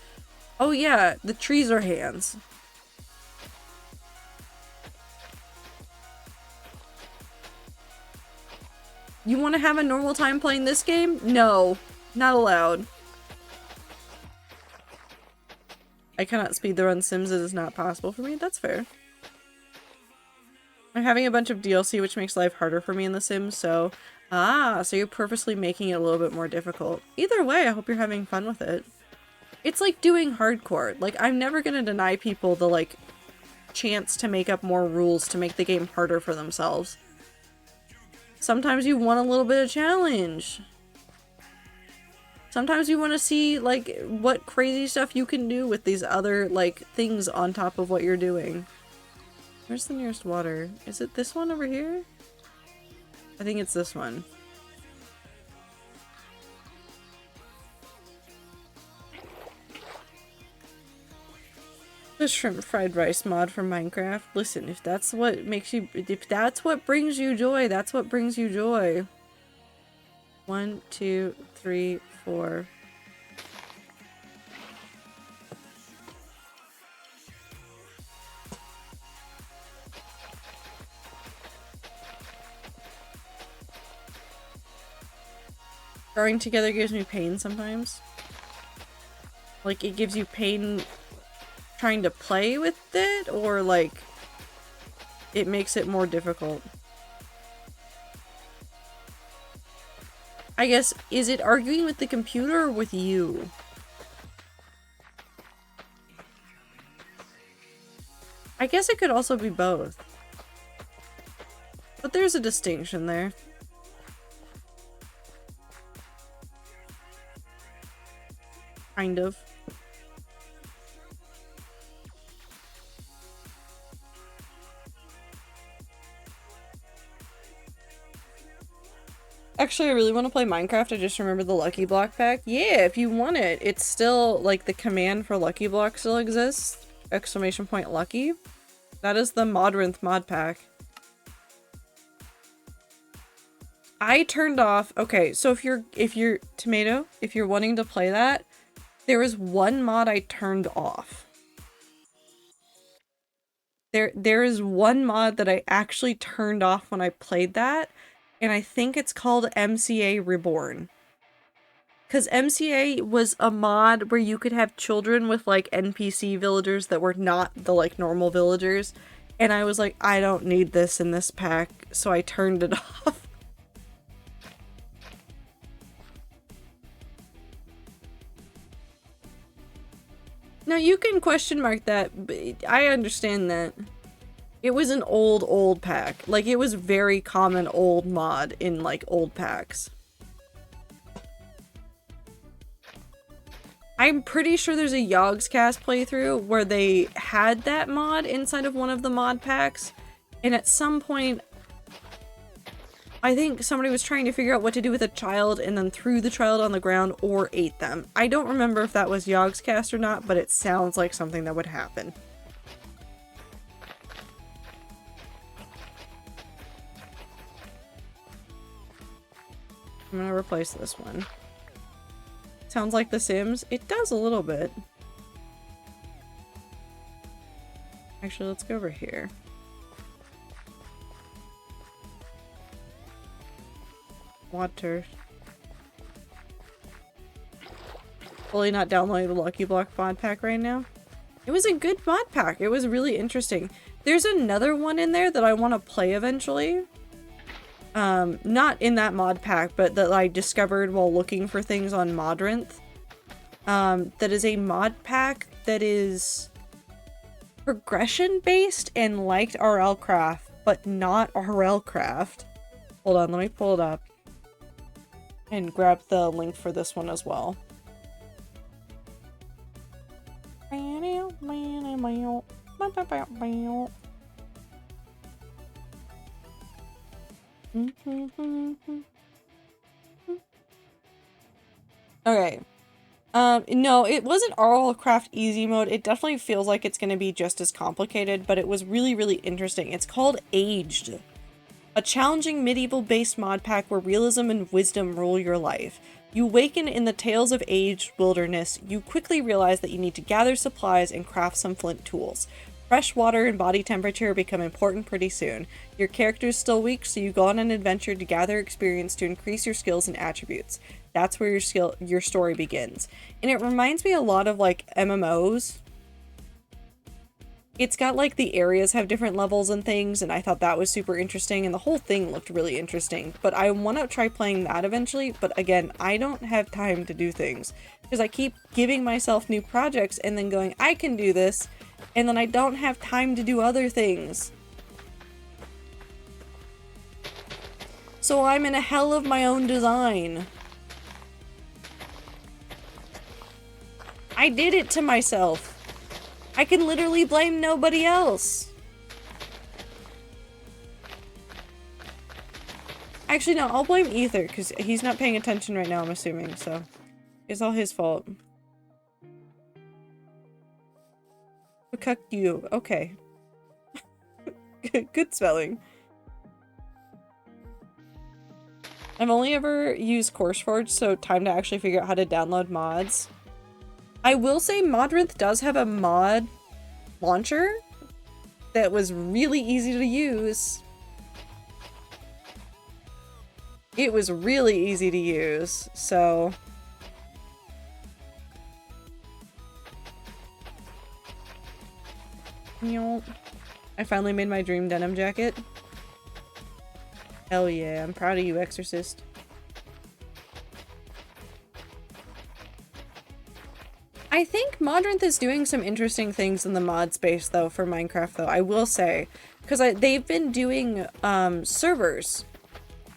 oh yeah, the trees are hands. You want to have a normal time playing this game? No, not allowed. I cannot speed the run Sims, it is not possible for me. That's fair. I'm having a bunch of DLC, which makes life harder for me in The Sims, so... Ah, so you're purposely making it a little bit more difficult. Either way, I hope you're having fun with it. It's like doing hardcore. Like, I'm never gonna deny people the, like, chance to make up more rules to make the game harder for themselves. Sometimes you want a little bit of challenge. Sometimes you want to see, like, what crazy stuff you can do with these other, like, things on top of what you're doing. Where's the nearest water? Is it this one over here? I think it's this one. The shrimp fried rice mod from Minecraft. Listen, if that's what makes you, if that's what brings you joy, that's what brings you joy. 1, 2, 3, 4. Growing together gives me pain sometimes. Like, it gives you pain trying to play with it, or like it makes it more difficult. I guess, is it arguing with the computer or with you? I guess it could also be both. But there's a distinction there. kind of. Actually, I really want to play Minecraft. I just remember the Lucky Block pack. Yeah, if you want it, it's still, like, the command for Lucky Block still exists. Exclamation point lucky. That is the Modrinth mod pack. I turned off, okay, so if you're Tomato, if you're wanting to play that, there is one mod I turned off. There is one mod that I actually turned off when I played that, and I think it's called MCA Reborn. Because MCA was a mod where you could have children with, like, NPC villagers that were not the, like, normal villagers. And I was like, I don't need this in this pack, so I turned it off. Now, you can question mark that, but I understand that. It was an old pack. Like, it was very common old mod in, like, old packs. I'm pretty sure there's a Yogscast playthrough where they had that mod inside of one of the mod packs, and at some point, I think somebody was trying to figure out what to do with a child and then threw the child on the ground or ate them. I don't remember if that was Yogscast or not, but it sounds like something that would happen. I'm gonna replace this one. Sounds like The Sims. It does a little bit. Actually, let's go over here. Water. Fully not downloading the Lucky Block mod pack right now. It was a good mod pack. It was really interesting. There's another one in there that I want to play eventually. Not in that mod pack, but that I discovered while looking for things on Modrinth. That is a mod pack that is progression based and liked RLCraft, but not RLCraft. Hold on, let me pull it up and grab the link for this one as well. Okay. No, it wasn't RLCraft easy mode. It definitely feels like it's going to be just as complicated, but it was really, really interesting. It's called Aged. A challenging medieval-based mod pack where realism and wisdom rule your life. You awaken in the Tales of Aged wilderness. You quickly realize that you need to gather supplies and craft some flint tools. Fresh water and body temperature become important pretty soon. Your character is still weak, so you go on an adventure to gather experience to increase your skills and attributes. That's where your story begins. And it reminds me a lot of, like, MMOs. It's got, like, the areas have different levels and things, and I thought that was super interesting, and the whole thing looked really interesting. But I want to try playing that eventually, but again, I don't have time to do things. Because I keep giving myself new projects and then going, I can do this, and then I don't have time to do other things. So I'm in a hell of my own design. I did it to myself. I can literally blame nobody else. Actually, no, I'll blame Ether, because he's not paying attention right now, I'm assuming, so it's all his fault. Fuck you. Okay. Good spelling. I've only ever used CourseForge, so time to actually figure out how to download mods. I will say Modrinth does have a mod launcher that was really easy to use. It was really easy to use, so... I finally made my dream denim jacket. Hell yeah, I'm proud of you, Exorcist. I think Modrinth is doing some interesting things in the mod space, though, for Minecraft, though, I will say. Because they've been doing servers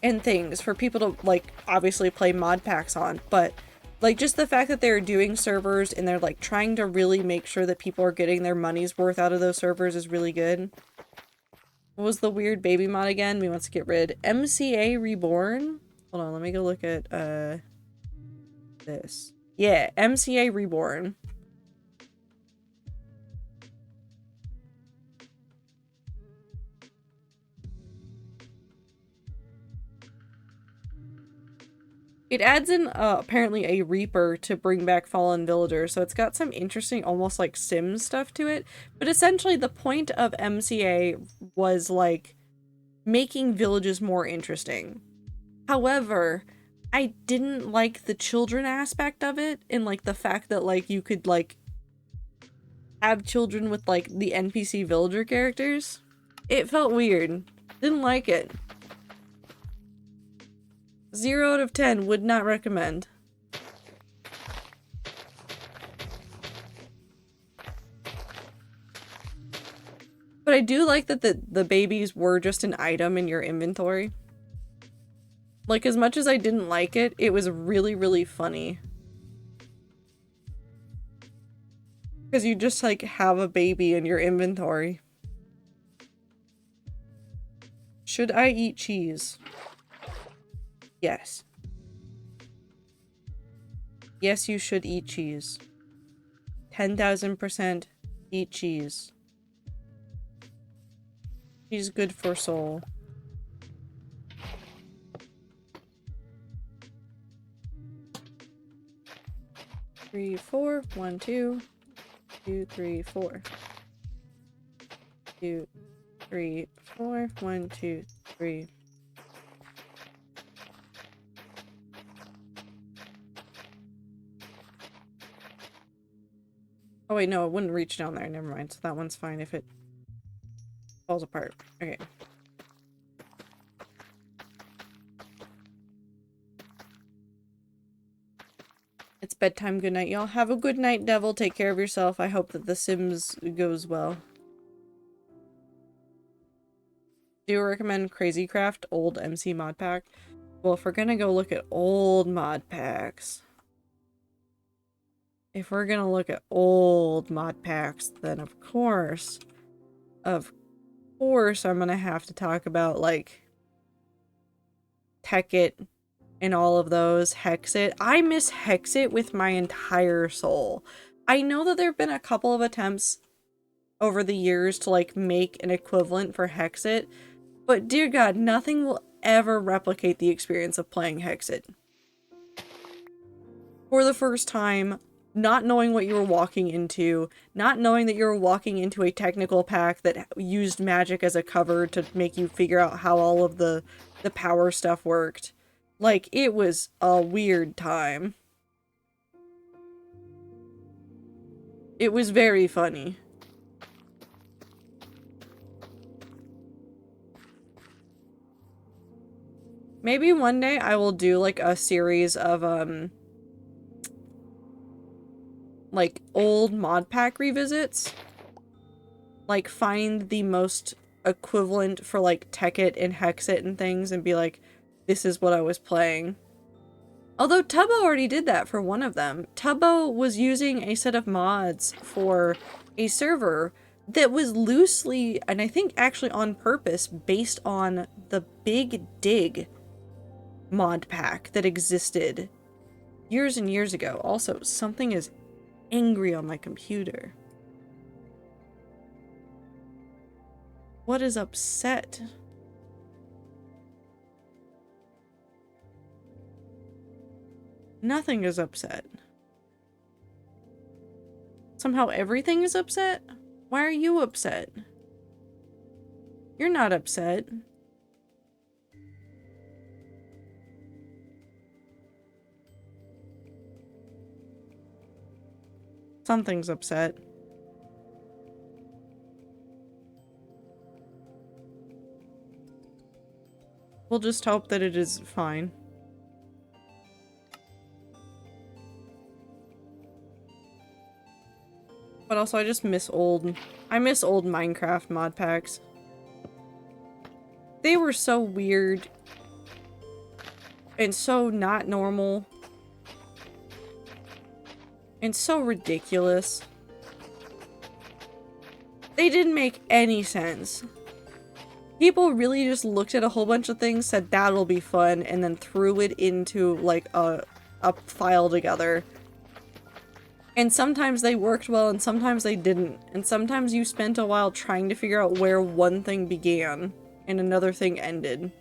and things for people to, like, obviously play mod packs on, but Like, just the fact that they're doing servers and they're, like, trying to really make sure that people are getting their money's worth out of those servers is really good. What was the weird baby mod again? We want to get rid. MCA Reborn? Hold on, let me go look at, this. Yeah, MCA Reborn. It adds in, apparently a Reaper to bring back fallen villagers, so it's got some interesting, almost like Sims stuff to it. But essentially, the point of MCA was, like, making villages more interesting. However, I didn't like the children aspect of it, and, like, the fact that, like, you could, like, have children with, like, the NPC villager characters. It felt weird. Didn't like it. 0 out of 10, would not recommend. But I do like that the babies were just an item in your inventory. Like, as much as I didn't like it, it was really, really funny. Because you just, like, have a baby in your inventory. Should I eat cheese? Yes. Yes, you should eat cheese. 10,000% eat cheese. Cheese good for soul. Three, four, 1, 2, 2, 3, 4. 2, 3, 4, 1, 2, 3. Oh wait, no, it wouldn't reach down there. Never mind. So that one's fine if it falls apart. Okay. It's bedtime. Good night, y'all. Have a good night, Devil. Take care of yourself. I hope that The Sims goes well. Do you recommend Crazy Craft old MC mod pack? Well, if we're gonna go look at old mod packs, then of course I'm gonna have to talk about, like, Tekkit and all of those. Hexit. I miss Hexit with my entire soul. I know that there have been a couple of attempts over the years to, like, make an equivalent for Hexit, but dear God, nothing will ever replicate the experience of playing Hexit. For the first time, not knowing what you were walking into, not knowing that you were walking into a technical pack that used magic as a cover to make you figure out how all of the power stuff worked. Like, it was a weird time. It was very funny. Maybe one day I will do, like, a series of, like, old mod pack revisits. Like, find the most equivalent for, like, Tekkit and Hexit and things and be like, this is what I was playing. Although Tubbo already did that for one of them. Tubbo was using a set of mods for a server that was loosely, and I think actually on purpose, based on the Big Dig mod pack that existed years and years ago. Also, something is angry on my computer. What is upset? Nothing is upset. Somehow everything is upset? Why are you upset? You're not upset. Something's upset. We'll just hope that it is fine. But also, I just miss old Minecraft mod packs. They were so weird and so not normal. And so ridiculous. They didn't make any sense. People really just looked at a whole bunch of things, said that'll be fun, and then threw it into like a file together. And sometimes they worked well and sometimes they didn't. And sometimes you spent a while trying to figure out where one thing began and another thing ended.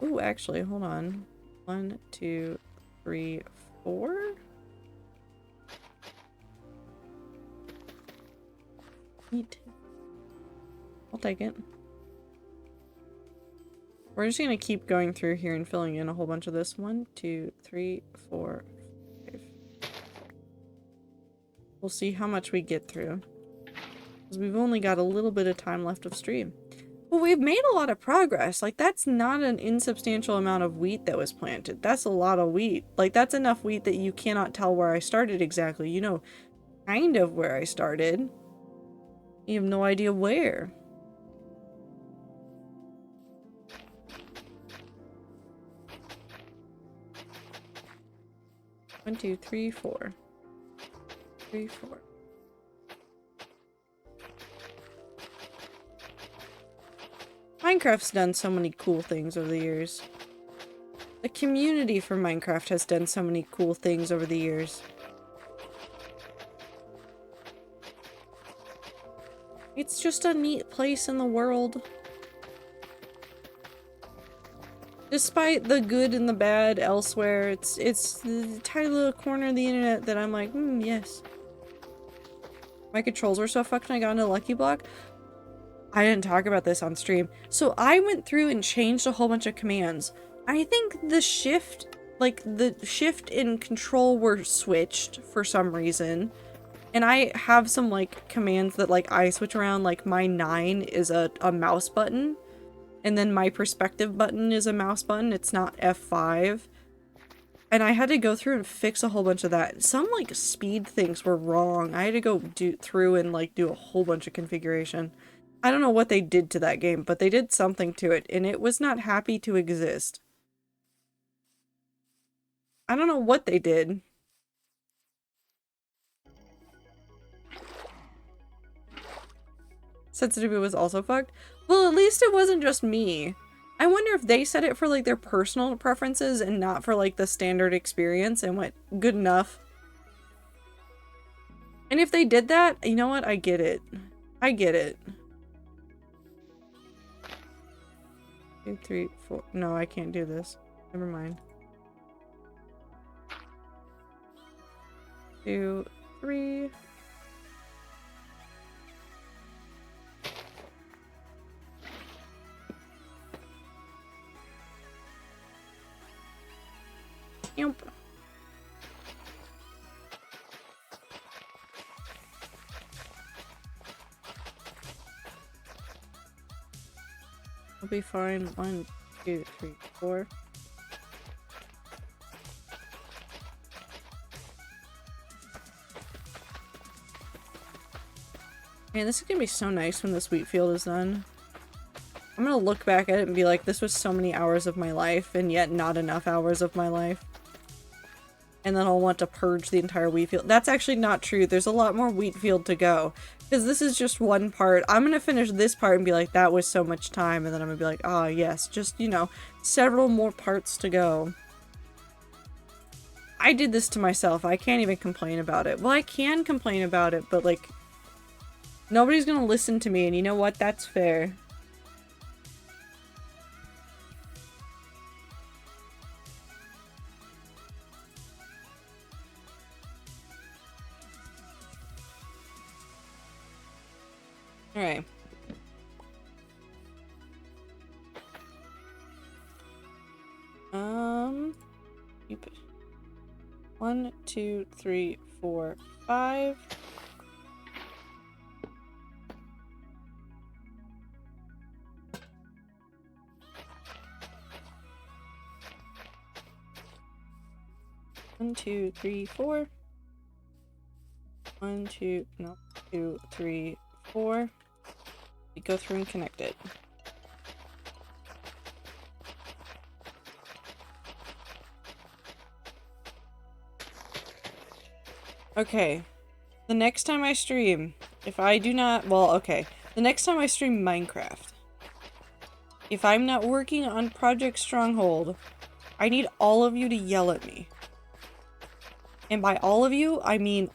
Ooh, actually, hold on. 1, 2, 3, 4? Neat. I'll take it. We're just gonna keep going through here and filling in a whole bunch of this. 1, 2, 3, 4, 5. We'll see how much we get through. Because we've only got a little bit of time left of stream. Well, we've made a lot of progress. Like, that's not an insubstantial amount of wheat that was planted. That's a lot of wheat. Like, that's enough wheat that you cannot tell where I started exactly. You know, kind of where I started. You have no idea where. One, two, three, 4. 3, 4. Minecraft's done so many cool things over the years. The community for Minecraft has done so many cool things over the years. It's just a neat place in the world. Despite the good and the bad elsewhere, it's the tiny little corner of the internet that I'm like, yes. My controls were so fucked when I got into Lucky Block. I didn't talk about this on stream. So I went through and changed a whole bunch of commands. I think the shift and control were switched for some reason. And I have some like commands that like I switch around, like my 9 is a mouse button. And then my perspective button is a mouse button. It's not F5. And I had to go through and fix a whole bunch of that. Some like speed things were wrong. I had to go through and like do a whole bunch of configuration. I don't know what they did to that game, but they did something to it and it was not happy to exist. I don't know what they did. Sensitivity was also fucked. Well, at least it wasn't just me. I wonder if they set it for like their personal preferences and not for like the standard experience and went good enough. And if they did that, you know what? I get it. I get it. 2, 3, 4. No, I can't do this. Never mind. 2, 3. Nope. I'll be fine. 1, 2, 3, 4. Man, this is gonna be so nice when this wheat field is done. I'm gonna look back at it and be like, this was so many hours of my life, and yet not enough hours of my life. And then I'll want to purge the entire wheat field. That's actually not true. There's a lot more wheat field to go. Because this is just one part. I'm gonna finish this part and be like, that was so much time. And then I'm gonna be like, ah, yes. Just, you know, several more parts to go. I did this to myself. I can't even complain about it. Well, I can complain about it, but like, nobody's gonna listen to me. And you know what? That's fair. Alright. Keep it. 1, 2, 3, 4, 5. One, 2, 3, 4. 1, 2, no, 2, 3, 4. We go through and connect it. Okay. The next time I stream, if I do not, well, okay. The next time I stream Minecraft, if I'm not working on Project Stronghold, I need all of you to yell at me. And by all of you, I mean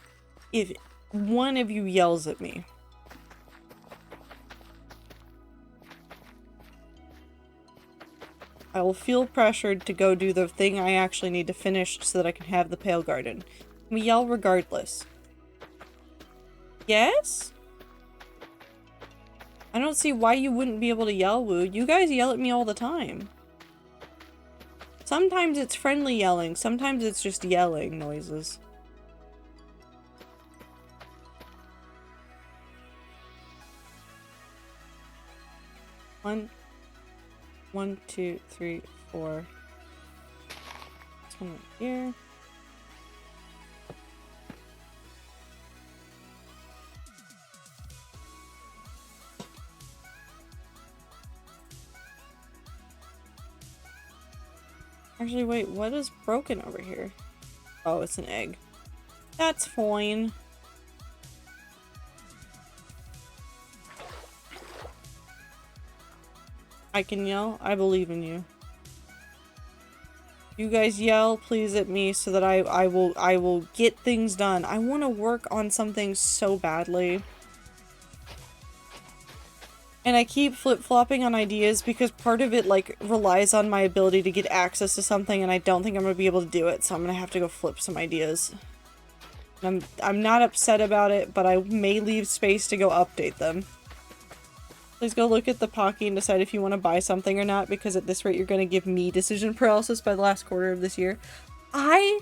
if one of you yells at me. I will feel pressured to go do the thing I actually need to finish so that I can have the Pale Garden. We yell regardless. Yes? I don't see why you wouldn't be able to yell, Woo. You guys yell at me all the time. Sometimes it's friendly yelling, sometimes it's just yelling noises. One, 2, 3, 4. This one right here. Actually, wait, what is broken over here? Oh, it's an egg. That's fine. I can yell. I believe in you. You guys yell, please, at me so that I will get things done. I want to work on something so badly. And I keep flip-flopping on ideas because part of it, like, relies on my ability to get access to something, and I don't think I'm gonna be able to do it, so I'm gonna have to go flip some ideas. I'm not upset about it, but I may leave space to go update them. Please go look at the Pocky and decide if you want to buy something or not, because at this rate you're gonna give me decision paralysis by the last quarter of this year. I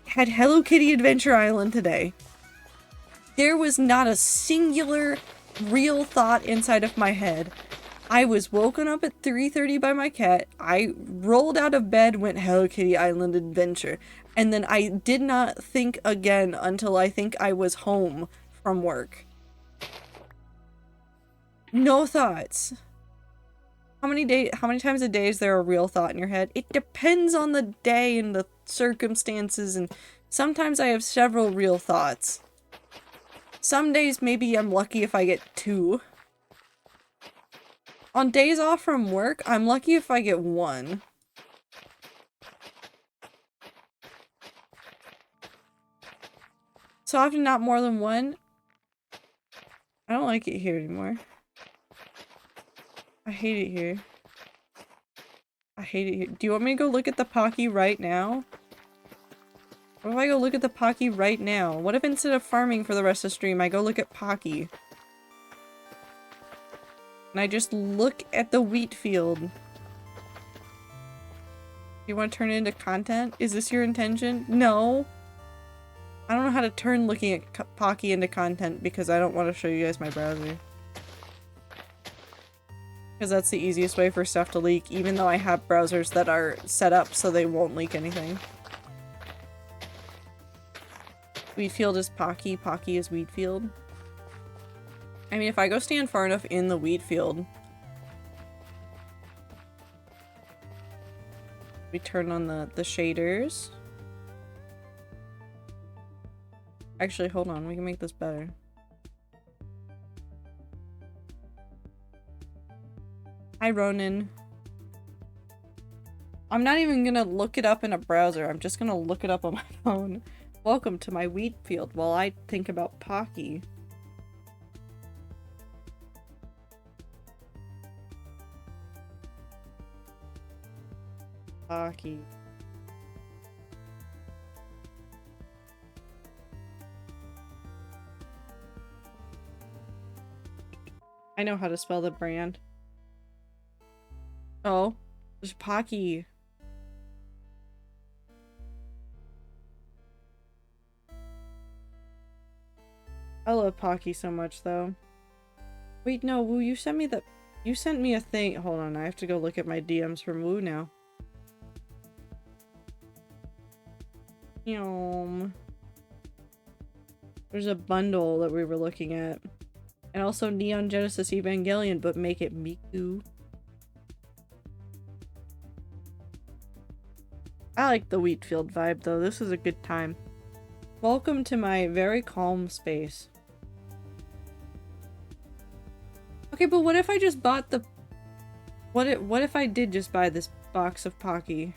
had Hello Kitty Adventure Island today. There was not a singular real thought inside of my head. I was woken up at 3:30 by my cat. I rolled out of bed, went Hello Kitty Island Adventure. And then I did not think again until I think I was home from work. No thoughts. How many times a day is there a real thought in your head? It depends on the day and the circumstances, and sometimes I have several real thoughts. Some days, maybe I'm lucky if I get 2. On days off from work, I'm lucky if I get 1. So often not more than 1. I don't like it here anymore. I hate it here. I hate it here. Do you want me to go look at the Pocky right now? What if I go look at the Pocky right now? What if instead of farming for the rest of the stream, I go look at Pocky? And I just look at the wheat field. Do you want to turn it into content? Is this your intention? No. I don't know how to turn looking at Pocky into content because I don't want to show you guys my browser. Because that's the easiest way for stuff to leak, even though I have browsers that are set up so they won't leak anything. Wheatfield is Pocky, Pocky is Wheatfield. I mean, if I go stand far enough in the wheat field, we turn on the shaders. Actually, hold on, we can make this better. Hi, Ronan. I'm not even gonna look it up in a browser. I'm just gonna look it up on my phone. Welcome to my wheat field while I think about Pocky. Pocky. I know how to spell the brand. Oh, there's Pocky. I love Pocky so much, though. Wait, no, Woo, you sent me the... You sent me a thing. Hold on, I have to go look at my DMs from Woo now. There's a bundle that we were looking at. And also Neon Genesis Evangelion, but make it Miku. I like the wheat field vibe though. This is a good time. Welcome to my very calm space. Okay, but what if I just bought the... What if I did just buy this box of Pocky?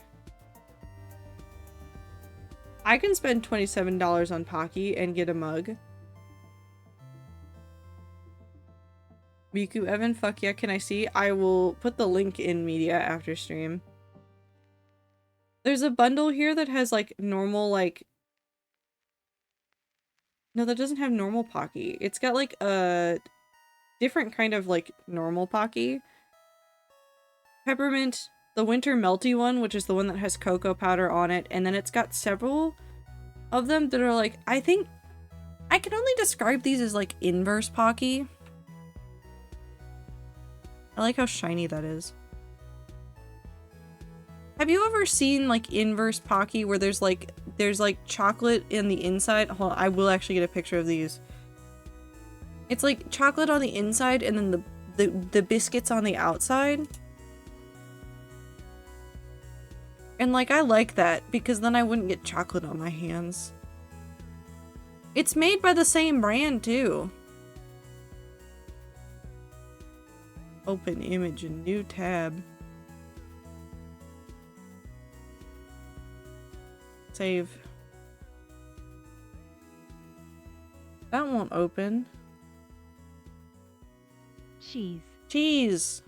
I can spend $27 on Pocky and get a mug. Miku Evan, fuck yeah, can I see? I will put the link in media after stream. There's a bundle here that has like normal like... No, that doesn't have normal Pocky. It's got like a different kind of like normal Pocky. Peppermint, the winter melty one, which is the one that has cocoa powder on it, and then it's got several of them that are like, I think I can only describe these as like inverse Pocky. I like how shiny that is. Have you ever seen like inverse Pocky where there's like chocolate in the inside? Hold on, I will actually get a picture of these. It's like chocolate on the inside and then the biscuits on the outside. And like I like that because then I wouldn't get chocolate on my hands. It's made by the same brand too. Open image and new tab. Save. That won't open. Cheese. Cheese!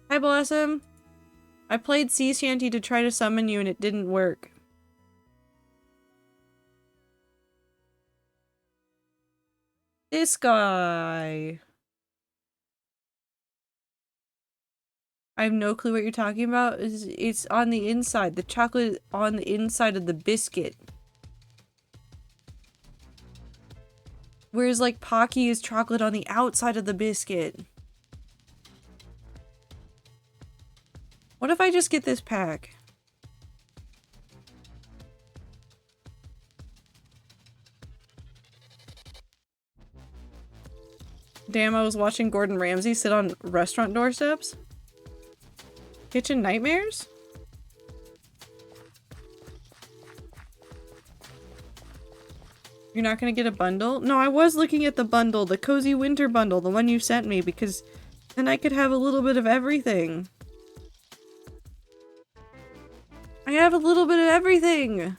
Hi Blossom! I played Sea Shanty to try to summon you and it didn't work. This guy! I have no clue what you're talking about. It's on the inside. The chocolate on the inside of the biscuit. Whereas like Pocky is chocolate on the outside of the biscuit. What if I just get this pack? Damn, I was watching Gordon Ramsay sit on restaurant doorsteps. Kitchen nightmares? You're not gonna get a bundle? No, I was looking at the bundle, the Cozy Winter bundle, the one you sent me, because then I could have a little bit of everything. I have a little bit of everything!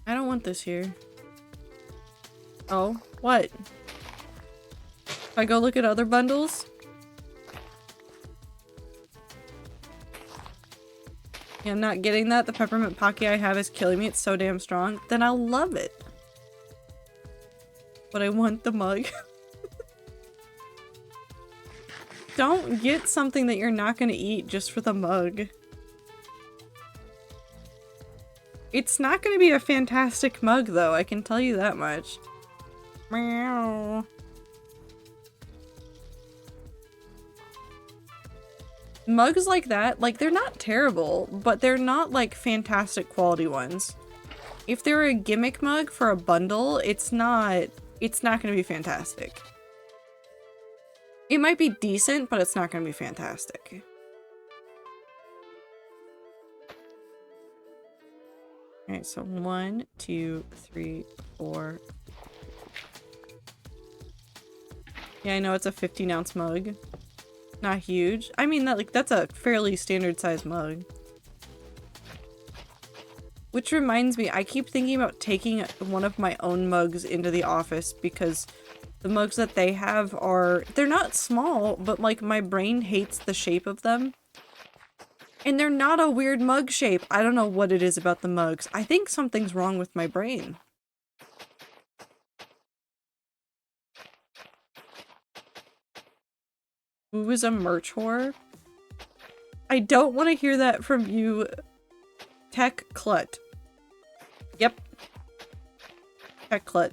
I don't want this here. Oh, what? If I go look at other bundles? Yeah, I'm not getting that. The peppermint Pocky I have is killing me. It's so damn strong. Then I'll love it. But I want the mug. Don't get something that you're not gonna eat just for the mug. It's not gonna be a fantastic mug though, I can tell you that much. Meow. Mugs like that, like, they're not terrible, but they're not, like, fantastic quality ones. If they're a gimmick mug for a bundle, it's not gonna be fantastic. It might be decent, but it's not gonna be fantastic. Alright, so 1, 2, 3, 4. Yeah, I know it's a 15-ounce mug. Not huge. I mean, that's a fairly standard size mug. Which reminds me, I keep thinking about taking one of my own mugs into the office because the mugs that they have are, they're not small, but like my brain hates the shape of them. And they're not a weird mug shape. I don't know what it is about the mugs. I think something's wrong with my brain. Who is a merch whore? I don't want to hear that from you, Tech Clut. Yep. Tech Clut.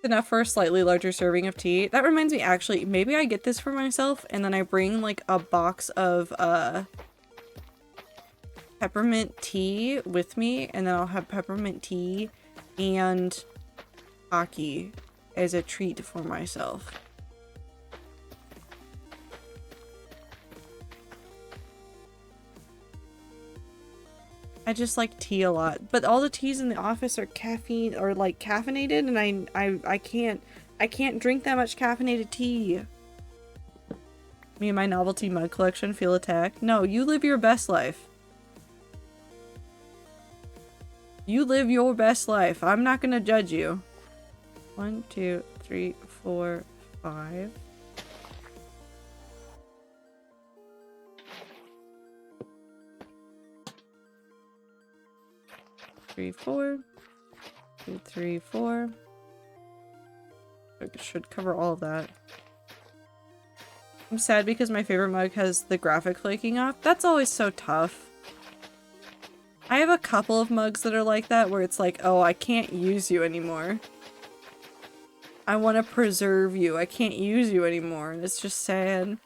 Enough for a slightly larger serving of tea. That reminds me, actually, maybe I get this for myself and then I bring like a box of peppermint tea with me and then I'll have peppermint tea and Pocky. as a treat for myself. I just like tea a lot, but all the teas in the office are caffeine or like caffeinated, and I can't drink that much caffeinated tea. Me and my novelty mug collection feel attacked. No, you live your best life. You live your best life. I'm not gonna judge you. 1, 2, 3, 4, 5. Three, 4. 2, 3, 4. It should cover all of that. I'm sad because my favorite mug has the graphic flaking off. That's always so tough. I have a couple of mugs that are like that where it's like, oh, I can't use you anymore. I want to preserve you. I can't use you anymore. And it's just sad.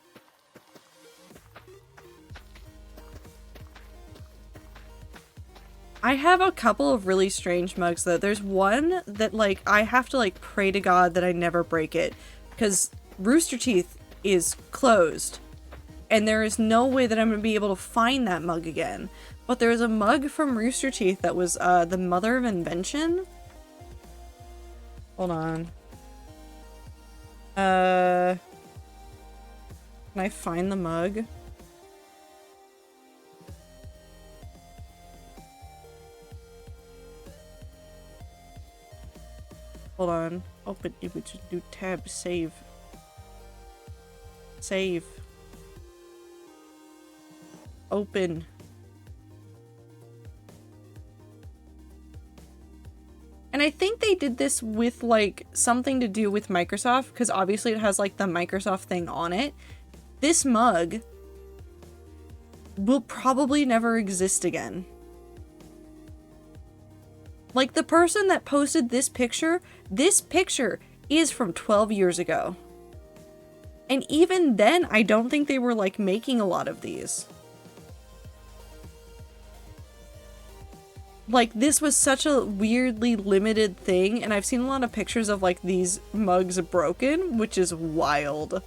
I have a couple of really strange mugs though. There's one that like I have to like pray to God that I never break it because Rooster Teeth is closed and there is no way that I'm gonna be able to find that mug again. But there's a mug from Rooster Teeth that was the mother of invention. Hold on. Can I find the mug? Hold on. Open image, new tab, save. Save. Open. And I think they did this with like something to do with Microsoft because obviously it has like the Microsoft thing on it. This mug will probably never exist again. Like the person that posted this picture is from 12 years ago. And even then, I don't think they were like making a lot of these. Like this was such a weirdly limited thing, and I've seen a lot of pictures of like these mugs broken, which is wild.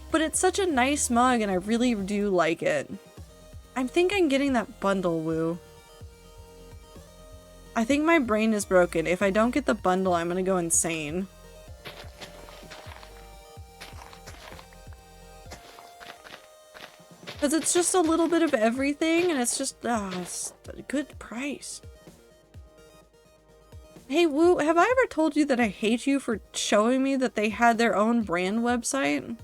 But it's such a nice mug and I really do like it. I think I'm getting that bundle, Woo. I think my brain is broken. If I don't get the bundle, I'm gonna go insane. Because it's just a little bit of everything, and it's just, it's a good price. Hey, Woo, have I ever told you that I hate you for showing me that they had their own brand website?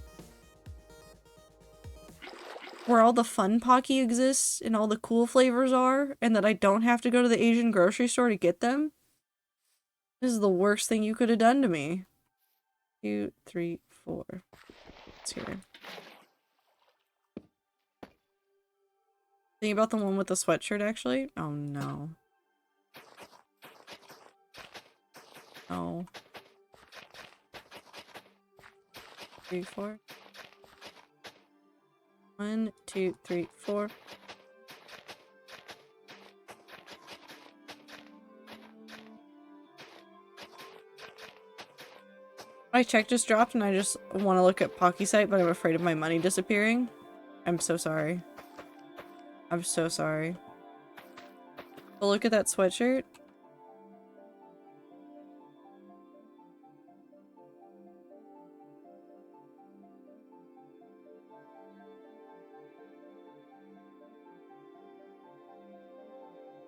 Where all the fun Pocky exists and all the cool flavors are, and that I don't have to go to the Asian grocery store to get them? This is the worst thing you could have done to me. 2, 3, 4. It's here. Think about the one with the sweatshirt, actually? Oh, no. Oh. 3, 4. 1, 2, 3, 4. My check just dropped and I just want to look at Pocky site, but I'm afraid of my money disappearing. I'm so sorry. I'm so sorry. But look at that sweatshirt.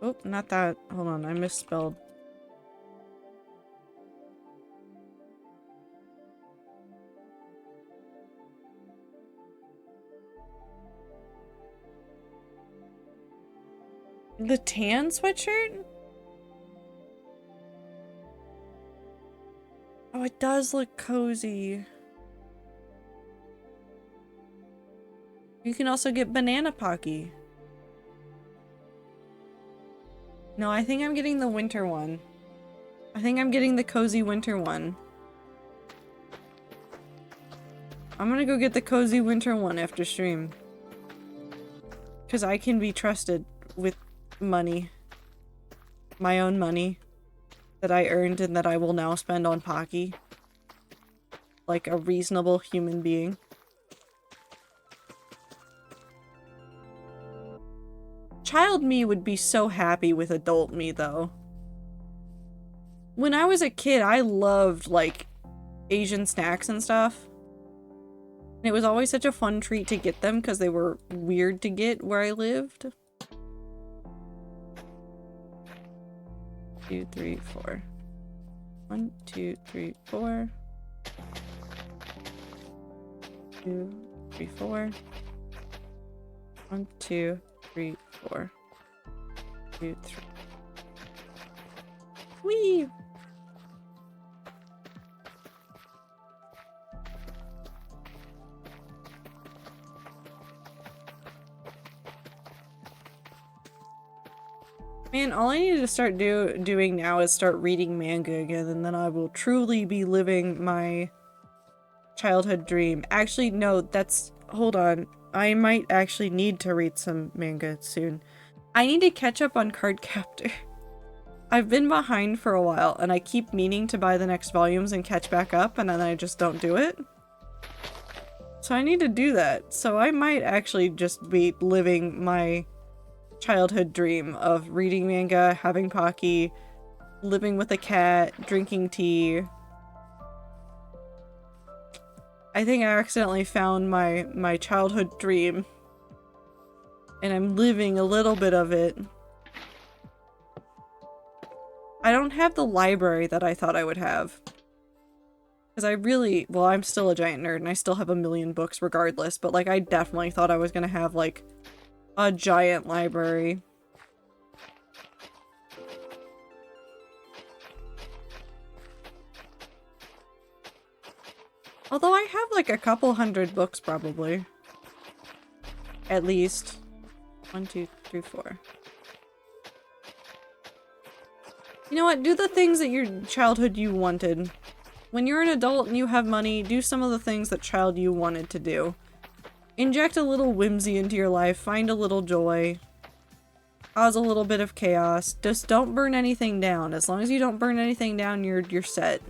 Oh, not that. Hold on, I misspelled. The tan sweatshirt? Oh, it does look cozy. You can also get banana Pocky. No, I think I'm getting the winter one. I think I'm getting the cozy winter one. I'm gonna go get the cozy winter one after stream. Because I can be trusted with money. My own money. that I earned and that I will now spend on Pocky. Like a reasonable human being. Child me would be so happy with adult me, though. When I was a kid, I loved, like, Asian snacks and stuff. And it was always such a fun treat to get them because they were weird to get where I lived. 2, 3, 4. 1, 2, 3, 4. 2, 3, 4. 1, 2, 3, 4. 2, 3. Whee! Man, all I need to start doing now is start reading manga again, and then I will truly be living my childhood dream. Actually, no, that's... Hold on. I might actually need to read some manga soon. I need to catch up on Cardcaptor. I've been behind for a while, and I keep meaning to buy the next volumes and catch back up, and then I just don't do it. So I need to do that. So I might actually just be living my childhood dream of reading manga, having Pocky, living with a cat, drinking tea. I think I accidentally found my childhood dream, and I'm living a little bit of it. I don't have the library that I thought I would have. Because I really, well, I'm still a giant nerd and I still have a million books regardless, but like I definitely thought I was gonna have like a giant library. Although I have like a couple hundred books probably. At least. 1, 2, 3, 4. You know what? Do the things that your childhood you wanted. When you're an adult and you have money, do some of the things that child you wanted to do. Inject a little whimsy into your life, find a little joy, cause a little bit of chaos. Just don't burn anything down. As long as you don't burn anything down, you're set.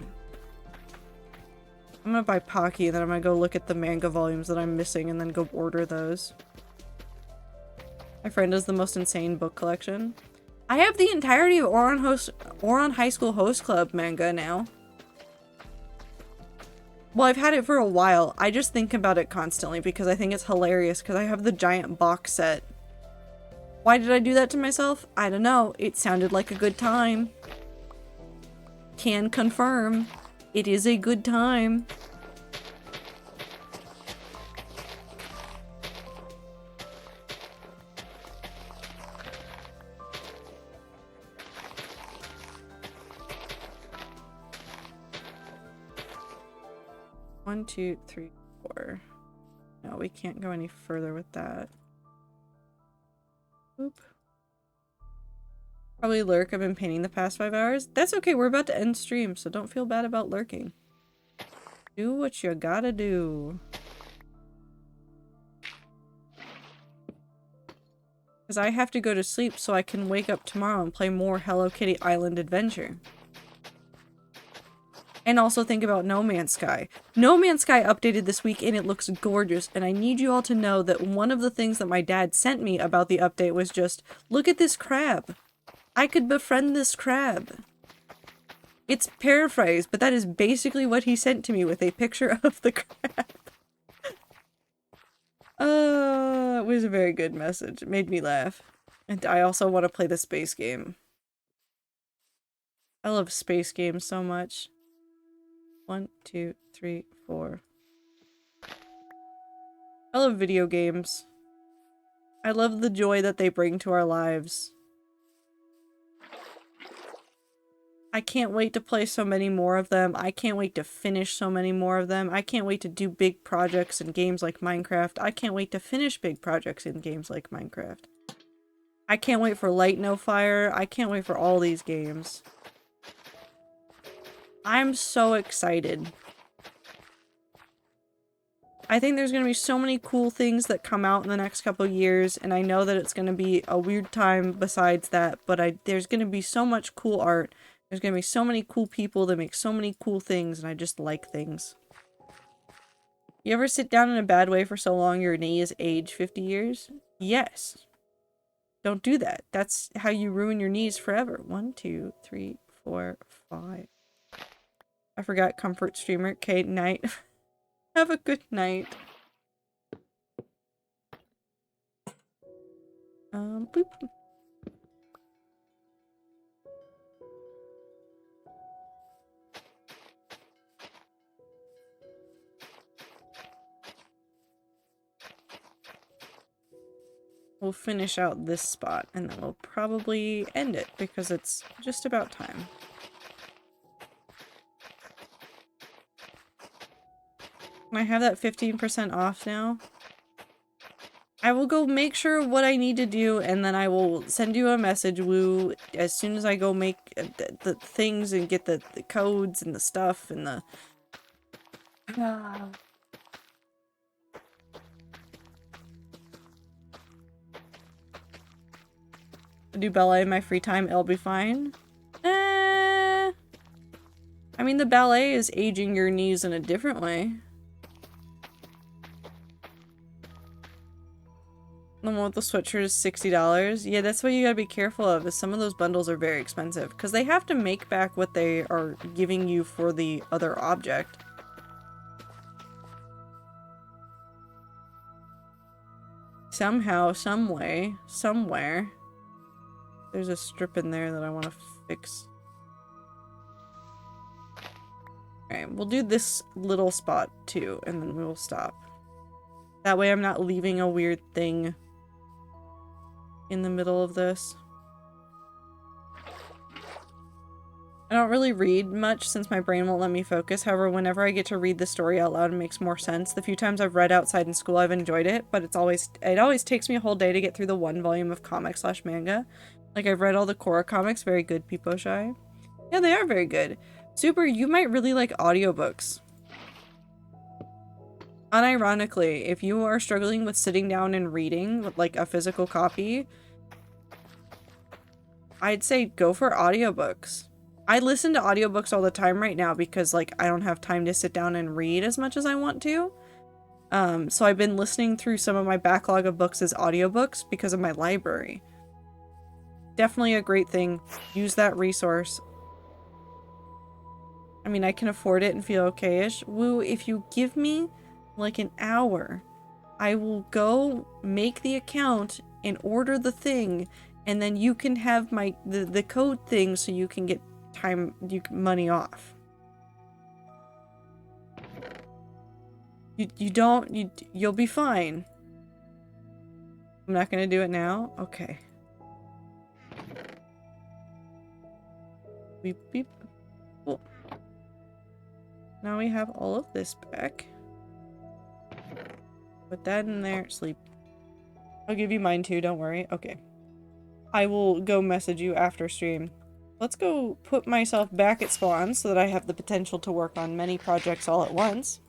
I'm gonna buy Pocky and then I'm gonna go look at the manga volumes that I'm missing and then go order those. My friend has the most insane book collection. I have the entirety of Ouran High School Host Club manga now. Well, I've had it for a while. I just think about it constantly because I think it's hilarious because I have the giant box set. Why did I do that to myself? I don't know. It sounded like a good time. Can confirm. It is a good time. One, 2, 3, 4. No, we can't go any further with that. Oop. Probably lurk. I've been painting the past 5 hours. That's okay, we're about to end stream, so don't feel bad about lurking. Do what you gotta do. Because I have to go to sleep so I can wake up tomorrow and play more Hello Kitty Island Adventure. And also think about No Man's Sky. No Man's Sky updated this week and it looks gorgeous, and I need you all to know that one of the things that my dad sent me about the update was just, look at this crab. I could befriend this crab. It's paraphrased, but that is basically what he sent to me with a picture of the crab. It was a very good message. It made me laugh. And I also want to play the space game. I love space games so much. 1, 2, 3, 4. I love video games. I love the joy that they bring to our lives. I can't wait to play so many more of them. I can't wait to finish so many more of them. I can't wait to do big projects in games like Minecraft. I can't wait to finish big projects in games like Minecraft. I can't wait for Light No Fire. I can't wait for all these games. I'm so excited. I think there's going to be so many cool things that come out in the next couple years, and I know that it's going to be a weird time besides that, but there's going to be so much cool art There's gonna be so many cool people that make so many cool things, and I just like things. You ever sit down in a bad way for so long your knees age 50 years? Yes. Don't do that. That's how you ruin your knees forever. 1, 2, 3, 4, 5. I forgot comfort streamer. Okay, night. Have a good night. Boop. We'll finish out this spot and then we'll probably end it because it's just about time. Can I have that 15% off now? I will go make sure what I need to do and then I will send you a message, Woo, as soon as I go make the things and get the codes and the stuff and the... do ballet in my free time, it'll be fine. I mean, the ballet is aging your knees in a different way. The one with the sweatshirt is $60. Yeah, that's what you gotta be careful of, is some of those bundles are very expensive. Because they have to make back what they are giving you for the other object. Somehow, some way, somewhere. There's a strip in there that I want to fix. Alright, we'll do this little spot too, and then we will stop. That way I'm not leaving a weird thing in the middle of this. I don't really read much since my brain won't let me focus. However, whenever I get to read the story out loud, it makes more sense. The few times I've read outside in school, I've enjoyed it, but it always takes me a whole day to get through the one volume of comic/manga. Like, I've read all the Korra comics. Very good, Peepo Shy. Yeah, they are very good. Super, you might really like audiobooks. Unironically, if you are struggling with sitting down and reading, with, like, a physical copy, I'd say go for audiobooks. I listen to audiobooks all the time right now because, like, I don't have time to sit down and read as much as I want to. So I've been listening through some of my backlog of books as audiobooks because of my library. Definitely a great thing. Use that resource. I mean, I can afford it and feel okay-ish. Woo, if you give me, like, an hour, I will go make the account and order the thing, and then you can have the code thing so you can get money off. You'll be fine. I'm not gonna do it now? Okay. Beep beep. Cool. Now we have all of this back. Put that in there. Sleep. I'll give you mine too, don't worry. Okay. I will go message you after stream. Let's go put myself back at spawn so that I have the potential to work on many projects all at once.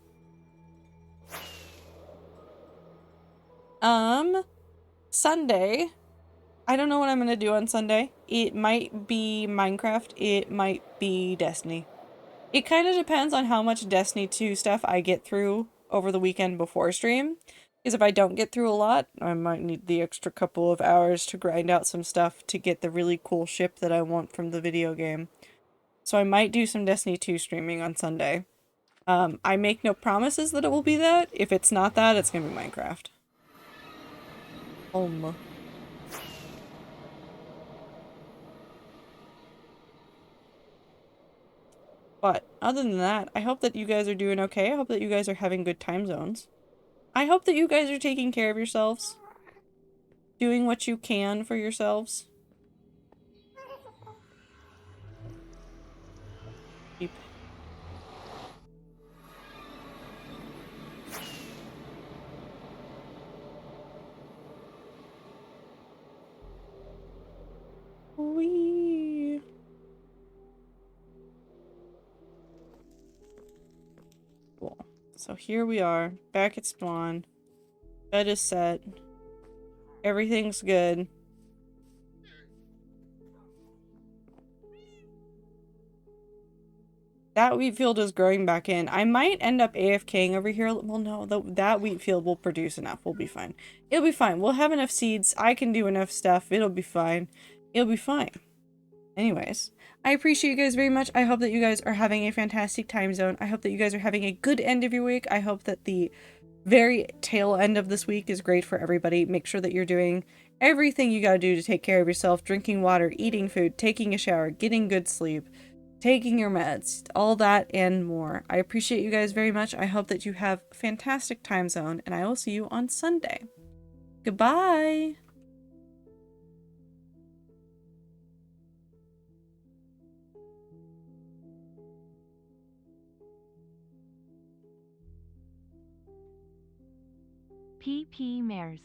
Sunday. I don't know what I'm gonna do on Sunday. It might be Minecraft. It might be Destiny. It kind of depends on how much Destiny 2 stuff I get through over the weekend before stream. Because if I don't get through a lot, I might need the extra couple of hours to grind out some stuff to get the really cool ship that I want from the video game. So I might do some Destiny 2 streaming on Sunday. I make no promises that it will be that. If it's not that, it's gonna be Minecraft. But other than that, I hope that you guys are doing okay. I hope that you guys are having good time zones. I hope that you guys are taking care of yourselves. Doing what you can for yourselves. Beep. Wee. Cool. So here we are, back at spawn. Bed is set. Everything's good. That wheat field is growing back in. I might end up AFKing over here. Well, no, that wheat field will produce enough. We'll be fine. It'll be fine. We'll have enough seeds. I can do enough stuff. It'll be fine. It'll be fine. Anyways, I appreciate you guys very much. I hope that you guys are having a fantastic time zone. I hope that you guys are having a good end of your week. I hope that the very tail end of this week is great for everybody. Make sure that you're doing everything you gotta do to take care of yourself, drinking water, eating food, taking a shower, getting good sleep, taking your meds, all that and more. I appreciate you guys very much. I hope that you have a fantastic time zone, and I will see you on Sunday. Goodbye! PP Mares.